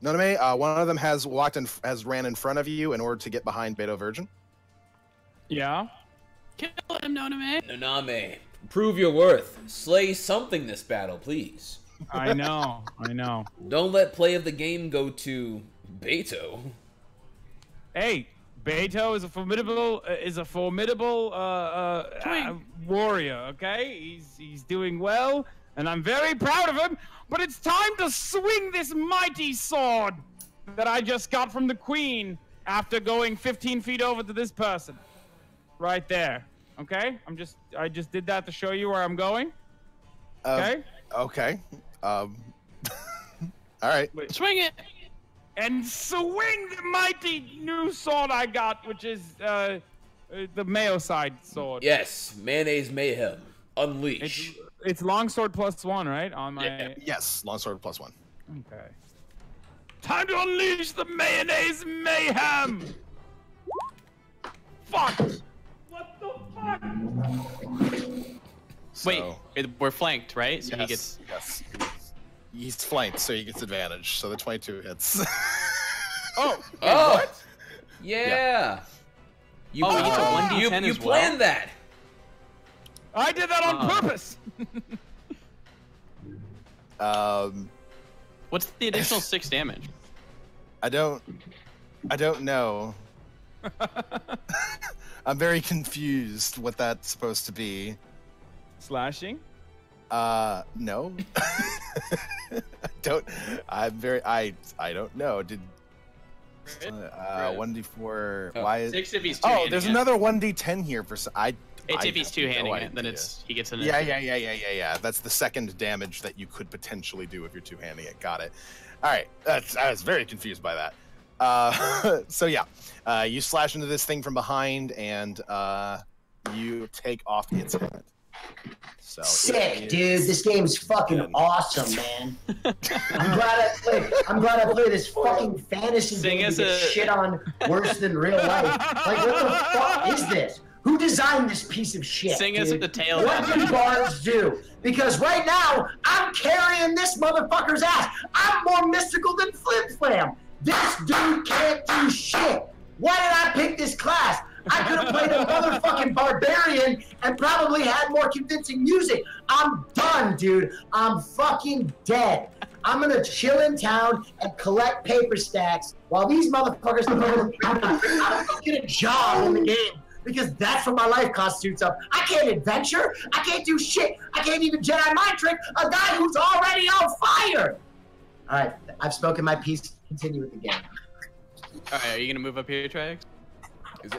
Noname, one of them has ran in front of you in order to get behind Beto Virgin. Yeah. Kill him, Noname. Noname, prove your worth. Slay something this battle, please. I know. Don't let play of the game go to Beto. Hey, Beto is a formidable warrior. Okay, he's doing well, and I'm very proud of him. But it's time to swing this mighty sword that I just got from the Queen after going 15 feet over to this person, right there. Okay, I just did that to show you where I'm going. Okay. Okay. All right. Swing it. And swing the mighty new sword I got, which is the Mayo side sword. Yes, mayonnaise mayhem. Unleash. It's longsword +1, right? On my Yes, longsword +1. Okay. Time to unleash the mayonnaise mayhem. Fuck. What the fuck? Wait, we're flanked, right? So yes, he's flanked, so he gets advantage. So the 22 hits. Oh, what? Yeah. You he gets a 1d10 you as well? planned that. I did that on purpose. What's the additional 6 damage? I don't know. I'm very confused what that's supposed to be. Slashing? No. I don't know. Did 1d4 why 6 if he's there's another 1d10 here for it's if he's two-handing it, then he gets an yeah. That's the second damage that you could potentially do if you're two-handing it. Got it. All right. I was very confused by that. So yeah, you slash into this thing from behind and you take off its head. So sick, dude. This game's fucking awesome, man. I'm glad I played this fucking fantasy game to get shit on worse than real life. Like, what the fuck is this? Who designed this piece of shit? Sing us at the tail. What do bards do? Because right now, I'm carrying this motherfucker's ass. I'm more mystical than Flim-flam. This dude can't do shit. Why did I pick this class? I could have played a motherfucking barbarian and probably had more convincing music. I'm done, dude. I'm fucking dead. I'm gonna chill in town and collect paper stacks while these motherfuckers go get a job in the game. Because that's what my life constitutes of. I can't adventure. I can't do shit. I can't even Jedi mind trick a guy who's already on fire. All right, I've spoken my piece. Continue with the game. All right, are you gonna move up here, Trihex?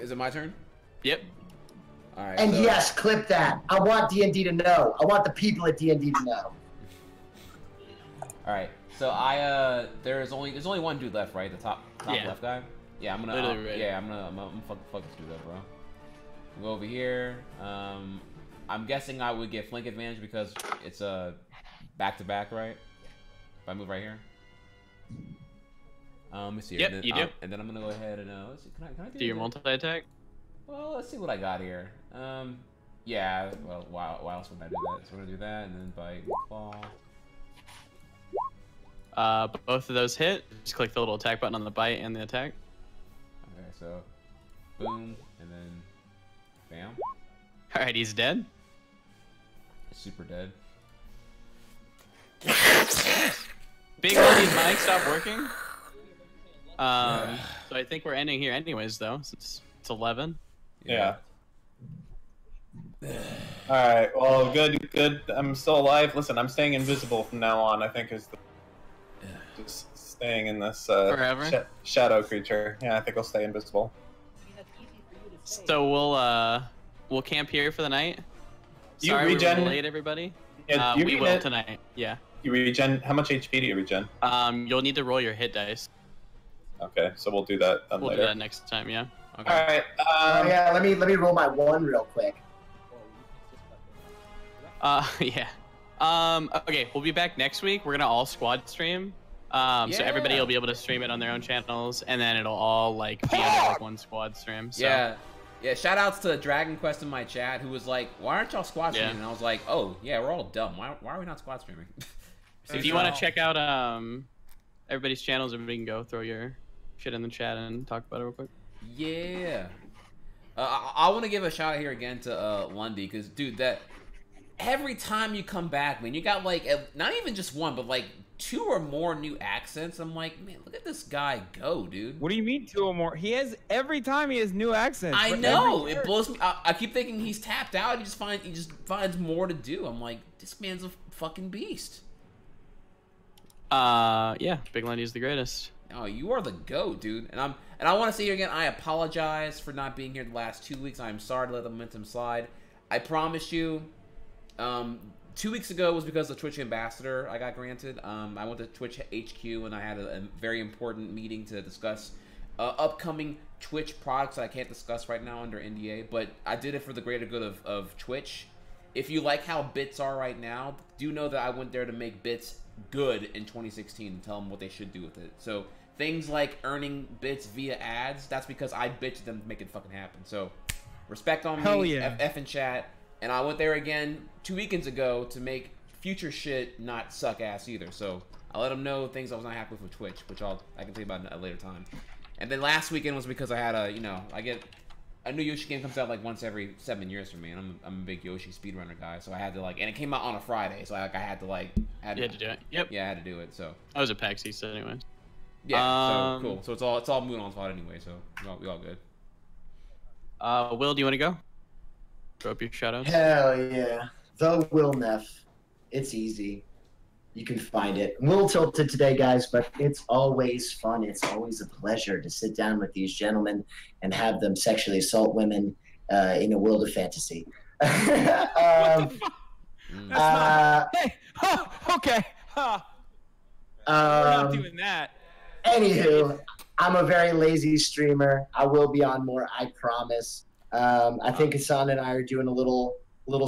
Is it my turn? Yep. All right. And yes, clip that. I want DnD to know. I want the people at DnD to know. All right. So there's only one dude left, right? The top left guy. Yeah, I'm gonna. I'm gonna fuck this dude up, bro. Go over here. I'm guessing I would get flank advantage because it's a back-to-back, right? If I move right here. Let me see. Yep, then, you do. And then I'm gonna go ahead and let's see. Can I do your multi-attack? Well, let's see what I got here. Yeah. Well, why else would I do that? So we're gonna do that, and then bite and claw. Both of those hit. Just click the little attack button on the bite and the attack. Okay, so boom, and then bam. All right, he's dead. Super dead. Big Lord's mic stopped working. So I think we're ending here anyways, though, since it's 11. Yeah. Alright, well, good. I'm still alive. Listen, I'm staying invisible from now on, I think is just staying in this forever? Shadow creature. Yeah, I think I'll stay invisible. So we'll camp here for the night. You Sorry regen? we were late, everybody. Yeah, we will tonight. Yeah. You regen? How much HP do you regen? You'll need to roll your hit dice. Okay, so we'll do that then We'll later. do that next time, yeah. Okay. All right. Yeah, let me roll my one real quick. Yeah. Okay, we'll be back next week. We're gonna all squad stream. So everybody will be able to stream it on their own channels, and then it'll all like be under like one squad stream. So. Yeah. Shout outs to Dragon Quest in my chat, who was like, "Why aren't y'all squad streaming?" And I was like, "Oh, yeah, we're all dumb. Why are we not squad streaming?" So if you want to check out everybody's channels, everybody can go throw your shit in the chat and talk about it real quick. Yeah. I want to give a shout out here again to Lundy, because dude, that every time you come back, man, you got like not even just one, but like 2 or more new accents. I'm like, man, look at this guy go, dude. What do you mean 2 or more? He has every time he has new accents. I know it blows me. I keep thinking he's tapped out. He just finds more to do. I'm like, this man's a fucking beast. Yeah, Big Lundy is the greatest. Oh, you are the GOAT, dude. And I want to say here again, I apologize for not being here the last 2 weeks. I'm sorry to let the momentum slide. I promise you, 2 weeks ago was because of Twitch Ambassador I got granted. I went to Twitch HQ and I had a very important meeting to discuss upcoming Twitch products that I can't discuss right now under NDA, but I did it for the greater good of Twitch. If you like how bits are right now, do know that I went there to make bits good in 2016 and tell them what they should do with it. So things like earning bits via ads, that's because I bitched them to make it fucking happen. So respect on Hell me, yeah. F in chat. And I went there again 2 weekends ago to make future shit not suck ass either. So I let them know things I was not happy with Twitch, which I can tell you about at a later time. And then last weekend was because I had I get a new Yoshi game comes out like once every 7 years for me, and I'm a big Yoshi speedrunner guy, so I had to and it came out on a Friday, so I had to You had to do it. Yep. Yeah, I had to do it. So I was at PAX East anyway. yeah, so cool. So it's all Mooton's fault anyway, so we all good. Will, do you want to go? Throw up your shoutouts. Hell yeah. The Willneff. It's easy. You can find it. I'm a little tilted today, guys, but it's always fun. It's always a pleasure to sit down with these gentlemen and have them sexually assault women in a world of fantasy. What the fuck? That's not... Hey, okay. We're not doing that. Anywho, I'm a very lazy streamer. I will be on more, I promise. I think Hassan and I are doing a little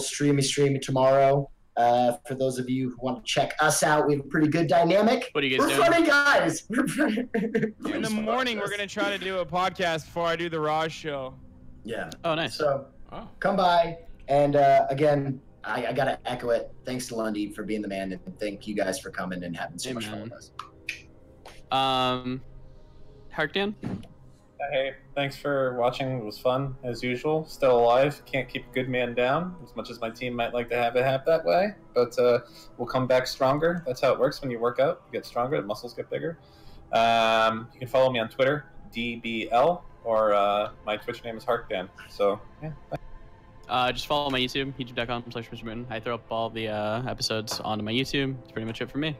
streamy tomorrow. For those of you who want to check us out, we have a pretty good dynamic. What are you guys We're doing? funny guys. In the morning, we're gonna try to do a podcast before I do the Raj show. Yeah. Oh, nice. So come by, and again, I gotta echo it. Thanks to Lundy for being the man, and thank you guys for coming and having so much fun with us. Harkdan? Hey, thanks for watching. It was fun, as usual. Still alive. Can't keep a good man down, as much as my team might like to have it happen that way. But we'll come back stronger. That's how it works when you work out. You get stronger, the muscles get bigger. You can follow me on Twitter, DBL, or my Twitch name is Harkdan. So, yeah. Just follow my YouTube, youtube.com/MrMouton. I throw up all the episodes onto my YouTube. That's pretty much it for me.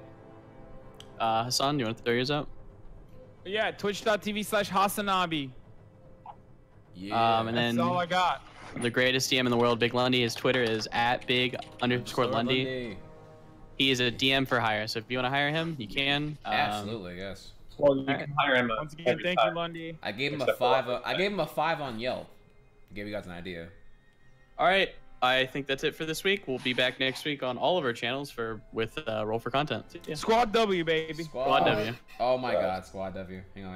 Hassan, do you want to throw yours out? Yeah, twitch.tv/Hasanabi. Yeah. And then That's all I got. the greatest DM in the world, Big Lundy. His Twitter is @big_Lundy. He is a DM for hire, so if you want to hire him, you can. Absolutely, yes. Well, you can hire him. Once again, thank you, Lundy. I gave him a 5. I gave him a 5 on Yelp. Give you guys an idea. All right, I think that's it for this week. We'll be back next week on all of our channels with Roll for Content. Yeah. Squad W, baby. Squad W. Oh my God, Squad W. Hang on.